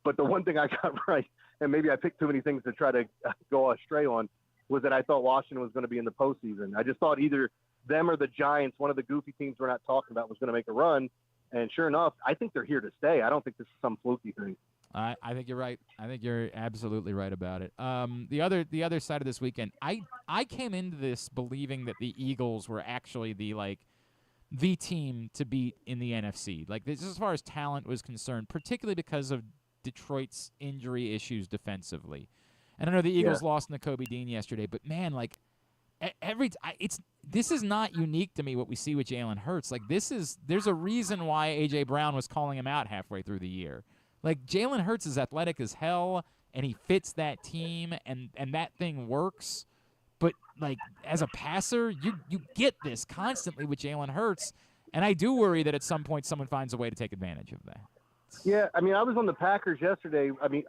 But the one thing I got right, and maybe I picked too many things to try to go astray on, was that I thought Washington was going to be in the postseason. I just thought either them or the Giants, one of the goofy teams we're not talking about, was going to make a run. And sure enough, I think they're here to stay. I don't think this is some fluky thing. I think you're right. I think you're absolutely right about it. The other side of this weekend, I came into this believing that the Eagles were actually the team to beat in the NFC. Like, this, as far as talent was concerned, particularly because of Detroit's injury issues defensively. And I know the Eagles lost in Kobe Dean yesterday, but man, like this is not unique to me what we see with Jalen Hurts. Like, there's a reason why A.J. Brown was calling him out halfway through the year. Like, Jalen Hurts is athletic as hell, and he fits that team, and that thing works. But, like, as a passer, you get this constantly with Jalen Hurts, and I do worry that at some point someone finds a way to take advantage of that. Yeah, I mean, I was on the Packers yesterday. I mean,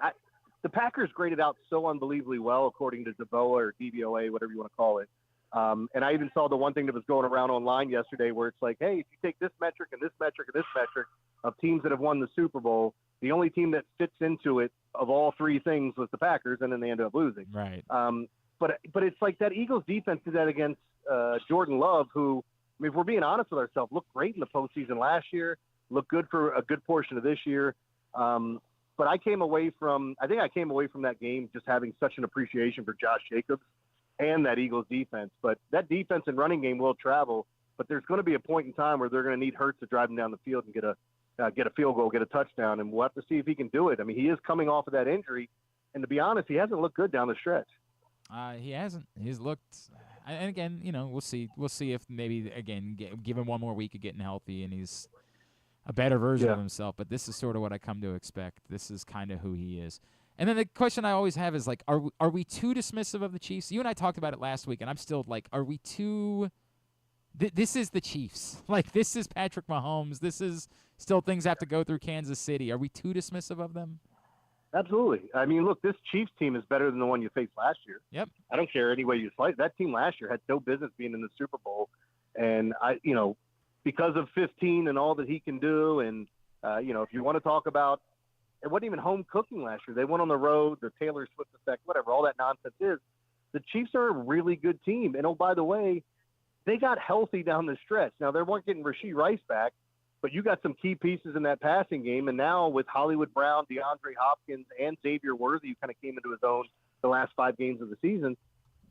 the Packers graded out so unbelievably well, according to DVOA or DVOA, whatever you want to call it. And I even saw the one thing that was going around online yesterday where it's like, hey, if you take this metric and this metric and this metric of teams that have won the Super Bowl, the only team that fits into it of all three things was the Packers, and then they ended up losing. Right. But it's like that Eagles defense did that against Jordan Love, who, I mean, if we're being honest with ourselves, looked great in the postseason last year, looked good for a good portion of this year. But I think I came away from that game just having such an appreciation for Josh Jacobs and that Eagles defense. But that defense and running game will travel, but there's going to be a point in time where they're going to need Hurts to drive them down the field and get a field goal, get a touchdown, and we'll have to see if he can do it. I mean, he is coming off of that injury, and to be honest, he hasn't looked good down the stretch. He hasn't. He's looked, and again, we'll see. We'll see if maybe again give him one more week of getting healthy, and he's a better version of himself. But this is sort of what I come to expect. This is kind of who he is. And then the question I always have is, like, are we too dismissive of the Chiefs? You and I talked about it last week, and I'm still like, are we too this is the Chiefs. Like, this is Patrick Mahomes. This is still things have to go through Kansas City. Are we too dismissive of them? Absolutely. I mean, look, this Chiefs team is better than the one you faced last year. Yep. I don't care any way you slice. That team last year had no business being in the Super Bowl. And, because of 15 and all that he can do, and, if you want to talk about, it wasn't even home cooking last year. They went on the road, the Taylor Swift effect, whatever, all that nonsense is. The Chiefs are a really good team. And, oh, by the way, they got healthy down the stretch. Now, they weren't getting Rashee Rice back, but you got some key pieces in that passing game. And now with Hollywood Brown, DeAndre Hopkins, and Xavier Worthy, who kind of came into his own the last 5 games of the season,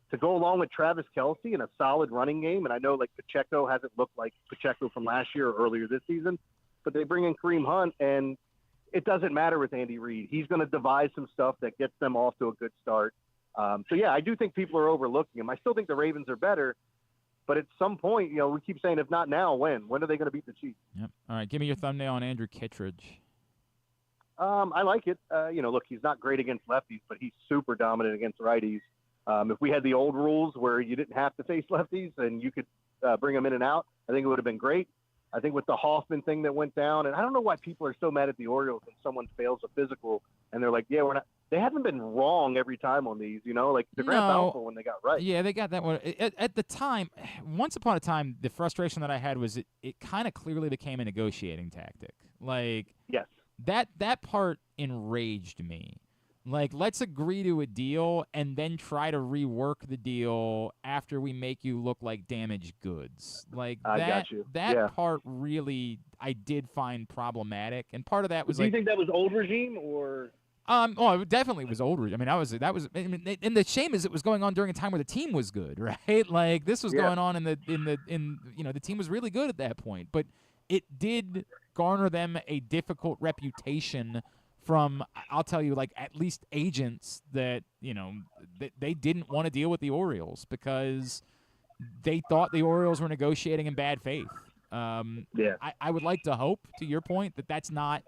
to go along with Travis Kelce and a solid running game. And I know, like, Pacheco hasn't looked like Pacheco from last year or earlier this season, but they bring in Kareem Hunt, and it doesn't matter with Andy Reid. He's going to devise some stuff that gets them off to a good start. I do think people are overlooking him. I still think the Ravens are better, but at some point, we keep saying, if not now, when? When are they going to beat the Chiefs? Yep. All right, give me your thumbnail on Andrew Kittredge. I like it. Look, he's not great against lefties, but he's super dominant against righties. If we had the old rules where you didn't have to face lefties and you could bring them in and out, I think it would have been great. I think with the Hoffman thing that went down, and I don't know why people are so mad at the Orioles when someone fails a physical and they're like, yeah, we're not. They haven't been wrong every time on these, like the Grand Alpha when they got right. Yeah, they got that one. At the time, once upon a time, the frustration that I had was it kind of clearly became a negotiating tactic. Like, yes, that part enraged me. Like, let's agree to a deal and then try to rework the deal after we make you look like damaged goods. Like, that part really I did find problematic. And part of that was Do you think that was old regime or? It definitely was old regime. I mean, and the shame is it was going on during a time where the team was good, right? Like, this was going on in the team was really good at that point. But it did garner them a difficult reputation from, I'll tell you, like, at least agents that, they didn't want to deal with the Orioles because they thought the Orioles were negotiating in bad faith. I would like to hope, to your point, that's not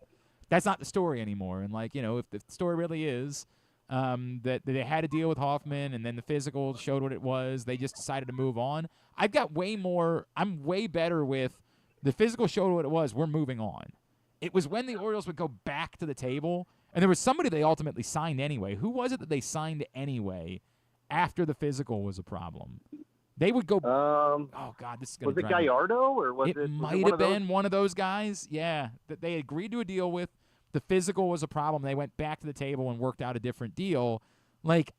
the story anymore. And, like, if the story really is that they had to deal with Hoffman and then the physical showed what it was, they just decided to move on. I'm way better with the physical showed what it was, we're moving on. It was when the Orioles would go back to the table, and there was somebody they ultimately signed anyway. Who was it that they signed anyway after the physical was a problem? They would go. Oh God, this is going to. Was it Gallardo or was it? It might have been one of those guys. Yeah, that they agreed to a deal with. The physical was a problem. They went back to the table and worked out a different deal. Like,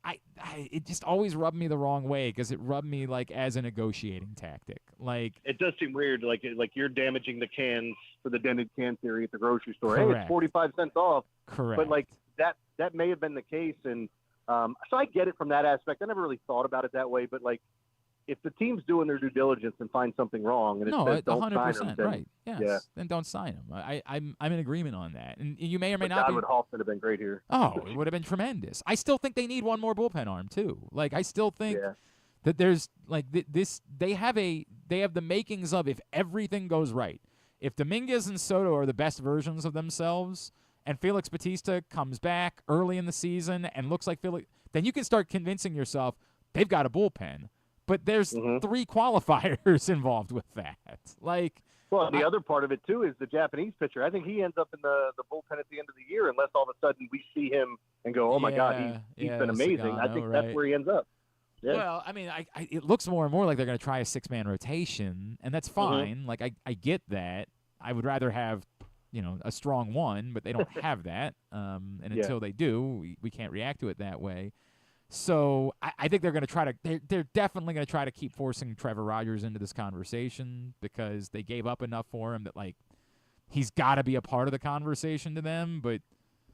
it just always rubbed me the wrong way because it rubbed me like as a negotiating tactic. Like, it does seem weird. Like you're damaging the cans for the dented can theory at the grocery store. Correct. Hey, it's 45 cents off. Correct. But like that may have been the case, and so I get it from that aspect. I never really thought about it that way, but like, if the team's doing their due diligence and find something wrong, and it says don't 100%, sign them, then, right? Yes, then don't sign them. I'm in agreement on that, and you may or may but not. God, would Hoffman have been great here? Oh, it would have been tremendous. I still think they need one more bullpen arm too. Like, I still think that there's like this. They have the makings of, if everything goes right, if Dominguez and Soto are the best versions of themselves, and Felix Bautista comes back early in the season and looks like Felix, then you can start convincing yourself they've got a bullpen. But there's 3 qualifiers involved with that. Like, well, the other part of it too is the Japanese pitcher. I think he ends up in the bullpen at the end of the year, unless all of a sudden we see him and go, "Oh my God, he's been amazing." Sagano, I think that's where he ends up. Yeah. Well, I mean, it looks more and more like they're going to try a 6-man rotation, and that's fine. Like, I get that. I would rather have, a strong one, but they don't have that. And until they do, we can't react to it that way. So I think they're going to try to. They're definitely going to try to keep forcing Trevor Rogers into this conversation because they gave up enough for him that, like, he's got to be a part of the conversation to them. But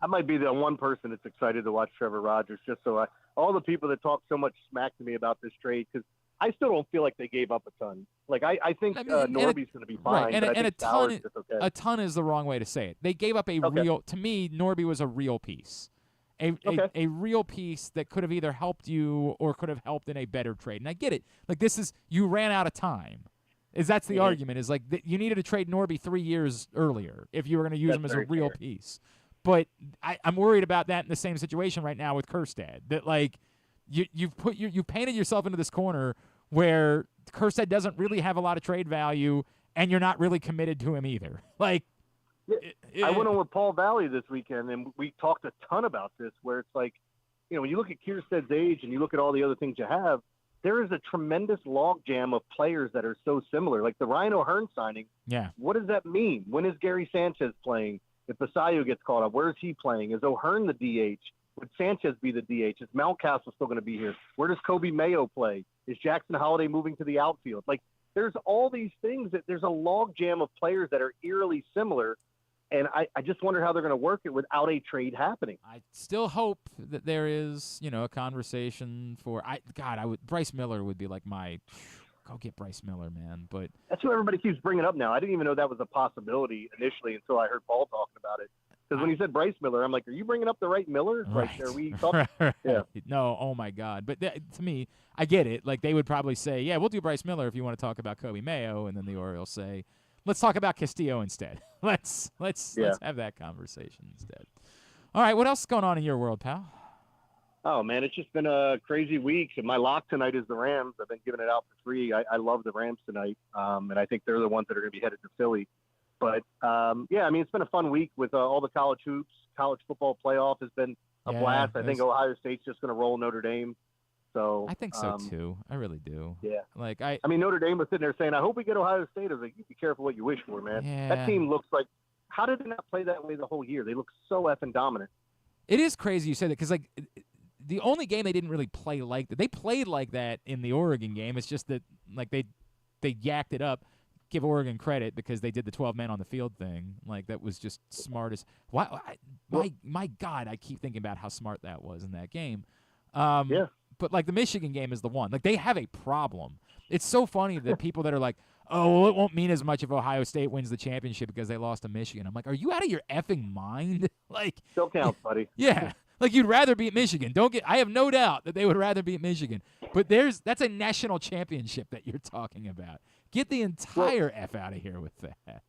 I might be the one person that's excited to watch Trevor Rogers, just so all the people that talk so much smack to me about this trade, because I still don't feel like they gave up a ton. Like, I think Norby's going to be fine, right, and a ton is the wrong way to say it. They gave up a real. To me, Norby was a real piece. A real piece that could have either helped you or could have helped in a better trade. And I get it. Like, you ran out of time. That's the argument, is like you needed to trade Norby 3 years earlier if you were going to use him as a real piece. But I'm worried about that in the same situation right now with Kjerstad. That, like, you painted yourself into this corner where Kjerstad doesn't really have a lot of trade value, and you're not really committed to him either. Like, I went on with Paul Valley this weekend, and we talked a ton about this, where it's like, when you look at Kjerstad's age and you look at all the other things you have, there is a tremendous logjam of players that are so similar. Like the Ryan O'Hearn signing. Yeah. What does that mean? When is Gary Sanchez playing? If Basayo gets called up, where is he playing? Is O'Hearn the DH? Would Sanchez be the DH? Is Mountcastle still going to be here? Where does Kobe Mayo play? Is Jackson Holiday moving to the outfield? Like, there's all these things that there's a logjam of players that are eerily similar. And I just wonder how they're going to work it without a trade happening. I still hope that there is, a conversation for Bryce Miller would be like go get Bryce Miller, man. But that's who everybody keeps bringing up now. I didn't even know that was a possibility initially until I heard Paul talking about it. Because when he said Bryce Miller, I'm like, are you bringing up the right Miller? Right. Like, are we talking? Right. Yeah. No, oh my God. But to me, I get it. Like, they would probably say, yeah, we'll do Bryce Miller if you want to talk about Kobe Mayo, and then the Orioles say, let's talk about Castillo instead. Let's have that conversation instead. All right, what else is going on in your world, pal? Oh, man, it's just been a crazy week. And my lock tonight is the Rams. I've been giving it out for free. I love the Rams tonight, and I think they're the ones that are going to be headed to Philly. But, it's been a fun week with all the college hoops. College football playoff has been a blast. I think Ohio State's just going to roll Notre Dame. So I think so, too. I really do. Yeah. Like, I mean, Notre Dame was sitting there saying, I hope we get Ohio State. I was like, you be careful what you wish for, man. Yeah. That team looks like – how did they not play that way the whole year? They look so effing dominant. It is crazy you say that because, like, the only game they didn't really play like that. They played like that in the Oregon game. It's just that, like, they yacked it up. Give Oregon credit because they did the 12 men on the field thing. Like, that was just smart as my God, I keep thinking about how smart that was in that game. Yeah. But, like, the Michigan game is the one. Like, they have a problem. It's so funny that people that are like, oh, well, it won't mean as much if Ohio State wins the championship because they lost to Michigan. I'm like, are you out of your effing mind? Like, still counts, buddy. Yeah. Like, you'd rather beat Michigan. I have no doubt that they would rather beat Michigan. But that's a national championship that you're talking about. Get the entire F out of here with that.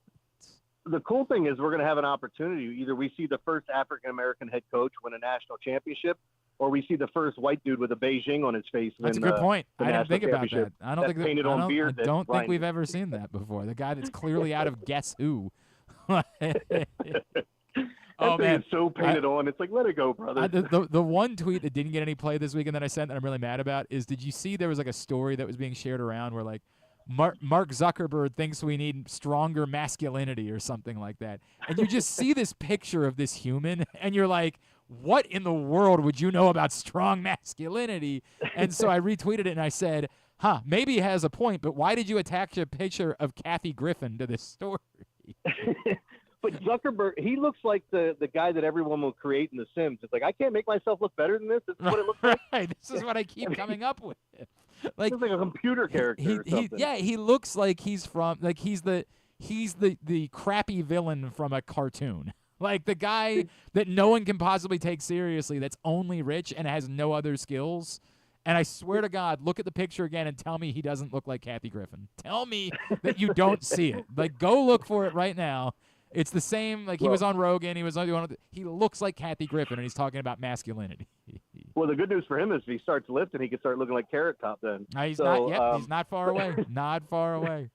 The cool thing is we're going to have an opportunity. Either we see the first African-American head coach win a national championship, or we see the first white dude with a Beijing on his face. That's a good point. I didn't think about that. I don't think we've ever seen that before. The guy that's clearly out of Guess Who. Oh, man, it's so painted on. It's like, let it go, brother. The one tweet that didn't get any play this weekend that I sent that I'm really mad about is, did you see there was like a story that was being shared around where like Mark Zuckerberg thinks we need stronger masculinity or something like that. And you just see this picture of this human and you're like, what in the world would you know about strong masculinity? And so I retweeted it and I said, maybe he has a point, but why did you attach a picture of Kathy Griffin to this story? But Zuckerberg, he looks like the guy that everyone will create in The Sims. It's like, I can't make myself look better than this. This is what it looks like. Right. This is what I keep coming up with. Like, it's like a computer character or something. He looks like he's from, like, he's the crappy villain from a cartoon. Like the guy that no one can possibly take seriously, that's only rich and has no other skills. And I swear to God, look at the picture again and tell me he doesn't look like Kathy Griffin. Tell me that you don't see it. Like, go look for it right now. It's the same, like, he was on Rogan, he looks like Kathy Griffin, and he's talking about masculinity. Well, the good news for him is if he starts lifting, he can start looking like Carrot Top then. He's not far away. Not far away.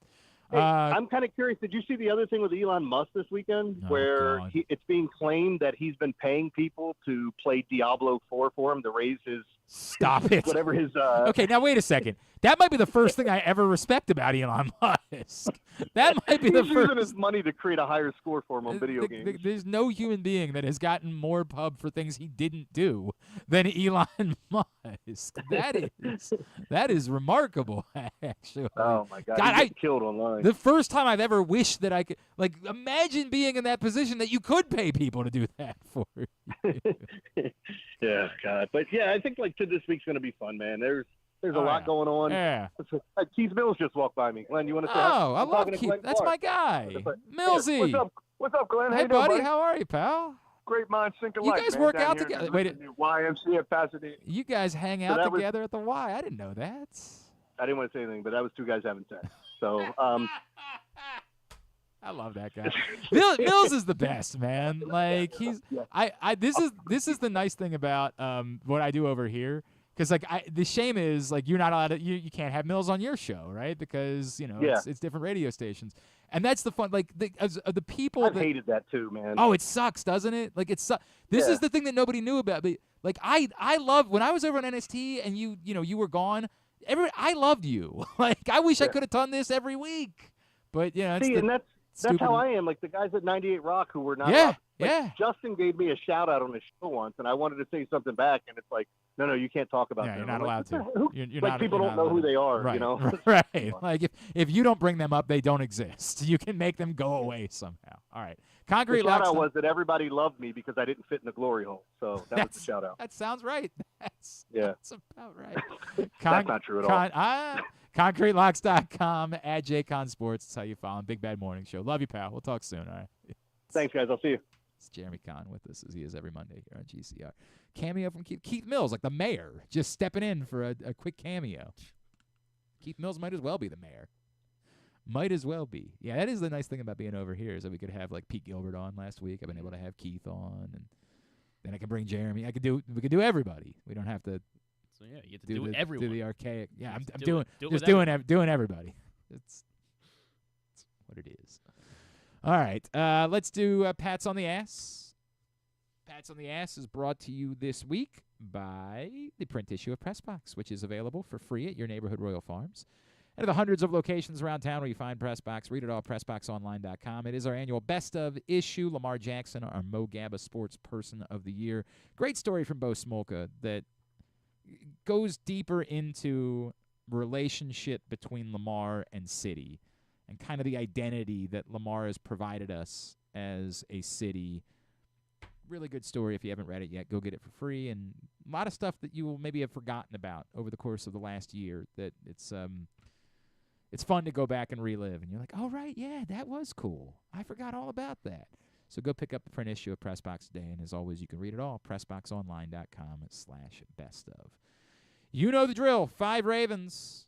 Hey, I'm kind of curious. Did you see the other thing with Elon Musk this weekend, where it's being claimed that he's been paying people to play Diablo 4 for him to raise his Stop it. Whatever his. Okay, now wait a second. That might be the first thing I ever respect about Elon Musk. That might be the first. He's using his money to create a higher score for him on video games. There's no human being that has gotten more pub for things he didn't do than Elon Musk. That is remarkable, actually. Oh my God! I killed online. The first time I've ever wished that I could, like, imagine being in that position that you could pay people to do that for you. Yeah, God. But yeah, I think like this week's gonna be fun, man. There's a lot going on. Yeah. Keith Mills just walked by me. Glenn, you want to say? I love Keith. That's my guy, Millsy. Yeah. What's up, Glenn? Hey, how you doing, buddy. How are you, pal? Great minds think alike. You guys man, work down out here together. in Wait, YMCA at Pasadena. You guys hang out together at the Y. I didn't know that. I didn't want to say anything, but that was two guys having sex. So, I love that guy. Mills is the best, man. Like this is the nice thing about what I do over here. Because the shame is like you're not allowed to, you can't have Mills on your show, right? Because it's different radio stations, and that's the fun. Like the people. I've hated that too, man. Oh, it sucks, doesn't it? Like it sucks. This is the thing that nobody knew about. But like I love when I was over on NST and you were gone. I loved you. Like I wish I could have done this every week, but that's how I am. Like the guys at 98 Rock who were not. Justin gave me a shout out on his show once, and I wanted to say something back, and it's like, no, you can't talk about them. You're not allowed to. You're like not, people don't know who they are, right, you know? Right. Like if you don't bring them up, they don't exist. You can make them go away somehow. All right. Concrete the shout out was that everybody loved me because I didn't fit in the glory hole. So that was the shout out. That sounds right. That's about right. That's not true at all. ConcreteLocks.com, @JConSports. That's how you follow him. Big Bad Morning Show. Love you, pal. We'll talk soon. All right. Thanks, guys. I'll see you. It's Jeremy Conn with us as he is every Monday here on GCR. Cameo from Keith Mills, like the mayor, just stepping in for a quick cameo. Keith Mills might as well be the mayor. Might as well be. Yeah, that is the nice thing about being over here is that we could have like Pete Gilbert on last week. I've been able to have Keith on, and then I can bring Jeremy. We could do everybody. We don't have to. So yeah, you get to do everyone. Do the archaic. Yeah, I'm doing everybody. It's what it is. All right, let's do Pats on the Ass. Pats on the Ass is brought to you this week by the print issue of Pressbox, which is available for free at your neighborhood Royal Farms. and to the hundreds of locations around town where you find PressBox. Read it all, PressBoxOnline.com. It is our annual Best of issue. Lamar Jackson, our Mo Gabba Sports Person of the Year. Great story from Bo Smolka that goes deeper into relationship between Lamar and City and kind of the identity that Lamar has provided us as a city. Really good story. If you haven't read it yet, go get it for free. And a lot of stuff that you will maybe have forgotten about over the course of the last year that it's fun to go back and relive. And you're like, oh, right, yeah, that was cool. I forgot all about that. So go pick up the print issue of PressBox today. And as always, you can read it all, PressBoxOnline.com/bestof. You know the drill. 5 Ravens.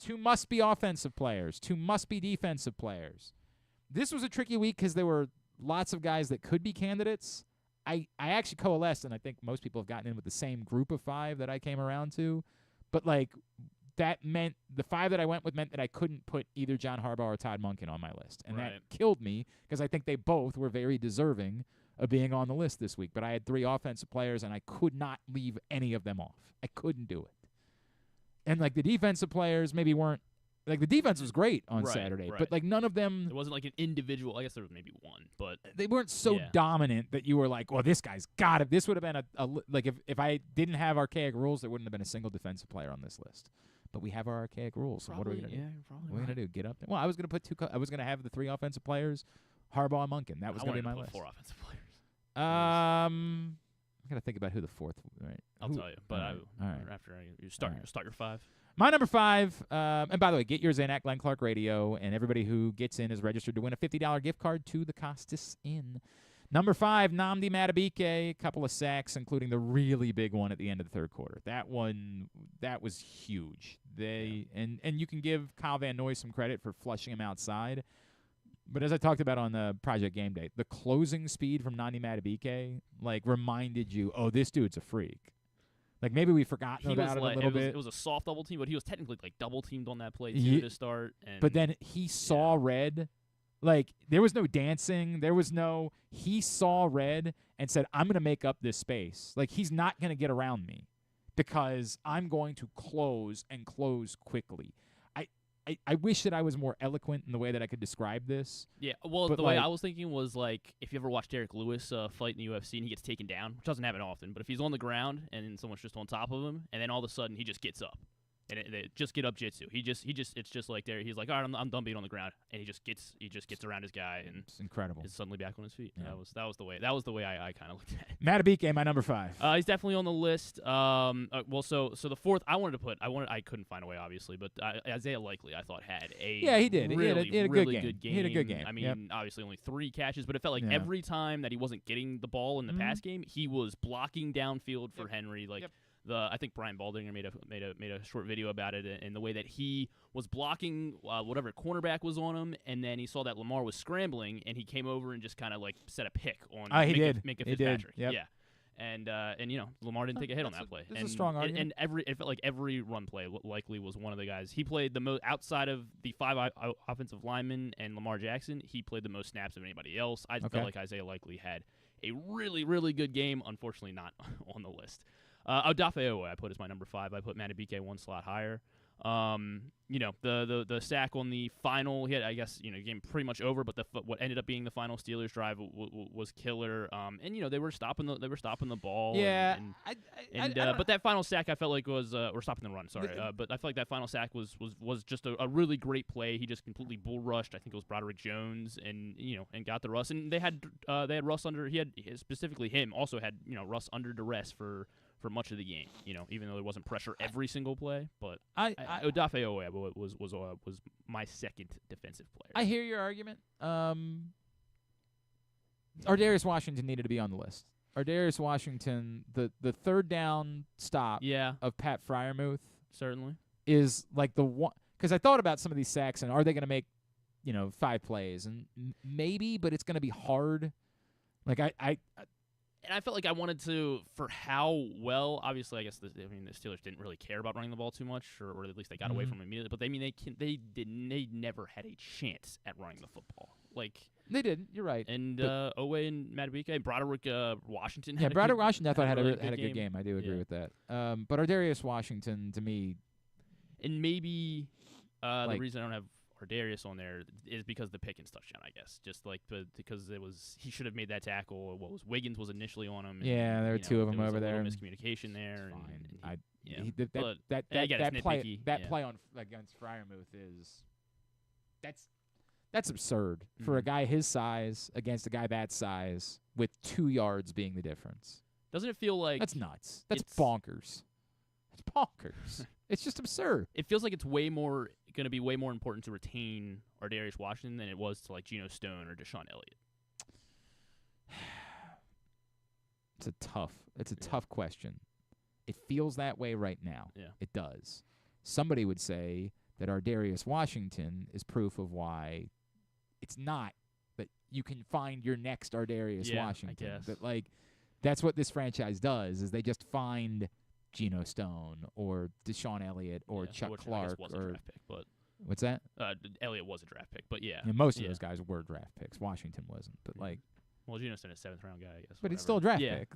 2 must-be offensive players. 2 must-be defensive players. This was a tricky week because there were lots of guys that could be candidates. I actually coalesced, and I think most people have gotten in with the same group of 5 that I came around to. But, like, that meant the 5 that I went with meant that I couldn't put either John Harbaugh or Todd Monken on my list. And that killed me because I think they both were very deserving of being on the list this week. But I had 3 offensive players, and I could not leave any of them off. I couldn't do it. And, like, the defensive players maybe weren't – like, the defense was great on Saturday. But, like, none of them – There wasn't, like, an individual – I guess there was maybe one. But they weren't so dominant that you were like, well, this guy's got it. This would have been like, if I didn't have archaic rules, there wouldn't have been a single defensive player on this list. But we have our archaic rules. So what are we going to do? What are we going to do? Get up there? Well, I was going to put 2 – I was going to have the 3 offensive players, Harbaugh and Monken. That was going to be my list. 4 offensive players. I got to think about who the 4th. Right? I'll tell you, but all right. After you start your 5. My number 5, and by the way, get yours in at Glenn Clark Radio, and everybody who gets in is registered to win a $50 gift card to the Costas Inn. Number 5, Nnamdi Madubuike, a couple of sacks, including the really big one at the end of the third quarter. That was huge. And you can give Kyle Van Noy some credit for flushing him outside. But as I talked about on Project Game Day, the closing speed from Nnamdi Madubuike, like, reminded you, oh, this dude's a freak. Like, maybe we've forgotten about it a little bit. It was a soft double team, but he was technically, like, double teamed on that play, too, to start. But then he saw red. Like, there was no dancing. He saw red and said, I'm going to make up this space. Like, he's not going to get around me because I'm going to close and close quickly. I wish that I was more eloquent in the way that I could describe this. Yeah, well, the way I was thinking was, like, if you ever watch Derek Lewis fight in the UFC and he gets taken down, which doesn't happen often, but if he's on the ground and someone's just on top of him, and then all of a sudden he just gets up. And it just get up jitsu. It's just like there. He's like, all right, I'm done being on the ground, and he just gets around his guy, and it's incredible. Is suddenly back on his feet. Yeah. That was the way I kind of looked at it. Madubuike, my number 5. He's definitely on the list. Well, so the 4th I couldn't find a way, obviously, but Isaiah Likely I thought had a he did. Really, he had a really good game. He had a good game. I mean, obviously only 3 catches, but it felt like every time that he wasn't getting the ball in the pass game, he was blocking downfield for Henry. Like. I think Brian Baldinger made a short video about it, and the way that he was blocking whatever cornerback was on him, and then he saw that Lamar was scrambling, and he came over and just kind of like set a pick on Minka Fitzpatrick. Yep. Yeah, and Lamar didn't take a hit on that play. That's a strong argument. And it felt like every run play Likely was one of the guys. He played the most outside of the 5 offensive linemen and Lamar Jackson. He played the most snaps of anybody else. I felt like Isaiah Likely had a really, really good game. Unfortunately, not on the list. Odafe Oweh I put as my number 5. I put Madubuike 1 slot higher. The sack on the final, he had, I guess, game pretty much over, but what ended up being the final Steelers drive was killer. And they were stopping the ball. Yeah. But that final sack I felt like was or stopping the run. Sorry. But I felt like that final sack was just a really great play. He just completely bull rushed. I think it was Broderick Jones and got the Russ, and they had Russ under. He had specifically him also had Russ under duress for much of the game, even though there wasn't pressure every single play. But Odafe Oweh was my second defensive player. I hear your argument. Ardarius Washington needed to be on the list. Ardarius Washington, the third down stop of Pat Freiermuth certainly is like the one, because I thought about some of these sacks and are they going to make 5 plays, and maybe, but it's going to be hard. Like And I felt like I wanted to, for how well, obviously, I guess the Steelers didn't really care about running the ball too much, or at least they got away from it immediately. But they never had a chance at running the football. Like they didn't. You're right. And Oweh and Madubuike and Broderick Washington. Broderick Washington I thought had a good game. I do agree with that. But Ardarius Washington, to me, and maybe The reason I don't have Ardarius on there is because of the Pickens touchdown, I guess. Just like because he should have made that tackle. Wiggins was initially on him. And, there were two of them over there. Miscommunication there. That play on against Freiermuth that's absurd for a guy his size against a guy that size with 2 yards being the difference. Doesn't it feel like that's nuts? That's bonkers. It's bonkers. It's just absurd. It feels like it's going to be way more important to retain Ardarius Washington than it was to like Geno Stone or Deshaun Elliott. It's a tough question. It feels that way right now. Yeah. It does. Somebody would say that Ardarius Washington is proof of why it's not that you can find your next Ardarius Washington. I guess. But that's what this franchise does is they just find Geno Stone or Deshaun Elliott or Chuck Clark was or a draft pick, but what's that? Elliott was a draft pick, but yeah. And most of those guys were draft picks. Washington wasn't, but well, Geno Stone is a 7th round guy, I guess. But it's still a draft pick.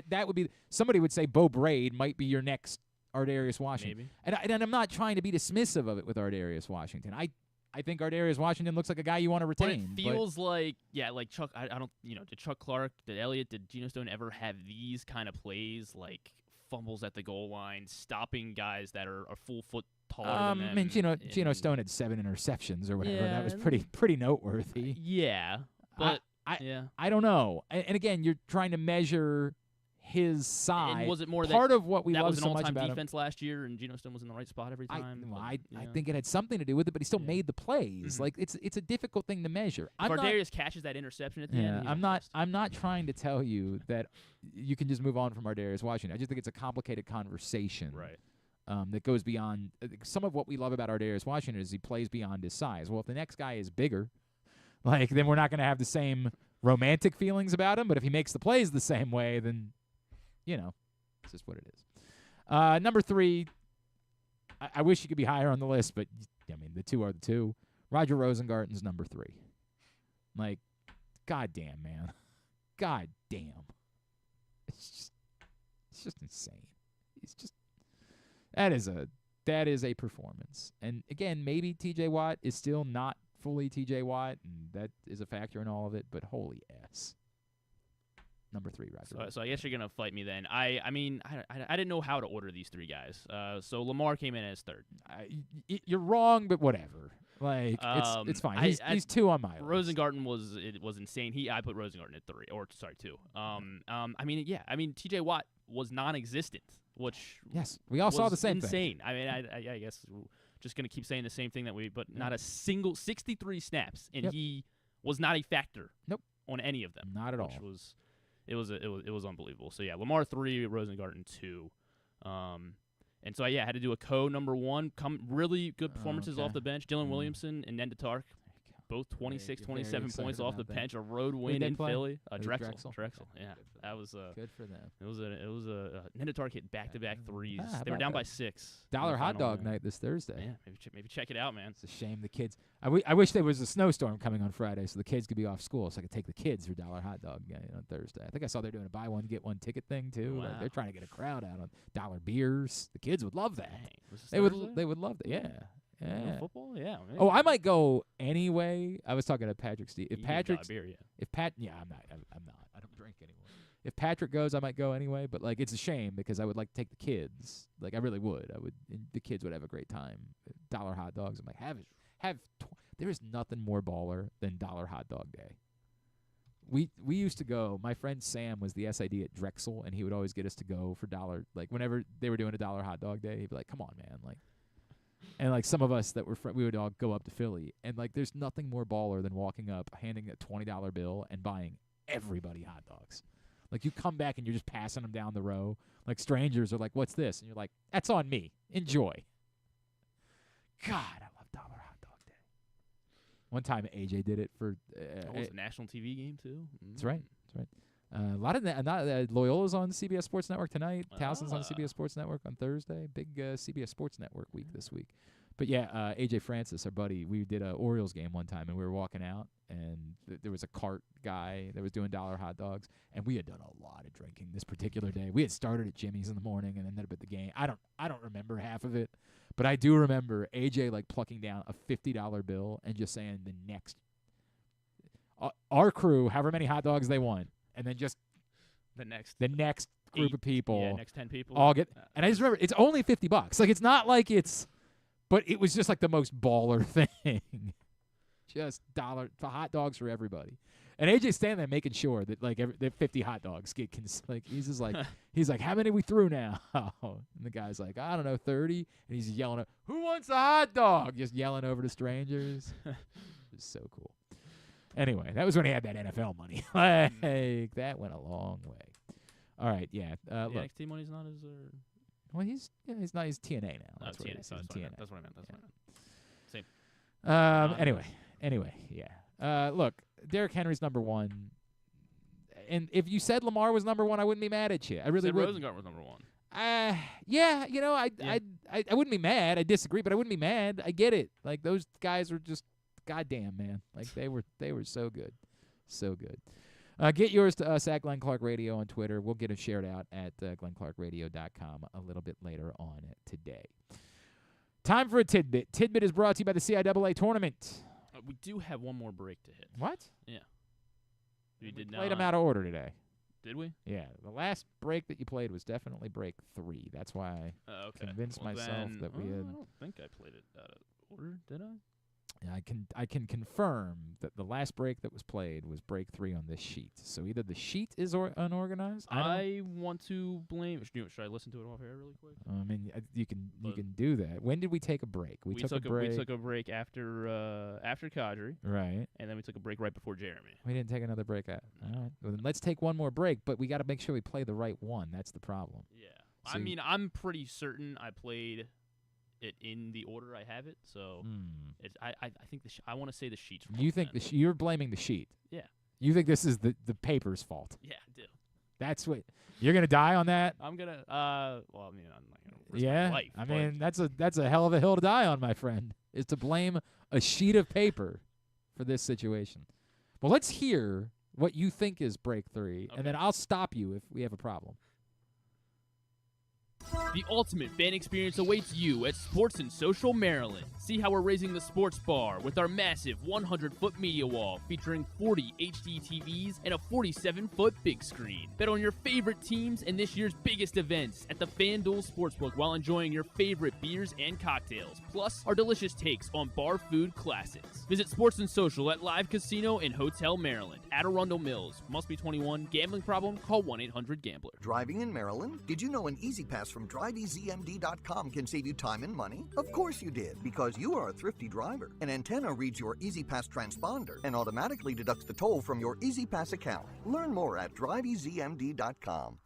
That would be somebody would say Bo Braid might be your next Ardarius Washington. Maybe. And I'm not trying to be dismissive of it with Ardarius Washington. I think Ardarius Washington looks like a guy you want to retain. But it feels like Chuck. I don't. Did Chuck Clark, did Elliott, did Geno Stone ever have these kind of plays like fumbles at the goal line, stopping guys that are a full foot taller than them? I mean, Geno Stone had 7 interceptions or whatever. That was pretty noteworthy. Yeah, but I don't know. And again, you're trying to measure his size. And was it more part of what we that love was an so much all-time about defense last year, and Geno Stone was in the right spot every time? I think it had something to do with it, but he still made the plays. Mm-hmm. It's a difficult thing to measure. If Ardarius catches that interception at the end, I'm not trying to tell you that you can just move on from Ardarius Washington. I just think it's a complicated conversation. Right. That goes beyond some of what we love about Ardarius Washington is he plays beyond his size. Well, if the next guy is bigger, then we're not going to have the same romantic feelings about him. But if he makes the plays the same way, then it's just what it is. Number 3, I wish you could be higher on the list, but I mean the 2 are the 2. Roger Rosengarten's number 3. Goddamn, man, goddamn, it's just insane. He's just that is a performance. And again, maybe T.J. Watt is still not fully T.J. Watt, and that is a factor in all of it. But holy S. Number 3, Roger. So I guess you're gonna fight me then. I mean, I didn't know how to order these 3 guys. So Lamar came in as 3rd. You're wrong, but whatever. It's fine. He's 2 on my list. Rosengarten was insane. I put Rosengarten at 3, or sorry 2. I mean T.J. Watt was non-existent, which we all saw the same insane. thing. I mean, I guess we're just gonna keep saying the same thing but not a single 63 snaps, and he was not a factor. Nope. On any of them. Not at all. Which was. It was unbelievable. So Lamar 3, Rosengarten 2, and so I had to do a number 1. Really good performances off the bench. Dylan Williamson and Nenda Tark, both 26, 27 points off the bench. A road win in Philly. Drexel. Yeah, that was good for them. It was a Nenda Tark hit back-to-back threes. They were down by 6. Dollar hot dog night this Thursday. Yeah, maybe check it out, man. It's a shame the kids. I wish there was a snowstorm coming on Friday so the kids could be off school so I could take the kids for Dollar hot dog on Thursday. I think I saw they're doing a buy one get one ticket thing too. Wow. They're trying to get a crowd out on dollar beers. The kids would love that. Dang. They would love that. Yeah. Yeah. Football? Yeah. Maybe. Oh, I might go anyway. I was talking to Patrick Steve. If Patrick, beer, I'm not. I don't drink anymore. If Patrick goes, I might go anyway. But it's a shame because I would like to take the kids. I really would. The kids would have a great time. Dollar hot dogs. I'm like, there is nothing more baller than Dollar Hot Dog Day. We used to go. My friend Sam was the SID at Drexel, and he would always get us to go for dollar. Whenever they were doing a Dollar Hot Dog Day, he'd be like, "Come on, man!" And some of us that were we would all go up to Philly, and there's nothing more baller than walking up, handing a $20 bill, and buying everybody hot dogs. You come back and you're just passing them down the row. Strangers are like, "What's this?" And you're like, "That's on me. Enjoy." God, I love Dollar Hot Dog Day. One time AJ did it for. It was a national TV game too. That's right. A lot of Loyola's on CBS Sports Network tonight. Towson's on CBS Sports Network on Thursday. Big CBS Sports Network week this week. But yeah, AJ Francis, our buddy, we did a Orioles game one time, and we were walking out, and there was a cart guy that was doing dollar hot dogs, and we had done a lot of drinking this particular day. We had started at Jimmy's in the morning and ended up at the game. I don't remember half of it, but I do remember AJ like plucking down a $50 bill and just saying the next our crew, however many hot dogs they want, and then just the next group of people, next 10 people all get. And I just remember it's only $50. Like it's not like it's, but it was just like the most baller thing. Just $1 for hot dogs for everybody. And AJ's standing there making sure that like that 50 hot dogs get like he's just like he's like, how many we through now? And the guy's like, I don't know, 30. And he's yelling, who wants a hot dog? Just yelling over to strangers. It was so cool. Anyway, that was when he had that NFL money. Like that went a long way. All right, yeah. The NXT money's not as. Well, he's TNA now. That's what TNA. it is. That's what I meant. That's what I meant. Same. Anyway, yeah. Look, Derrick Henry's number one, and if you said Lamar was number one, I wouldn't be mad at you. I really would. Rosengart was number one. Yeah, you know, I wouldn't be mad. I disagree, but I wouldn't be mad. I get it. Like those guys were just goddamn, man. Like they were so good, so good. Get yours to us at Glenn Clark Radio on Twitter. We'll get it shared out at glennclarkradio.com a little bit later on today. Time for a tidbit. Tidbit is brought to you by the CIAA tournament. We do have one more break to hit. What? Yeah. We played them out of order today. Did we? Yeah. The last break that you played was definitely break 3. That's why I convinced myself that we had. I don't think I played it out of order, did I? Yeah, I can confirm that the last break that was played was break 3 on this sheet. So either the sheet is unorganized. I want to blame. Should I listen to it off air really quick? I mean, you can do that. When did we take a break? We took a break. We took a break after Qadry. Right. And then we took a break right before Jeremy. We didn't take another break. All right. Well, then let's take one more break, but we got to make sure we play the right one. That's the problem. Yeah. So I mean, I'm pretty certain I played it in the order I have it, so I think I want to say the sheet's wrong. You think you're blaming the sheet? Yeah. You think this is the paper's fault? Yeah, I do. That's what you're gonna die on that. I'm gonna. Well, I mean, I'm not gonna risk my life. I mean, that's a hell of a hill to die on, my friend. Is to blame a sheet of paper for this situation. Well, let's hear what you think is break 3, and then I'll stop you if we have a problem. The ultimate fan experience awaits you at Sports and Social Maryland. See how we're raising the sports bar with our massive 100-foot media wall featuring 40 HD TVs and a 47-foot big screen. Bet on your favorite teams and this year's biggest events at the FanDuel Sportsbook while enjoying your favorite beers and cocktails, plus our delicious takes on bar food classics. Visit Sports and Social at Live Casino and Hotel Maryland at Arundel Mills. Must be 21. Gambling problem? Call 1-800-GAMBLER. Driving in Maryland? Did you know an Easy Pass from DriveEasyMD.com can save you time and money? Of course you did, because you are a thrifty driver. An antenna reads your Easy Pass transponder and automatically deducts the toll from your Easy Pass account. Learn more at DriveEasyMD.com.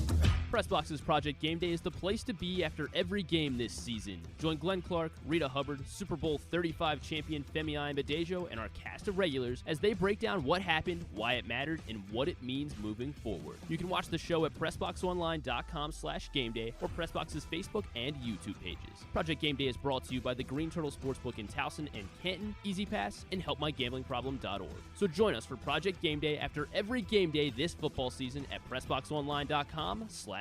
Pressbox's Project Game Day is the place to be after every game this season. Join Glenn Clark, Rita Hubbard, Super Bowl XXXV champion Femi Ayanbadejo, and our cast of regulars as they break down what happened, why it mattered, and what it means moving forward. You can watch the show at PressBoxOnline.com/GameDay or Pressbox's Facebook and YouTube pages. Project Game Day is brought to you by the Green Turtle Sportsbook in Towson and Canton, Easy Pass, and HelpMyGamblingProblem.org. So join us for Project Game Day after every game day this football season at PressBoxOnline.com/GameDay.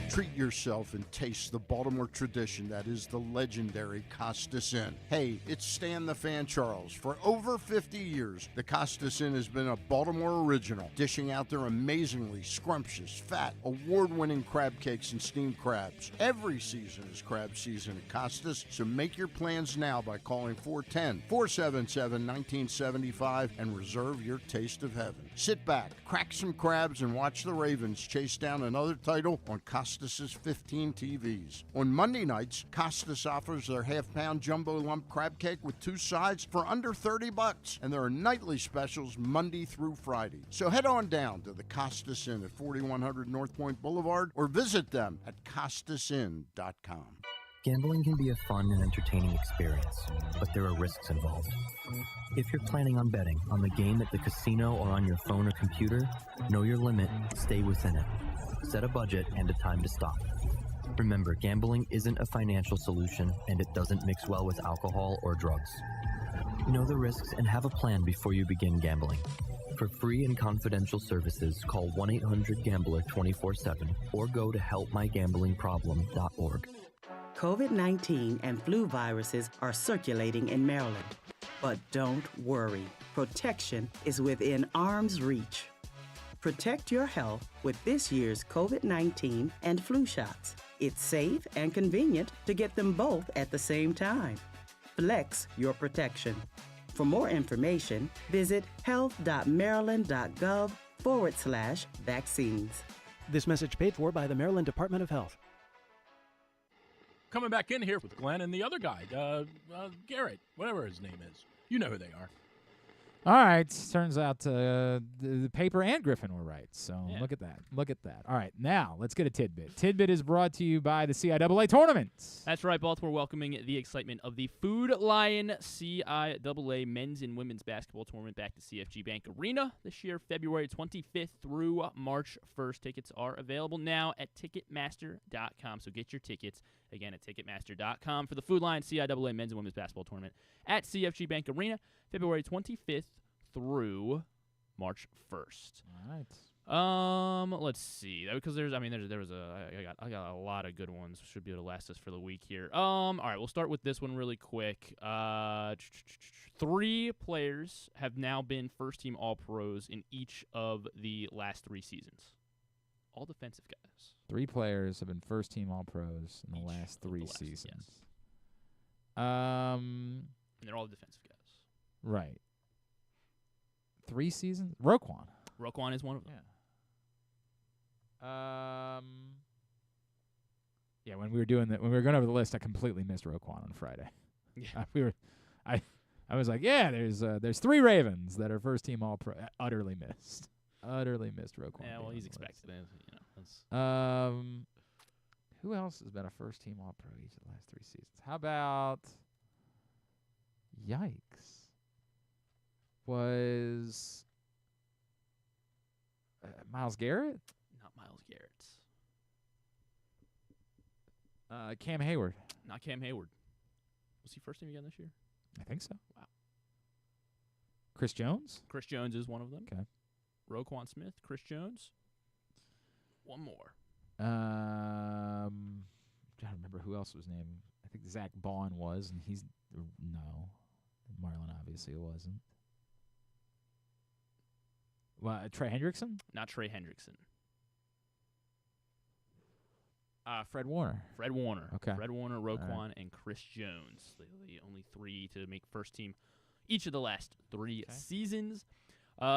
Treat yourself and taste the Baltimore tradition that is the legendary Costas Inn. Hey, it's Stan the Fan Charles. For over 50 years, the Costas Inn has been a Baltimore original, dishing out their amazingly scrumptious, fat, award-winning crab cakes and steamed crabs. Every season is crab season at Costas, so make your plans now by calling 410-477-1975 and reserve your taste of heaven. Sit back, crack some crabs, and watch the Ravens chase down another title on Costas' 15 TVs. On Monday nights, Costas offers their half-pound jumbo lump crab cake with 2 sides for under $30, and there are nightly specials Monday through Friday. So head on down to the Costas Inn at 4100 North Point Boulevard or visit them at CostasInn.com. Gambling can be a fun and entertaining experience, but there are risks involved. If you're planning on betting on the game at the casino or on your phone or computer, know your limit, stay within it. Set a budget and a time to stop. Remember, gambling isn't a financial solution, and it doesn't mix well with alcohol or drugs. Know the risks and have a plan before you begin gambling. For free and confidential services, call 1-800-GAMBLER 24/7 or go to helpmygamblingproblem.org. COVID-19 and flu viruses are circulating in Maryland. But don't worry, protection is within arm's reach. Protect your health with this year's COVID-19 and flu shots. It's safe and convenient to get them both at the same time. Flex your protection. For more information, visit health.maryland.gov/vaccines. This message paid for by the Maryland Department of Health. Coming back in here with Glenn and the other guy, Garrett, whatever his name is. You know who they are. All right. Turns out the paper and Griffin were right. So look at that. Look at that. All right. Now let's get a tidbit. Tidbit is brought to you by the CIAA tournament. That's right. Baltimore welcoming the excitement of the Food Lion CIAA men's and women's basketball tournament back to CFG Bank Arena this year, February 25th through March 1st. Tickets are available now at Ticketmaster.com. So get your tickets again at Ticketmaster.com for the Food Lion CIAA men's and women's basketball tournament at CFG Bank Arena, February 25th through March 1st. All right. Let's see. Because I got a lot of good ones. Should be able to last us for the week here. All right, we'll start with this one really quick. 3 players have now been first-team All-Pros in each of the last 3 seasons. All defensive guys. 3 players have been first-team All-Pros in the last 3 seasons. Yes. And they're all defensive guys. Right. 3 seasons? Roquan. Roquan is one of them. Yeah. When we were doing when we were going over the list, I completely missed Roquan on Friday. Yeah. I was like, yeah, there's 3 Ravens that are first team All-Pro. Utterly missed. Utterly missed Roquan. Yeah, well, he's expected. That's who else has been a first team All-Pro each of the last 3 seasons? How about yikes. Was Myles Garrett? Not Myles Garrett. Cam Hayward. Not Cam Hayward. Was he first team again this year? I think so. Wow. Chris Jones? Chris Jones is one of them. Okay. Roquan Smith, Chris Jones. One more. I'm trying to remember who else was named. I think Zach Bond was, and he's no. Marlon obviously wasn't. Well, Trey Hendrickson? Not Trey Hendrickson. Fred Warner. Fred Warner. Okay. Fred Warner, Roquan, and Chris Jones. The only 3 to make first team each of the last 3 seasons.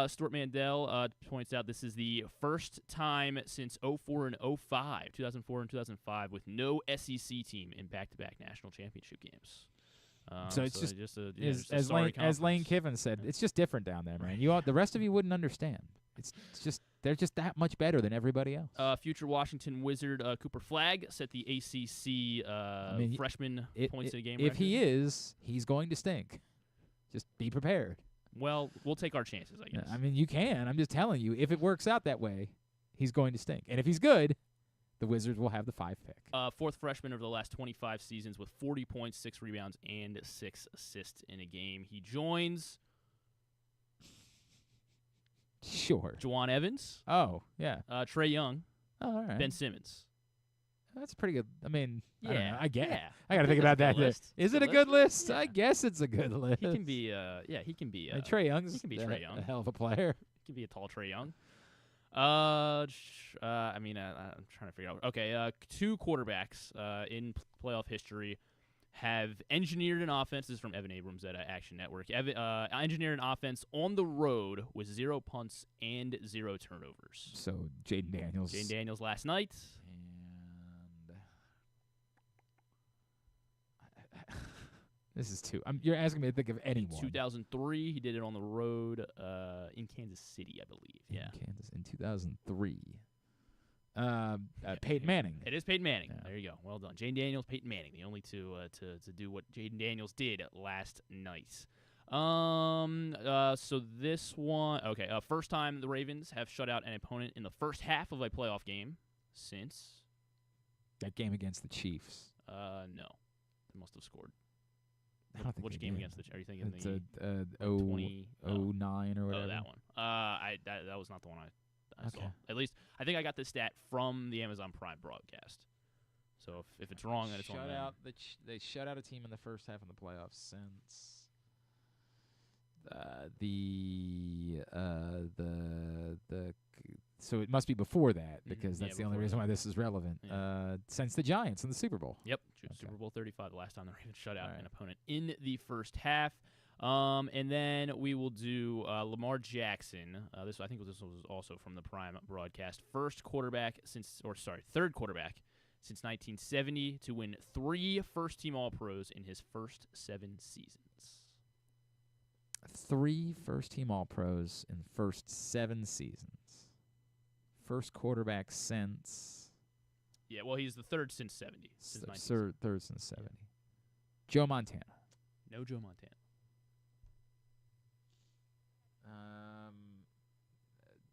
Stuart Mandel points out this is the first time since 2004 and 2005, with no SEC team in back-to-back national championship games. So it's just as Lane Kiffin said, it's just different down there, man. The rest of you wouldn't understand. It's just they're just that much better than everybody else. Future Washington Wizard Cooper Flagg set the ACC freshman points in a game. If he is, he's going to stink. Just be prepared. Well, we'll take our chances, I guess. I mean, you can. I'm just telling you, if it works out that way, he's going to stink. And if he's good, the Wizards will have the 5 pick. 4th freshman over the last 25 seasons with 40 points, 6 rebounds, and 6 assists in a game. He joins Juwan Evans. Oh, yeah. Trae Young. Oh, all right. Ben Simmons. That's pretty good. I mean, yeah, I don't know. I get. Yeah. I got to think about that. List. Is it a good list? Yeah. I guess it's a good list. He can be. He can be. Trae Young's. He can be Trae Young. A hell of a player. He can be a tall Trae Young. I'm trying to figure out. Okay, 2 quarterbacks in playoff history have engineered an offense. This is from Evan Abrams at Action Network. Engineered an offense on the road with 0 punts and 0 turnovers. So Jaden Daniels. Jaden Daniels last night. This is 2. You're asking me to think of anyone. 2003, he did it on the road in Kansas City, I believe. Kansas in 2003. Peyton Manning. It is Peyton Manning. Yeah. There you go. Well done. Jaden Daniels, Peyton Manning, the only 2 to do what Jaden Daniels did last night. So this one, okay. First time the Ravens have shut out an opponent in the first half of a playoff game since That game against the Chiefs. No. They must have scored. I don't think Which they game did. against the Chiefs? Are you thinking it's the 09 or whatever? Oh, that one. That was not the one I Okay. saw. At least, I think I got this stat from the Amazon Prime broadcast. So if it's wrong, then it's on them. They shut out a team in the first half of the playoffs since so it must be before that because that's the only reason why this is relevant. Yeah. Since the Giants in the Super Bowl. Yep, Super Bowl 35, the last time the Ravens shut out an opponent in the first half. And then we will do Lamar Jackson. I think this was also from the Prime broadcast. Third quarterback since 1970 to win 3 first-team All-Pros in his first 7 seasons. 3 first-team All-Pros in first 7 seasons. First quarterback since. Yeah, well, he's the third since 70. Third since 70. Joe Montana. No Joe Montana.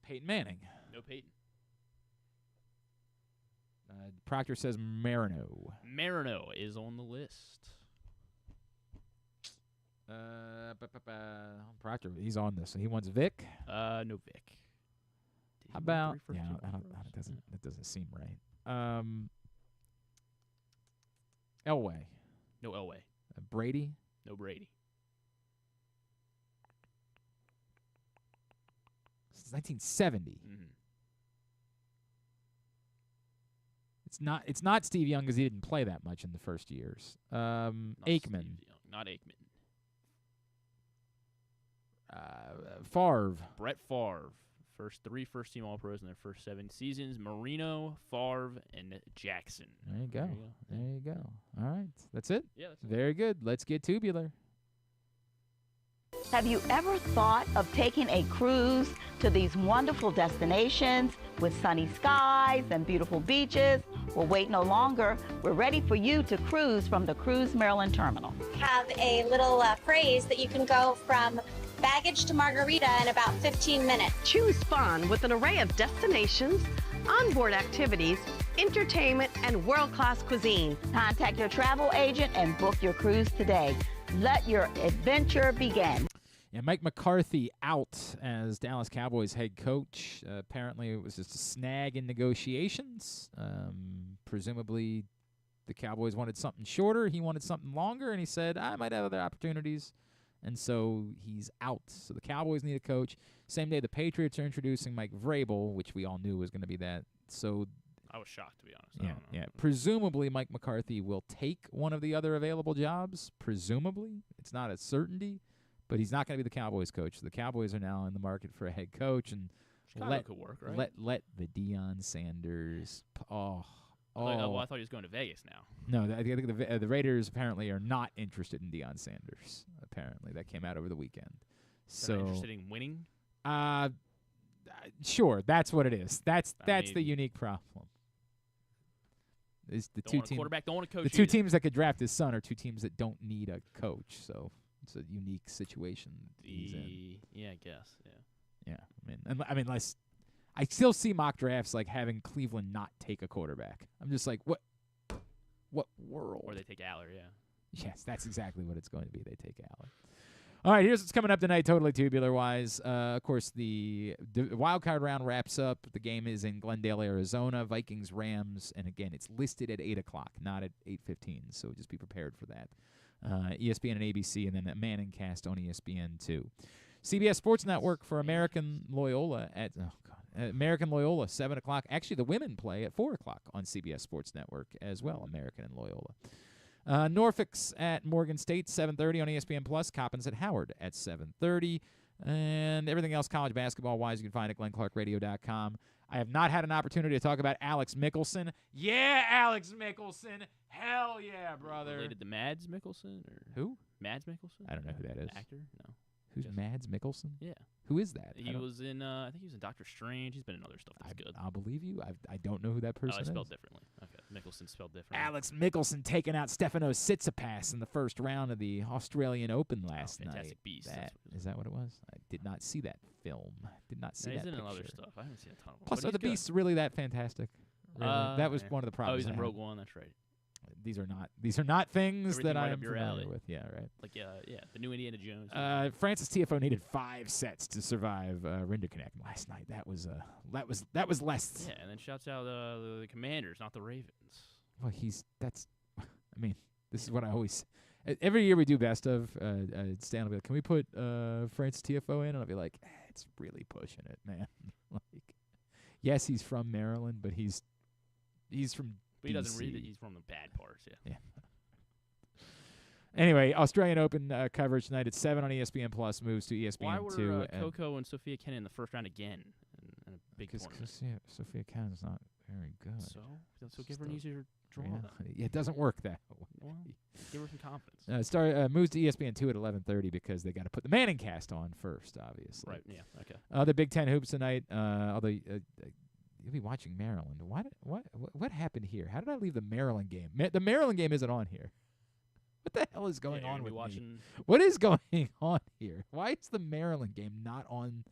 Peyton Manning. No Peyton. Proctor says Marino. Marino is on the list. Proctor, he's on this. So he wants Vic. No Vic. How about? Yeah, that doesn't seem right. Elway. No Elway. Brady. No Brady. Since 1970. Mm-hmm. It's not Steve Young because he didn't play that much in the first years. Aikman. Not Aikman. Favre. Brett Favre. First-team All-Pros in their first 7 seasons. Marino, Favre, and Jackson. There you go. There you go. All right. That's it? Yeah, that's it. Very good. Let's get tubular. Have you ever thought of taking a cruise to these wonderful destinations with sunny skies and beautiful beaches? Well, wait no longer. We're ready for you to cruise from the Cruise Maryland Terminal. Have a little phrase that you can go from baggage to margarita in about 15 minutes. Choose fun with an array of destinations, onboard activities, entertainment, and world-class cuisine. Contact your travel agent and book your cruise today. Let your adventure begin. Yeah, Mike McCarthy out as Dallas Cowboys head coach. Apparently it was just a snag in negotiations. Presumably the Cowboys wanted something shorter. He wanted something longer, and he said, I might have other opportunities. And so he's out. So the Cowboys need a coach. Same day the Patriots are introducing Mike Vrabel, which we all knew was going to be that. So I was shocked, to be honest. Yeah. Presumably Mike McCarthy will take one of the other available jobs. Presumably. It's not a certainty, but he's not going to be the Cowboys coach. So the Cowboys are now in the market for a head coach, and could work, right? Let the Deion Sanders. Well, I thought he was going to Vegas now. No, I think the Raiders apparently are not interested in Deion Sanders. Apparently, that came out over the weekend. So interested in winning? Sure, that's what it is. That's the unique problem. Is the don't want a quarterback, don't want a coach. The two teams that could draft his son are two teams that don't need a coach. So it's a unique situation he's in. Yeah, I guess. Yeah. Yeah, I mean, I still see mock drafts like having Cleveland not take a quarterback. I'm just like, what world? Or they take Aller, yeah. Yes, that's exactly what it's going to be. They take Aller. All right, here's what's coming up tonight, totally tubular-wise. Of course, the wild card round wraps up. The game is in Glendale, Arizona, Vikings-Rams, and again, it's listed at 8 o'clock, not at 8:15, so just be prepared for that. ESPN and ABC, and then a Manning cast on ESPN2. CBS Sports Network for American Loyola at American Loyola, 7 o'clock. Actually, the women play at 4 o'clock on CBS Sports Network as well, American and Loyola. Norfolk's at Morgan State, 7:30 on ESPN+. Coppin's at Howard at 7:30. And everything else college basketball-wise you can find at glennclarkradio.com. I have not had an opportunity to talk about Alex Mickelson. Yeah, Alex Mickelson. Hell yeah, brother. Related to Mads Mikkelsen? Or who? Mads Mikkelsen? I don't know who that is. Actor? No. Who's Mads Mikkelsen? Yeah. Who is that? He was in, I think he was in Doctor Strange. He's been in other stuff that's good. I'll believe you. I don't know who that person it's is. spelled differently. Okay. Mickelson spelled differently. Alex Mickelson taking out Stefanos Tsitsipas in the first round of the Australian Open last night. Fantastic Beast. Is that what it was? I did not see that film. Did not see that He's in picture. other stuff. I haven't seen a ton of them. Plus, are the Beasts really that fantastic? Really? That was one of the problems. Oh, he's in Rogue One. That's right. These are not things Everything that right I am up your familiar alley. with. Yeah, right. Like the new Indiana Jones. Francis TFO needed 5 sets to survive Rinderknecht last night. That was less. Yeah, and then shouts out the Commanders, not the Ravens. Well, this is what I always. Every year we do best of. Stan will be like, "Can we put Francis TFO in?" And I'll be like, "It's really pushing it, man." Like, yes, he's from Maryland, but he's from. But he doesn't DC. read that he's from the bad parts. Yeah. Anyway, Australian Open coverage tonight at 7 on ESPN Plus moves to ESPN2. Why were Coco and Sophia Kenin in the first round again in a big tournament? Because Sophia Ken's not very good. So give her an easier draw. Yeah, it doesn't work that way. Well, give her some confidence. Moves to ESPN2 at 11:30 because they got to put the Manning cast on first, obviously. Right. Yeah. Okay. The Big Ten hoops tonight. Although you'll be watching Maryland. What happened here? How did I leave the Maryland game? The Maryland game isn't on here. What the hell is going on with me? What is going on here? Why is the Maryland game not on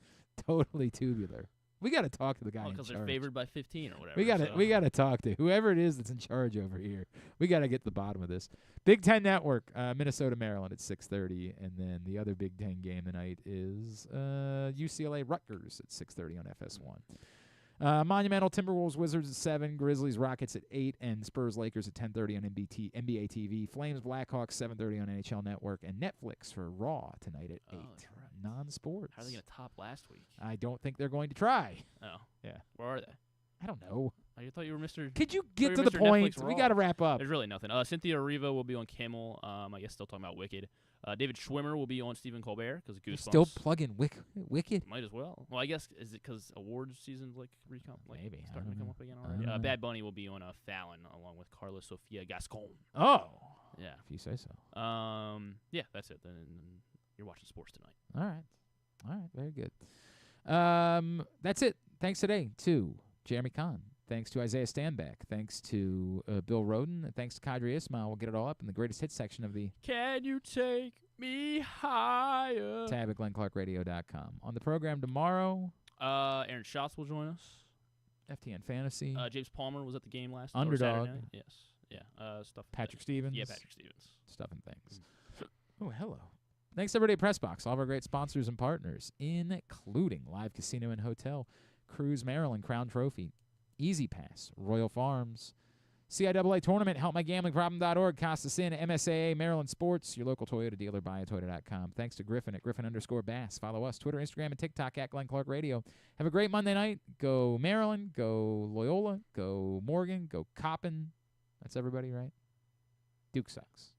Totally Tubular? We got to talk to the guy in charge. Because they're favored by 15 or whatever. We got to talk to whoever it is that's in charge over here. We got to get to the bottom of this. Big Ten Network, Minnesota, Maryland at 6:30, and then the other Big Ten game tonight is UCLA Rutgers at 6:30 on FS1. Monumental, Timberwolves, Wizards at 7, Grizzlies, Rockets at 8, and Spurs, Lakers at 10:30 on NBA TV. Flames, Blackhawks, 7:30 on NHL Network, and Netflix for Raw tonight at 8. Non-sports. How are they going to top last week? I don't think they're going to try. Oh. Yeah. Where are they? I don't know. I thought you were Mr. Could you get to the point? We got to wrap up. There's really nothing. Cynthia Erivo will be on Kimmel. I guess still talking about Wicked. David Schwimmer will be on Stephen Colbert because Goosebumps. Still plugging Wicked? Might as well. Well, I guess, is it because awards season's maybe starting to come up again already? Bad Bunny will be on Fallon along with Carla Sofia Gascon. Oh. Yeah. If you say so. Yeah, that's it. Then you're watching sports tonight. All right. Very good. That's it. Thanks today to Jeremy Conn. Thanks to Isaiah Stanback. Thanks to Bill Rhoden. And thanks to Qadry Ismail. We'll get it all up in the greatest hits section of the Can You Take Me Higher tab at GlennClarkRadio.com. On the program tomorrow, Aaron Schatz will join us. FTN Fantasy. James Palmer was at the game last Underdog. Saturday. Yes. Yeah. Stuff. Patrick Stevens. Yeah, Patrick Stevens. Stuff and things. Oh, hello. Thanks, everybody at PressBox, all of our great sponsors and partners, including Live Casino and Hotel, Cruise Maryland, Crown Trophy, Easy Pass, Royal Farms, CIAA Tournament, HelpMyGamblingProblem.org, Costa Sin, MSAA, Maryland Sports, your local Toyota dealer, buyatoyota.com. Thanks to Griffin at Griffin_Bass. Follow us, Twitter, Instagram, and TikTok at Glenn Clark Radio. Have a great Monday night. Go Maryland, go Loyola, go Morgan, go Coppin. That's everybody, right? Duke sucks.